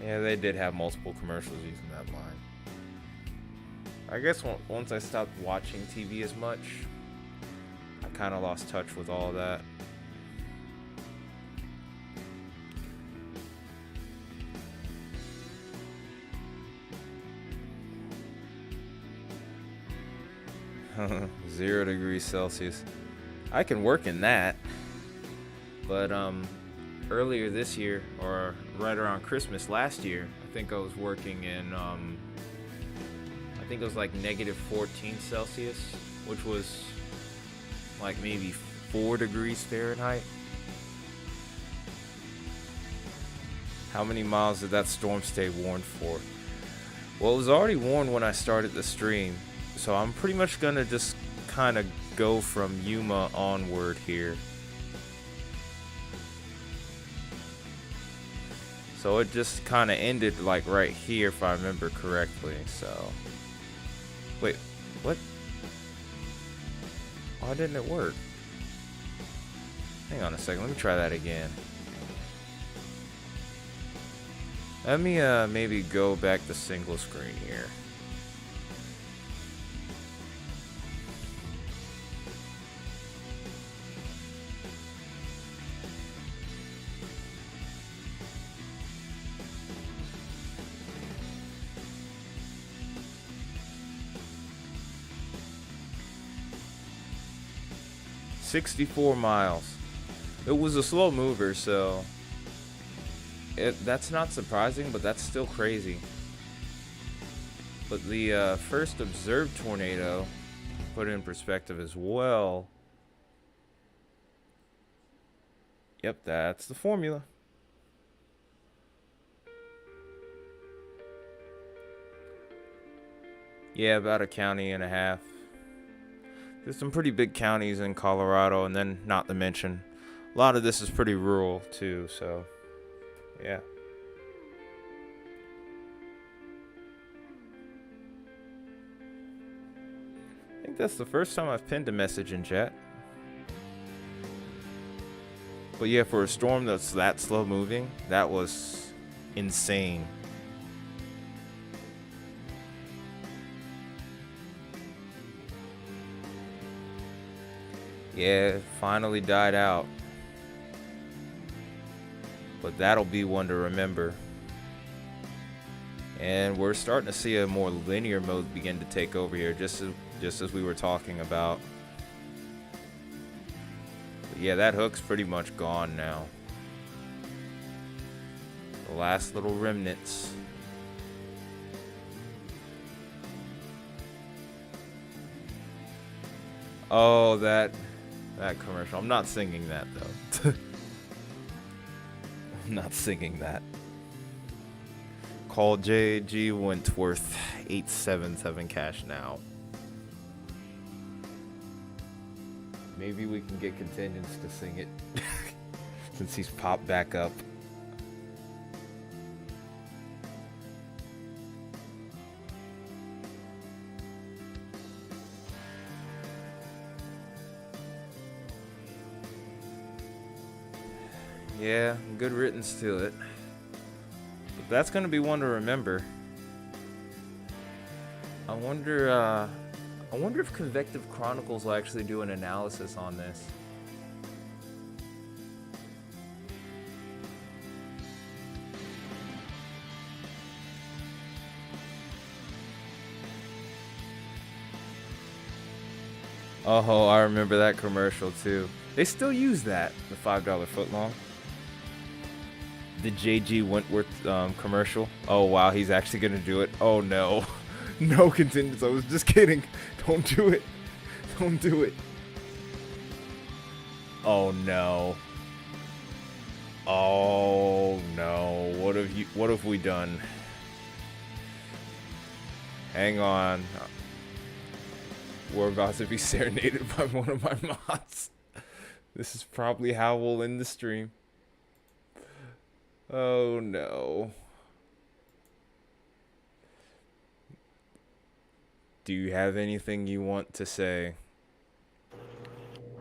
Yeah, they did have multiple commercials using that line. I guess once I stopped watching TV as much, I kind of lost touch with all of that. Zero degrees Celsius. I can work in that, but earlier this year, or right around Christmas last year, I think I was working in, I think it was like negative 14 Celsius, which was like maybe 4 degrees Fahrenheit. How many miles did that storm stay warned for? Well, it was already warned when I started the stream, so I'm pretty much gonna just kind of go from Yuma onward here. So it just kind of ended like right here, if I remember correctly. So, wait, what? Why didn't it work? Hang on a second, let me try that again. Let me maybe go back to single screen here. 64 miles. It was a slow mover, so that's not surprising, but that's still crazy. But the first observed tornado, put it in perspective as well. Yep, that's the formula. Yeah, about a county and a half. There's some pretty big counties in Colorado, and then not to mention, a lot of this is pretty rural too, so yeah. I think that's the first time I've pinned a message in chat. But yeah, for a storm that's that slow moving, that was insane. Yeah, it finally died out. But that'll be one to remember. And we're starting to see a more linear mode begin to take over here, just as we were talking about. But yeah, that hook's pretty much gone now. The last little remnants. Oh, that commercial. I'm not singing that though. I'm not singing that. Call J.G. Wentworth 877 cash now. Maybe we can get Contingents to sing it since he's popped back up. Yeah, good riddance to it. But that's gonna be one to remember. I wonder if Convective Chronicles will actually do an analysis on this. Oh, I remember that commercial too. They still use that, the $5 footlong. The J.G. Wentworth commercial. Oh wow, he's actually gonna do it. Oh no. No, Contingents, I was just kidding. Don't do it. Don't do it. Oh no. Oh no. What have we done? Hang on. We're about to be serenaded by one of my mods. This is probably how we'll end the stream. Oh no. Do you have anything you want to say?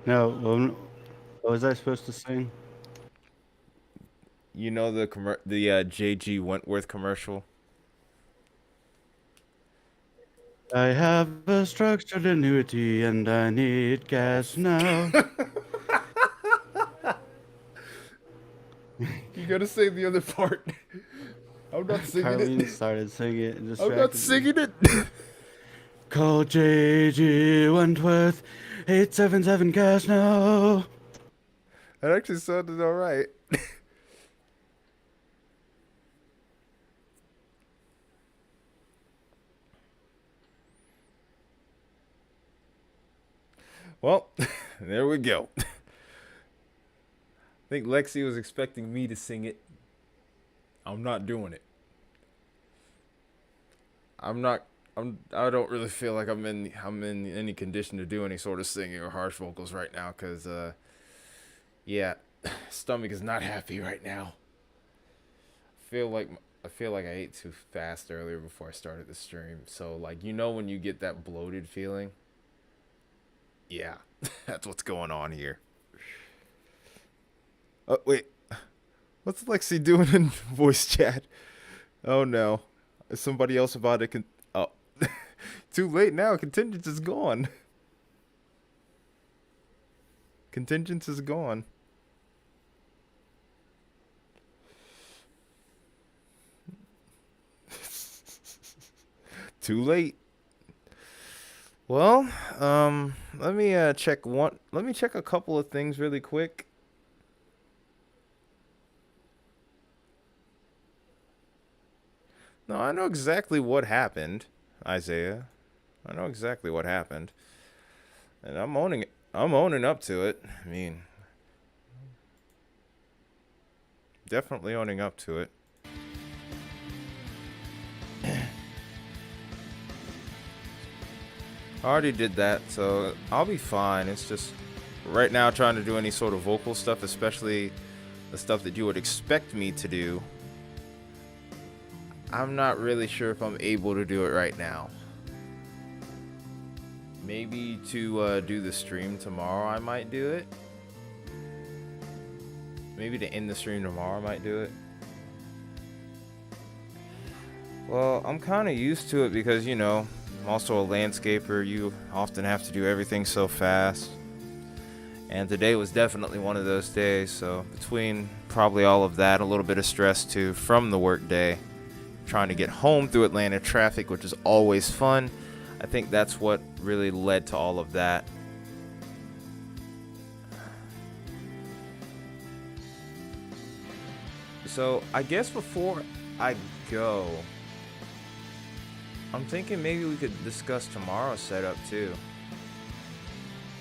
No, what was I supposed to sing? You know the J.G. Wentworth commercial? I have a structured annuity and I need gas now. You gotta say the other part. I'm not singing Carlene it. started singing it and I'm not distracted me. singing it. Call J.G. Wentworth 877 gas now. That actually sounded alright. Well, there we go. I think Lexi was expecting me to sing it. I'm not doing it. I don't really feel like I'm in any condition to do any sort of singing or harsh vocals right now, cause yeah, stomach is not happy right now. I feel like I ate too fast earlier before I started the stream. So like, you know when you get that bloated feeling? Yeah, that's what's going on here. Oh wait, what's Lexi doing in voice chat? Oh no, is somebody else about to oh. Too late now. Contingents is gone. Contingents is gone. Too late. Well, let me check one. Let me check a couple of things really quick. No, I know exactly what happened, Isaiah. I know exactly what happened, and I'm owning it. I'm owning up to it. I mean, definitely owning up to it. I already did that, so I'll be fine. It's just right now trying to do any sort of vocal stuff, especially the stuff that you would expect me to do. I'm not really sure if I'm able to do it right now. Maybe to do the stream tomorrow, I might do it. Maybe to end the stream tomorrow, I might do it. Well, I'm kind of used to it because, you know, I'm also a landscaper. You often have to do everything so fast. And today was definitely one of those days. So between probably all of that, a little bit of stress too from the work day, trying to get home through Atlanta traffic, which is always fun. I think that's what really led to all of that. So I guess before I go, I'm thinking maybe we could discuss tomorrow's setup too.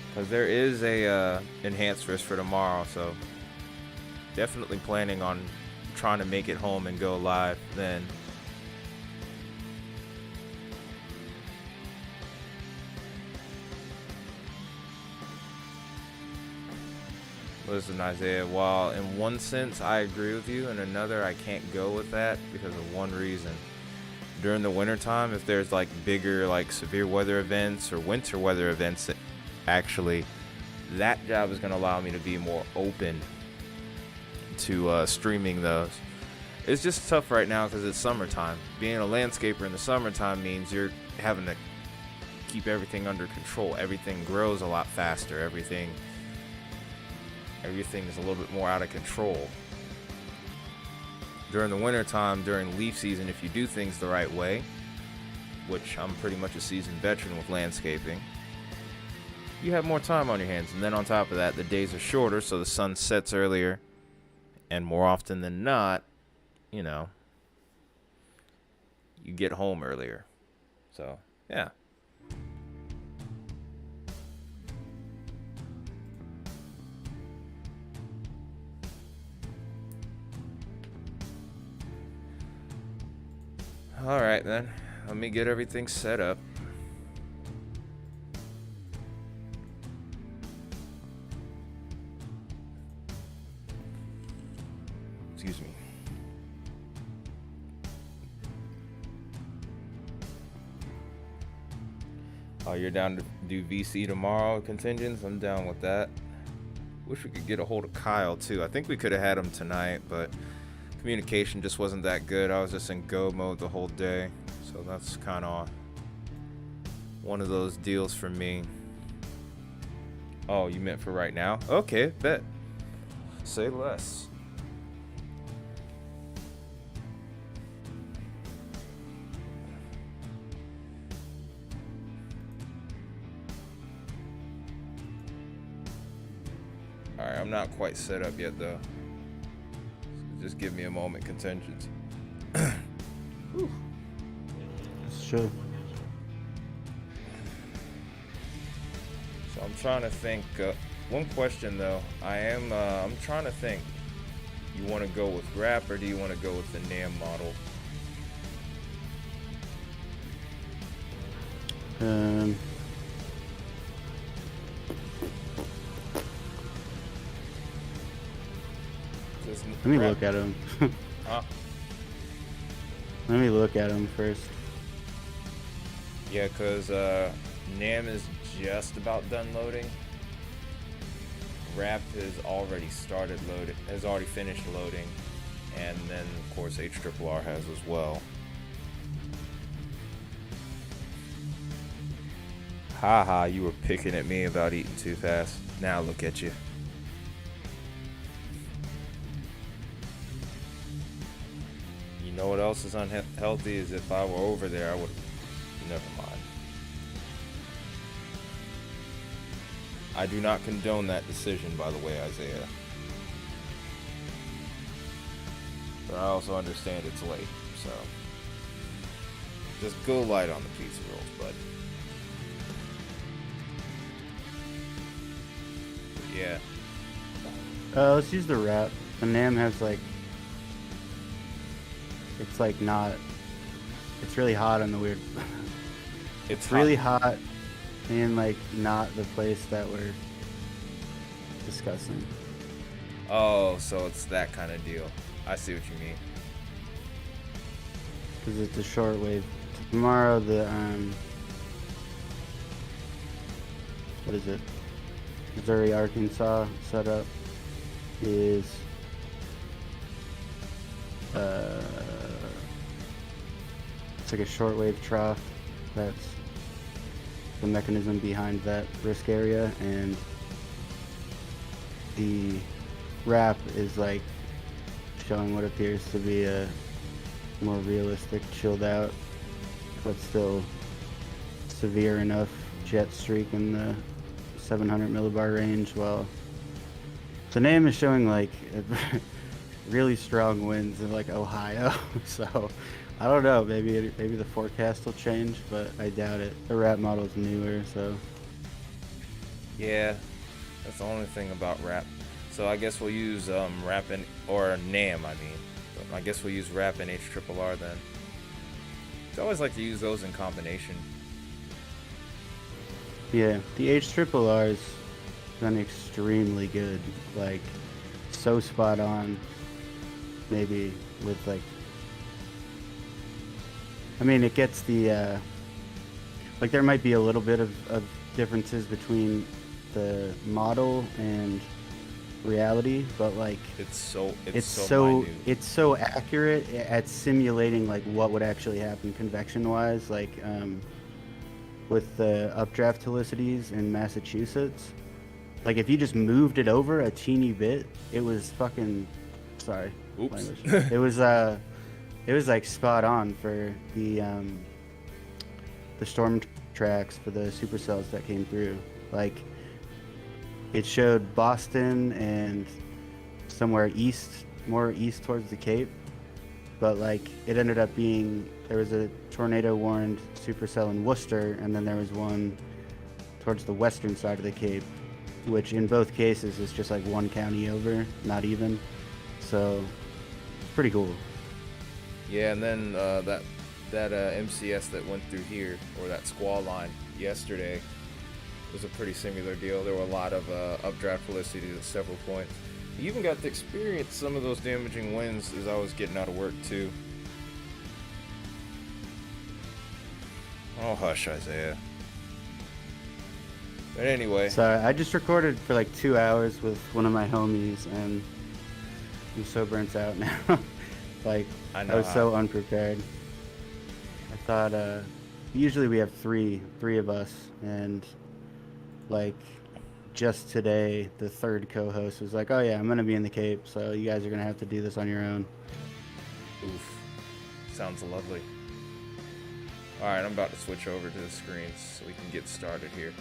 Because there is a enhanced risk for tomorrow, so definitely planning on trying to make it home and go live then. Listen, Isaiah, while in one sense I agree with you, in another I can't go with that because of one reason. During the wintertime, if there's like bigger, like severe weather events or winter weather events, actually, that job is going to allow me to be more open to streaming those. It's just tough right now because it's summertime. Being a landscaper in the summertime means you're having to keep everything under control. Everything grows a lot faster. Everything is a little bit more out of control. During the wintertime, during leaf season, if you do things the right way, which I'm pretty much a seasoned veteran with landscaping, you have more time on your hands. And then on top of that, the days are shorter, so the sun sets earlier. And more often than not, you know, you get home earlier. So, yeah. All right, then. Let me get everything set up. Excuse me. Oh, you're down to do VC tomorrow, contingents? I'm down with that. Wish we could get a hold of Kyle, too. I think we could have had him tonight, but communication just wasn't that good. I was just in go mode the whole day. So that's kind of one of those deals for me. Oh, you meant for right now? Okay, bet. Say less. Alright, I'm not quite set up yet though. So just give me a moment, contingents. Sure. So I'm trying to think. One question though, I'm trying to think. You want to go with wrap or do you want to go with the NAM model? Let me look at him. Huh? Let me look at him first. Yeah, because NAM is just about done loading. Wrap has already finished loading. And then, of course, HRRR has as well. Haha, you were picking at me about eating too fast. Now look at you. You know what else is unhealthy is if I were over there, I would. Never mind. I do not condone that decision, by the way, Isaiah. But I also understand it's late, so just go light on the pizza rolls, bud. But yeah. Let's use the wrap. The NAM has like, it's like not, it's really hot on the weird. It's really hot in like not the place that we're discussing. Oh, so it's that kind of deal. I see what you mean. Because it's a short wave. Tomorrow the what is it? Missouri, Arkansas setup is it's like a shortwave trough. That's the mechanism behind that risk area, and the wrap is like showing what appears to be a more realistic, chilled out, but still severe enough jet streak in the 700 millibar range, while the name is showing like really strong winds in like Ohio. So I don't know, maybe the forecast will change, but I doubt it. The wrap model is newer, so Yeah, that's the only thing about wrap. So I guess we'll use wrap and or NAM. I mean, but I guess we'll use wrap and HRRR then. I always like to use those in combination. yeah, the HRRR's been extremely good, like so spot on. Maybe with like, I mean, it gets the like there might be a little bit of differences between the model and reality, but like It's so so minute. it's so accurate at simulating like what would actually happen convection wise, like with the updraft helicities in Massachusetts. Like if you just moved it over a teeny bit, it was fucking sorry. Oops. Language. It was like spot on for the storm tracks for the supercells that came through. Like it showed Boston and somewhere east, more east towards the Cape, but like it ended up being, there was a tornado warned supercell in Worcester, and then there was one towards the western side of the Cape, which in both cases is just like one county over, not even. So it's pretty cool. Yeah, and then that MCS that went through here, or that squall line yesterday, was a pretty similar deal. There were a lot of updraft velocities at several points. You even got to experience some of those damaging winds as I was getting out of work too. Oh hush, Isaiah. But anyway. So I just recorded for like 2 hours with one of my homies, and I'm so burnt out now. Like I was so unprepared. I thought usually we have three of us, and like just today the third co-host was like, oh yeah, I'm gonna be in the Cape, so you guys are gonna have to do this on your own. Oof. Sounds lovely. Alright, I'm about to switch over to the screens so we can get started here.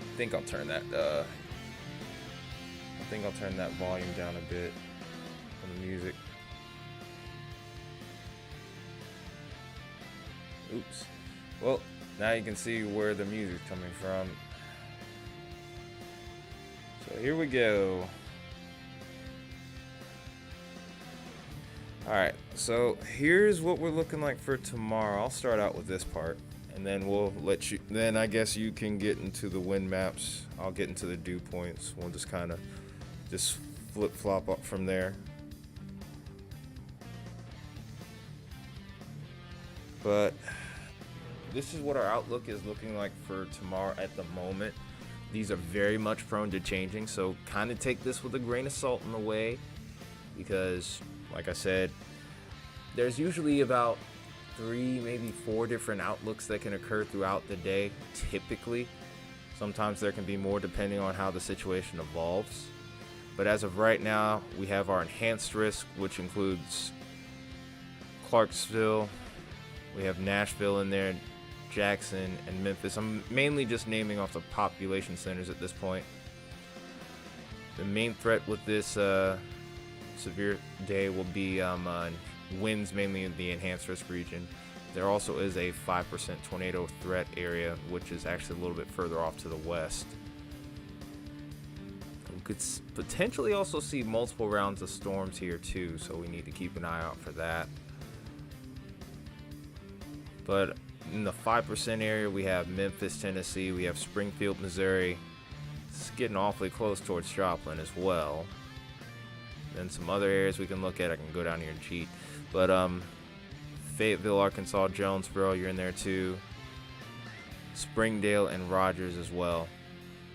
I think I'll turn that volume down a bit on the music. Oops. Well, now you can see where the music's coming from. So here we go. Alright, so here's what we're looking like for tomorrow. I'll start out with this part, and then we'll let you, then I guess you can get into the wind maps. I'll get into the dew points. We'll just kind of just flip-flop up from there. But this is what our outlook is looking like for tomorrow at the moment. These are very much prone to changing, so kind of take this with a grain of salt in a way, because like I said, there's usually about 3, maybe 4 different outlooks that can occur throughout the day, typically. Sometimes there can be more depending on how the situation evolves. But as of right now, we have our enhanced risk, which includes Clarksville. We have Nashville in there, Jackson, and Memphis. I'm mainly just naming off the population centers at this point. The main threat with this severe day will be winds, mainly in the enhanced risk region. There also is a 5% tornado threat area, which is actually a little bit further off to the west. We could potentially also see multiple rounds of storms here too, so we need to keep an eye out for that. But in the 5% area, we have Memphis, Tennessee, we have Springfield, Missouri. It's getting awfully close towards Joplin as well. Then some other areas we can look at. I can go down here and cheat. But Fayetteville, Arkansas, Jonesboro, you're in there too. Springdale and Rogers as well.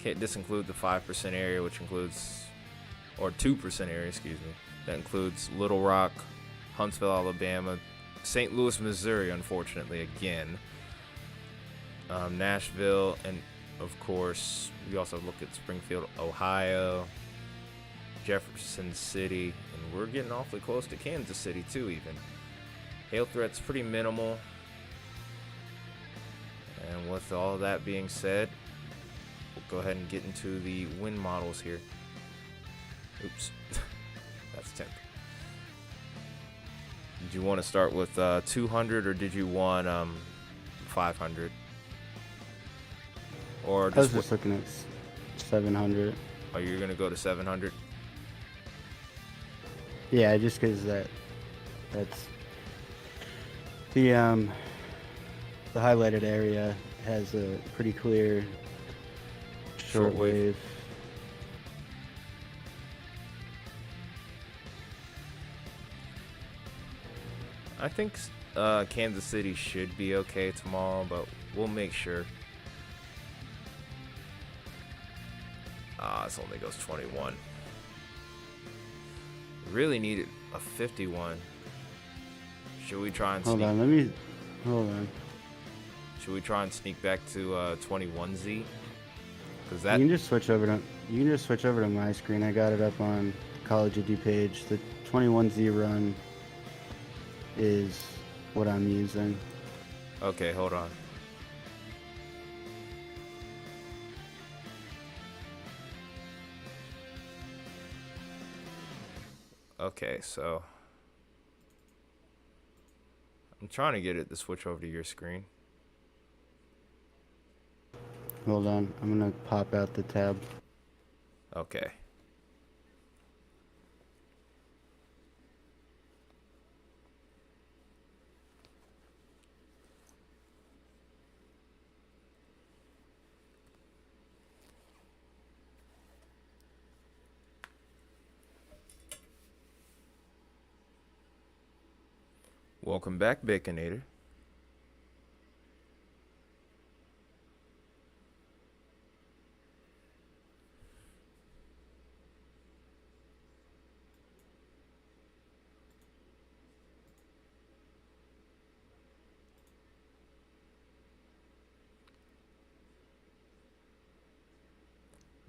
Can't disinclude the 5% area, which includes, or 2% area, excuse me. That includes Little Rock, Huntsville, Alabama, St. Louis, Missouri, unfortunately, again. Nashville, and of course, we also look at Springfield, Ohio, Jefferson City, and we're getting awfully close to Kansas City too, even. Hail threat's pretty minimal. And with all that being said, we'll go ahead and get into the wind models here. Oops, that's temp. Did you want to start with 200 or did you want 500? Or I was just looking at 700. Oh, you're gonna go to 700? Yeah, just because that's the highlighted area has a pretty clear shortwave. I think Kansas City should be okay tomorrow, but we'll make sure. This only goes 21. Really needed a 51. Should we try and Hold sneak? on. Should we try and sneak back to 21Z? Because You that can just switch over to my screen. I got it up on College of D page. The 21Z run is what I'm using. okay. Hold on. Okay, so I'm trying to get it to switch over to your screen. Hold on, I'm gonna pop out the tab. Okay. Welcome back, Baconator.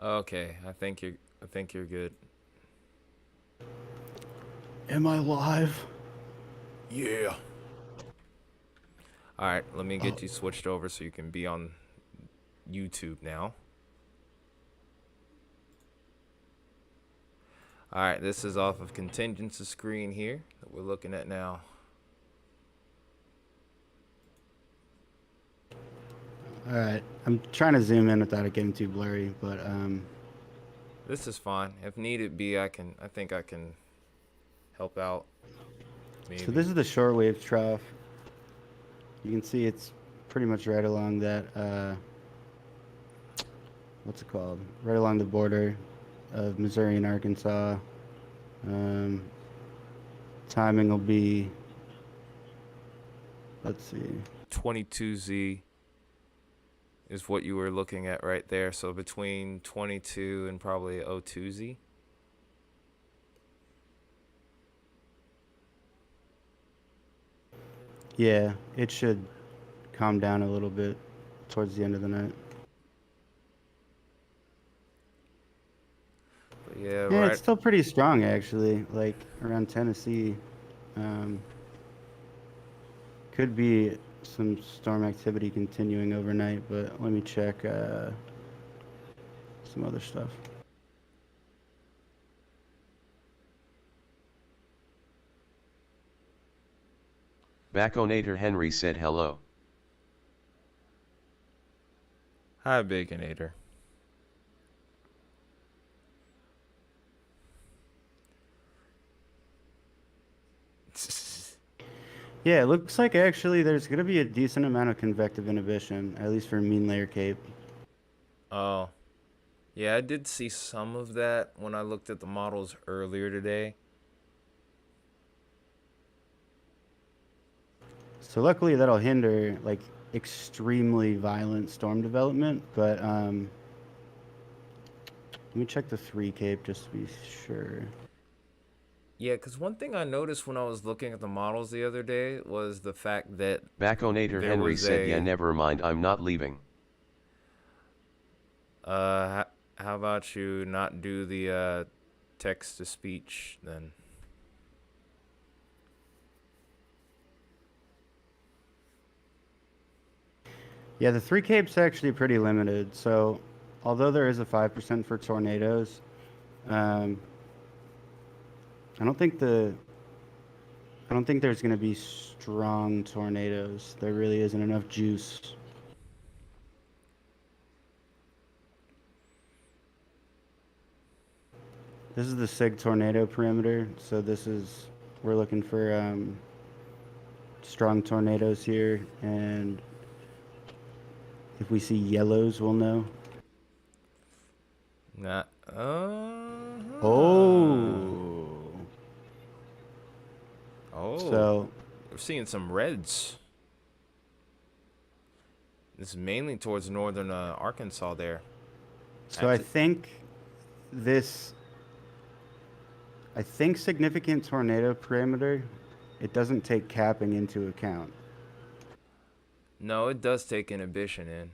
Okay, I think you're good. Am I live? Yeah. All right, let me get you switched over so you can be on YouTube now. All right, this is off of contingency screen here that we're looking at now. All right, I'm trying to zoom in without it getting too blurry, but This is fine. If needed be, I think I can help out. Maybe. so this is the shortwave trough. You can see it's pretty much right along that what's it called? Right along the border of Missouri and Arkansas. Timing will be, let's see. 22Z is what you were looking at right there. So between 22 and probably 02Z. Yeah, it should calm down a little bit towards the end of the night. But yeah, Yeah, right. it's still pretty strong actually. Like around Tennessee, could be some storm activity continuing overnight, but let me check some other stuff. Baconator Henry said hello. Hi, Baconator. Yeah, it looks like actually there's going to be a decent amount of convective inhibition, at least for mean layer cape. Oh, yeah, I did see some of that when I looked at the models earlier today. So luckily that'll hinder like extremely violent storm development, but let me check the 3 cape just to be sure. Yeah, because one thing I noticed when I was looking at the models the other day was the fact that Baconator there Henry was said, yeah, a never mind, I'm not leaving. how about you not do the text to speech then? Yeah, the 3 cape's actually pretty limited. So although there is a 5% for tornadoes, I don't think there's going to be strong tornadoes. There really isn't enough juice. This is the SIG tornado parameter. So we're looking for strong tornadoes here, and if we see yellows, we'll know. Not. Oh. Oh. So We're seeing some reds. This is mainly towards northern Arkansas there. I think significant tornado parameter, it doesn't take capping into account. No, it does take inhibition in.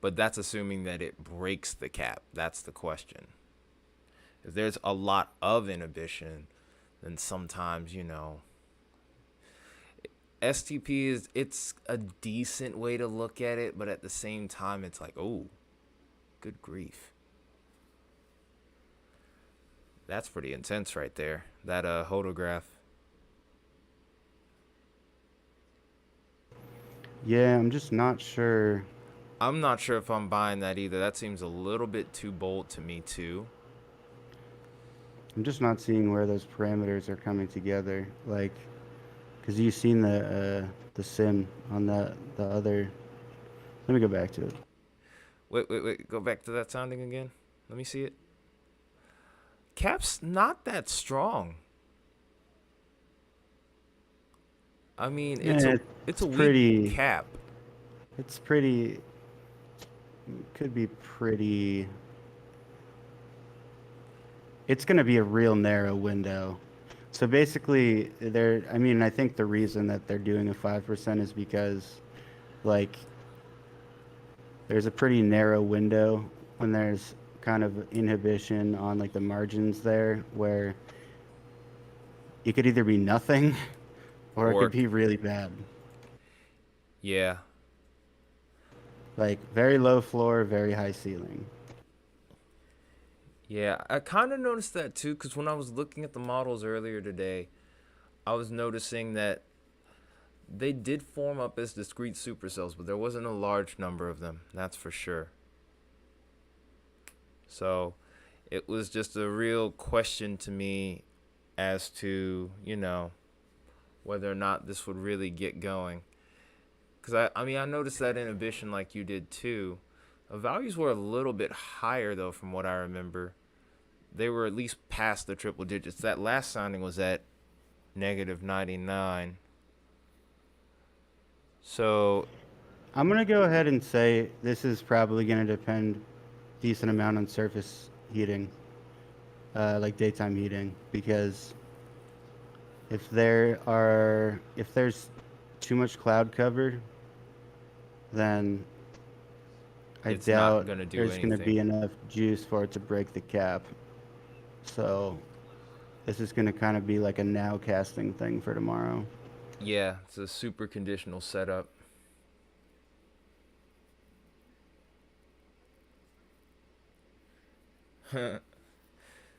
But that's assuming that it breaks the cap. That's the question. If there's a lot of inhibition, then sometimes, STP it's a decent way to look at it, but at the same time, it's like, oh, good grief. That's pretty intense right there. That photograph. Yeah, I'm just not sure. I'm not sure if I'm buying that either. That seems a little bit too bold to me too. I'm just not seeing where those parameters are coming together. Like, because you've seen the sim on the other. Let me go back to it. Wait. Go back to that sounding again. Let me see it. Cap's not that strong. I mean, it's a weak cap. It's pretty. Could be pretty. It's going to be a real narrow window. So basically, I think the reason that they're doing a 5% is because, like, there's a pretty narrow window when there's kind of inhibition on, like, the margins there, where it could either be nothing or it could be really bad. Yeah. Like, very low floor, very high ceiling. Yeah, I kind of noticed that too, because when I was looking at the models earlier today, I was noticing that they did form up as discrete supercells, but there wasn't a large number of them, that's for sure. So it was just a real question to me as to, whether or not this would really get going. Because I noticed that inhibition like you did too. The values were a little bit higher though from what I remember. They were at least past the triple digits. That last sounding was at -99. So I'm going to go ahead and say this is probably going to depend decent amount on surface heating, like daytime heating, because if there's too much cloud cover, then I doubt there's going to be enough juice for it to break the cap. So this is going to kind of be like a now casting thing for tomorrow. Yeah, it's a super conditional setup.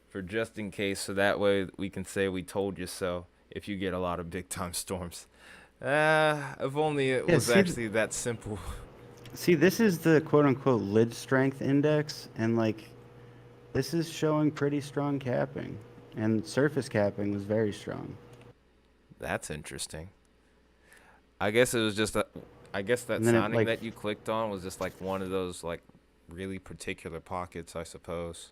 For just in case, so that way we can say we told you so if you get a lot of big time storms. If only it Yeah, was actually that simple. see, this is the quote unquote lid strength index, and like this is showing pretty strong capping, and surface capping was very strong. That's interesting. I guess it was just I guess that And then it sounding like that you clicked on was just like one of those like really particular pockets, I suppose.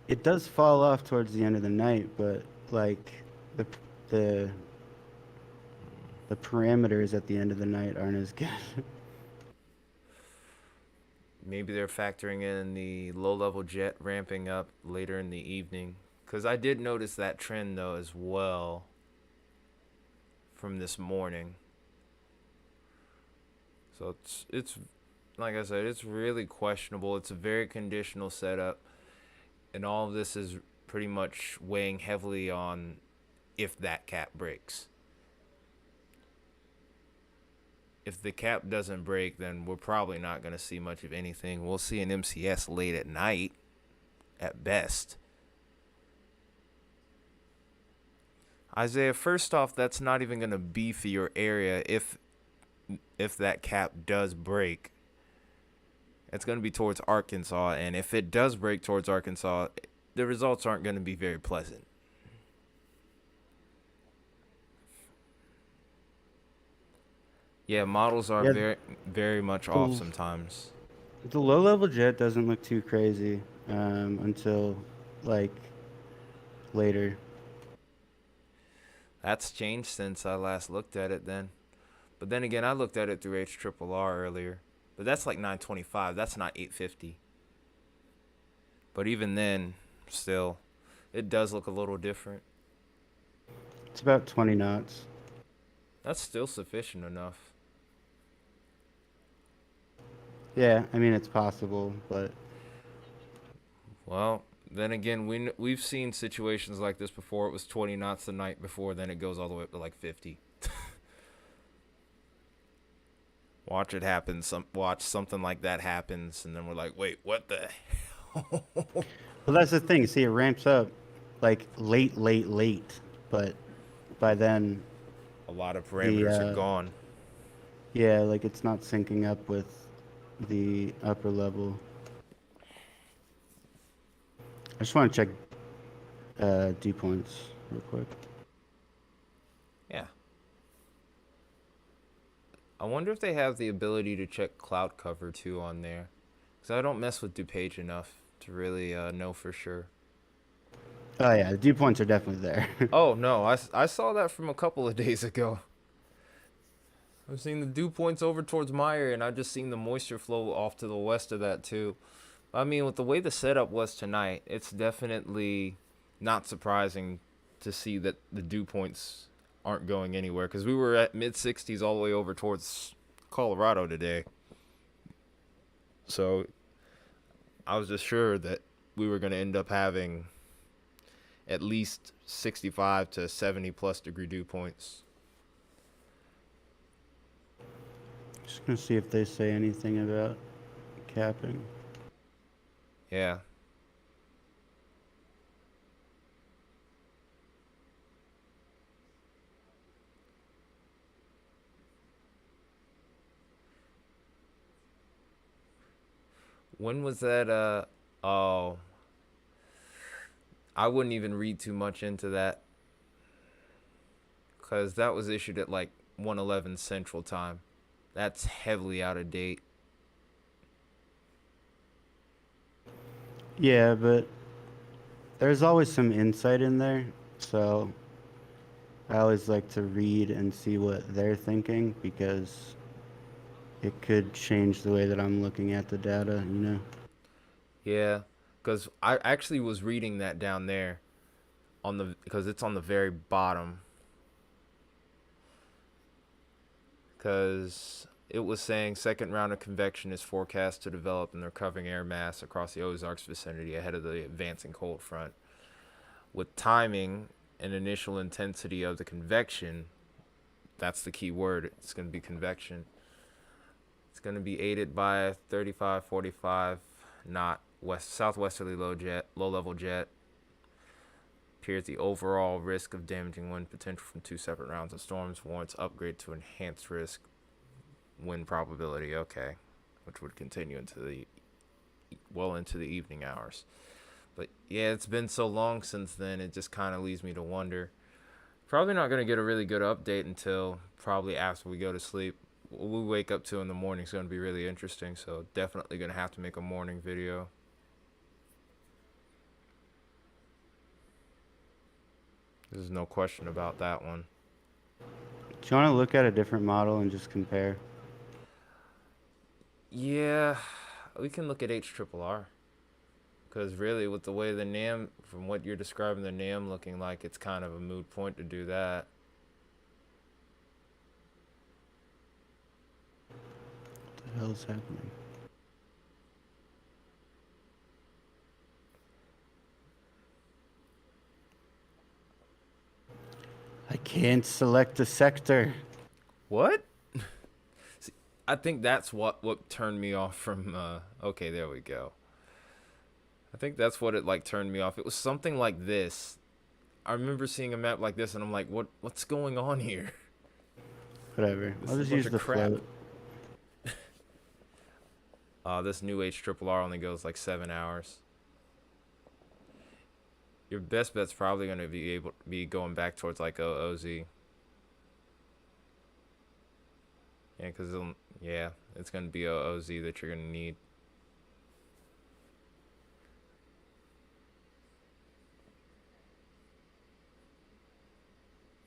it does fall off towards the end of the night, but like the the the parameters at the end of the night aren't as good. Maybe they're factoring in the low level jet ramping up later in the evening. Because I did notice that trend though as well from this morning. So it's like I said, it's really questionable. It's a very conditional setup, and all of this is pretty much weighing heavily on if that cap breaks. If the cap doesn't break, then we're probably not going to see much of anything. We'll see an MCS late at night at best. Isaiah, first off, that's not even going to be for your area if that cap does break. It's going to be towards Arkansas, and if it does break towards Arkansas, the results aren't going to be very pleasant. Yeah, models are Yeah, very, very much off sometimes. the low level jet doesn't look too crazy until like later. That's changed since I last looked at it then. But then again, I looked at it through HRRR earlier. But that's like 925. That's not 850. But even then, still, it does look a little different. It's about 20 knots. That's still sufficient enough. Yeah, I mean it's possible, but Well, then again, we've seen situations like this before. It was 20 knots the night before, then it goes all the way up to like 50. Watch it happen. Watch something like that happens, and then we're like, wait, what the hell? well that's the thing. See, it ramps up like late, but by then, A lot of the parameters are gone. yeah, like it's not syncing up with the upper level. I just want to check dew points real quick. Yeah. I wonder if they have the ability to check cloud cover too on there. Because I don't mess with DuPage enough to really know for sure. Oh yeah, the dew points are definitely there. Oh, no. I saw that from a couple of days ago. I've seen the dew points over towards my area, and I've just seen the moisture flow off to the west of that too. I mean, with the way the setup was tonight, it's definitely not surprising to see that the dew points aren't going anywhere. Because we were at mid 60s all the way over towards Colorado today. So I was just sure that we were going to end up having at least 65 to 70 plus degree dew points. Just gonna see if they say anything about capping. Yeah. When was that? Oh, I wouldn't even read too much into that because that was issued at like 1:11 Central Time. That's heavily out of date. Yeah, but there's always some insight in there, so I always like to read and see what they're thinking because it could change the way that I'm looking at the data, you know? Yeah, because I actually was reading that down there on the because it's on the very bottom. Because it was saying second round of convection is forecast to develop in the recovering air mass across the Ozarks vicinity ahead of the advancing cold front. With timing and initial intensity of the convection that's the key word. It's going to be convection. It's going to be aided by a 35, 45 knot southwesterly low level jet. Appears the overall risk of damaging wind potential from 2 separate rounds of storms warrants upgrade to enhanced risk wind probability. Okay, which would continue into the evening hours. But yeah, it's been so long since then. It just kind of leaves me to wonder. Probably not going to get a really good update until probably after we go to sleep. What we wake up to in the morning is going to be really interesting. So definitely going to have to make a morning video. There's no question about that one. Do you want to look at a different model and just compare? Yeah, we can look at HRRR. Because really, with the way the NAM, from what you're describing the NAM looking like, it's kind of a moot point to do that. What the hell's happening? I can't select a sector. What? See, I think that's what turned me off from, okay, there we go. I think that's what it, like, turned me off. It was something like this. I remember seeing a map like this, and I'm like, what's going on here? Whatever. This I'll is just a bunch use of the crap. float. This new HRRR only goes like 7 hours. Your best bet's probably going to be going back towards like OZ. Yeah, because it's going to be OZ that you're going to need.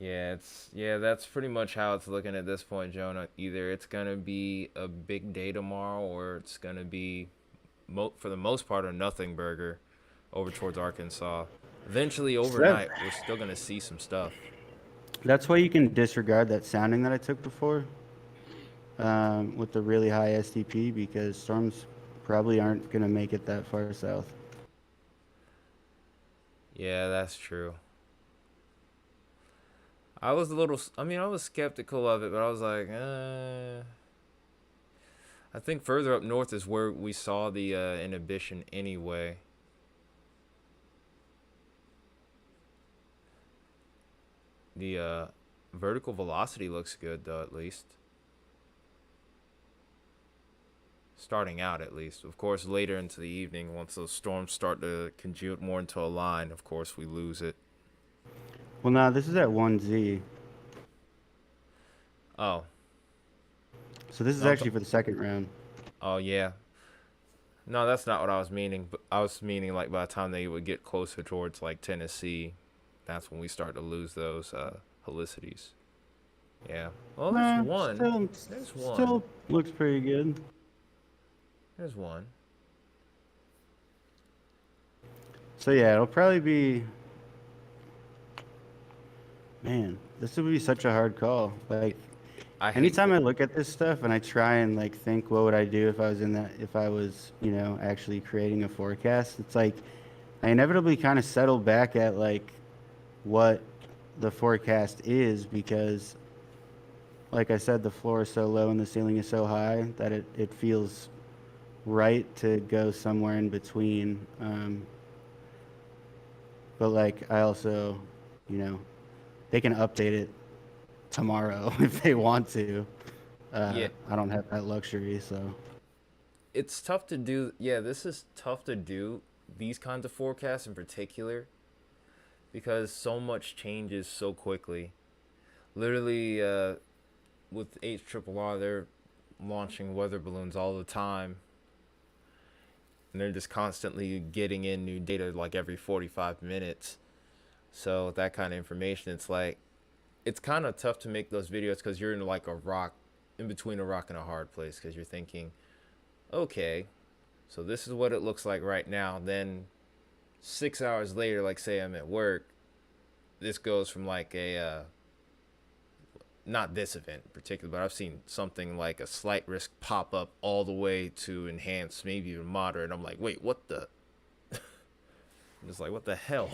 Yeah, that's pretty much how it's looking at this point, Jonah. Either it's going to be a big day tomorrow, or it's going to be, for the most part, a nothing burger over towards Arkansas. Eventually, overnight, we're still going to see some stuff. That's why you can disregard that sounding that I took before with the really high SDP, because storms probably aren't going to make it that far south. Yeah, that's true. I was skeptical of it, but I was like, I think further up north is where we saw the inhibition anyway. The vertical velocity looks good, though, at least. Starting out, at least. Of course, later into the evening, once those storms start to congeal more into a line, of course, we lose it. Well, now this is at 1Z. Oh. So this is No, actually for the second round. Oh, yeah. No, that's not what I was meaning. But I was meaning, like, by the time they would get closer towards, like, Tennessee, that's when we start to lose those helicities. Yeah. Well, there's one. There's one. Still looks pretty good. There's one. So yeah, it'll probably be. Man, this would be such a hard call. Like, anytime I look at this stuff and I try and like think, what would I do if I was, actually creating a forecast? It's like I inevitably kind of settle back at like what the forecast is, because, like I said, the floor is so low and the ceiling is so high that it feels right to go somewhere in between. But like I also, they can update it tomorrow if they want to. Yeah. I don't have that luxury, so. It's tough to do. Yeah, this is tough to do, these kinds of forecasts in particular, because so much changes so quickly. Literally, with HRRR, they're launching weather balloons all the time. And they're just constantly getting in new data like every 45 minutes. So with that kind of information, it's like, it's kind of tough to make those videos because you're in like in between a rock and a hard place, because you're thinking, okay, so this is what it looks like right now. Then 6 hours later, like say I'm at work, this goes from like not this event in particular, but I've seen something like a slight risk pop up all the way to enhanced, maybe even moderate. I'm like, wait, what the? I'm just like, what the hell?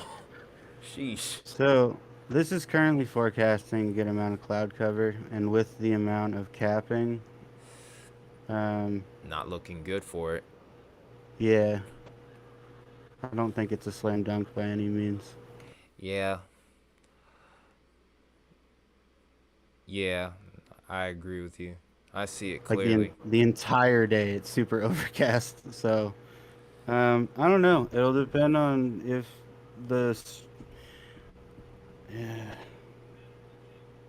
Sheesh. So This is currently forecasting a good amount of cloud cover, and with the amount of capping, Not looking good for it. yeah, I don't think it's a slam dunk by any means. Yeah. Yeah, I agree with you. I see it Like clearly. the entire day, it's super overcast. So, I don't know. It'll depend on if the yeah,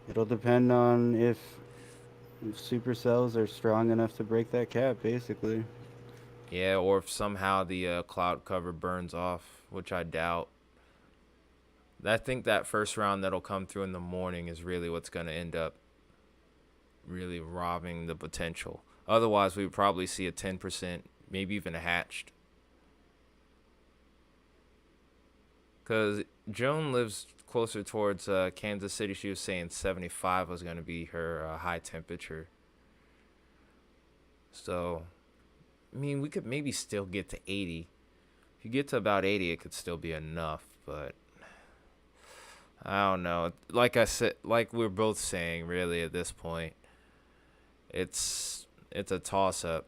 it'll depend on if supercells are strong enough to break that cap, basically. Yeah, or if somehow the cloud cover burns off, which I doubt. I think that first round that'll come through in the morning is really what's going to end up really robbing the potential. Otherwise, we would probably see a 10%, maybe even a hatched. Because Joan lives closer towards Kansas City. She was saying 75 was going to be her high temperature. So, I mean, we could maybe still get to 80. If you get to about 80, it could still be enough. But I don't know. Like I said, like we're both saying, really at this point, it's a toss up.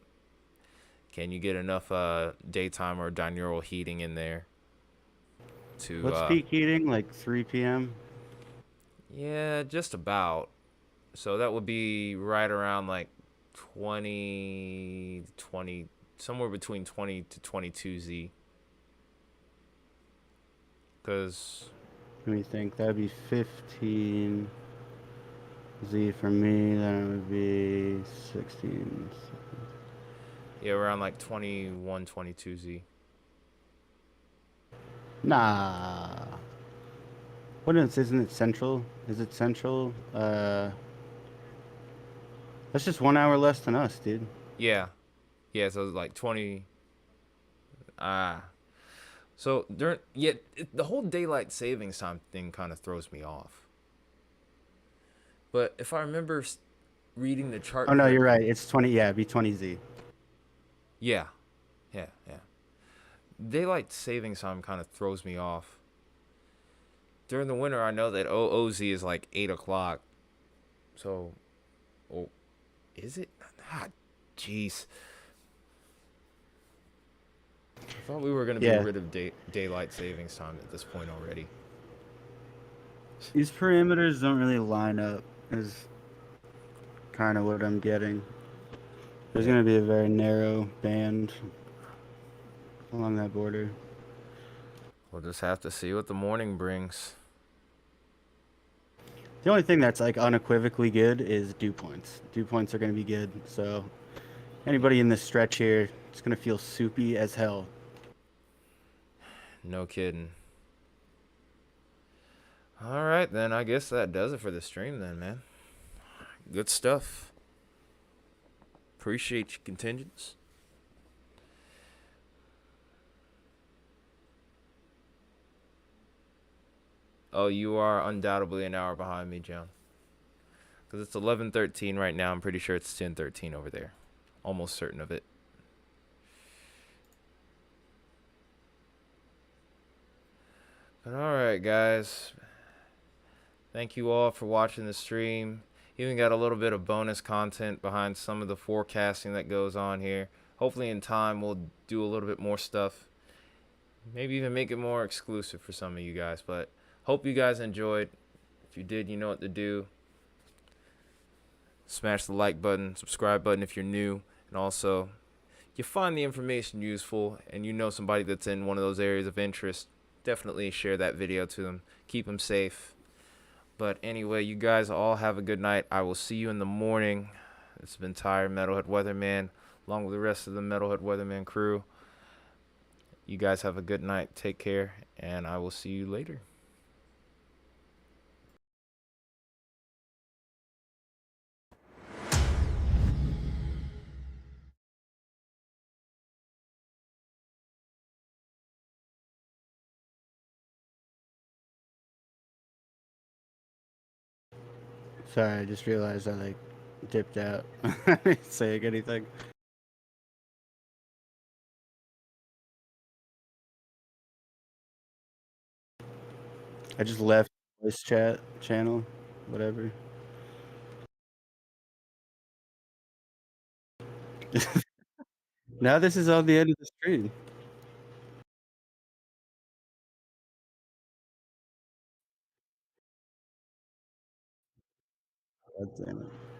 Can you get enough daytime or diurnal heating in there to What's peak heating? Like 3 p.m. yeah, just about. So that would be right around like 20, somewhere between 20 to 22 Z. Cuz Let me think. That'd be 15 Z for me. Then it would be 16. yeah, around like 21, 22 Z. Nah. What is? Isn't it central? Is it central? That's just 1 hour less than us, dude. Yeah. Yeah, so like 20 ah. So during the whole daylight savings time thing kind of throws me off. But if I remember reading the chart Oh no, you're correctly, right. It's 20. Yeah, it'd be 20 Z. yeah, yeah. Daylight savings time kind of throws me off. During the winter, I know that OZ is like 8 o'clock. So, oh, is it? Ah, jeez. I thought we were gonna be Yeah. rid of daylight savings time at this point already. These parameters don't really line up. Is kind of what I'm getting. There's Yeah. gonna be a very narrow band along that border. We'll just have to see what the morning brings. The only thing that's like unequivocally good is dew points. Dew points are gonna be good. So anybody in this stretch here, it's gonna feel soupy as hell. No kidding. All right, then I guess that does it for the stream, then, man. Good stuff. Appreciate your contingents. Oh, you are undoubtedly an hour behind me, John. Because it's 11:13 right now. I'm pretty sure it's 10:13 over there. Almost certain of it. But all right, guys. Thank you all for watching the stream. Even got a little bit of bonus content behind some of the forecasting that goes on here. Hopefully in time we'll do a little bit more stuff. Maybe even make it more exclusive for some of you guys. But hope you guys enjoyed. If you did, you know what to do. Smash the like button, subscribe button if you're new. And also, you find the information useful and you know somebody that's in one of those areas of interest, definitely share that video to them. Keep them safe. But anyway, you guys all have a good night. I will see you in the morning. It's been Tire Metalhead Weatherman, along with the rest of the Metalhead Weatherman crew. You guys have a good night. Take care, and I will see you later. Sorry, I just realized I like dipped out. I didn't say anything. I just left. voice chat channel, whatever. Now this is on the end of the screen. God damn it.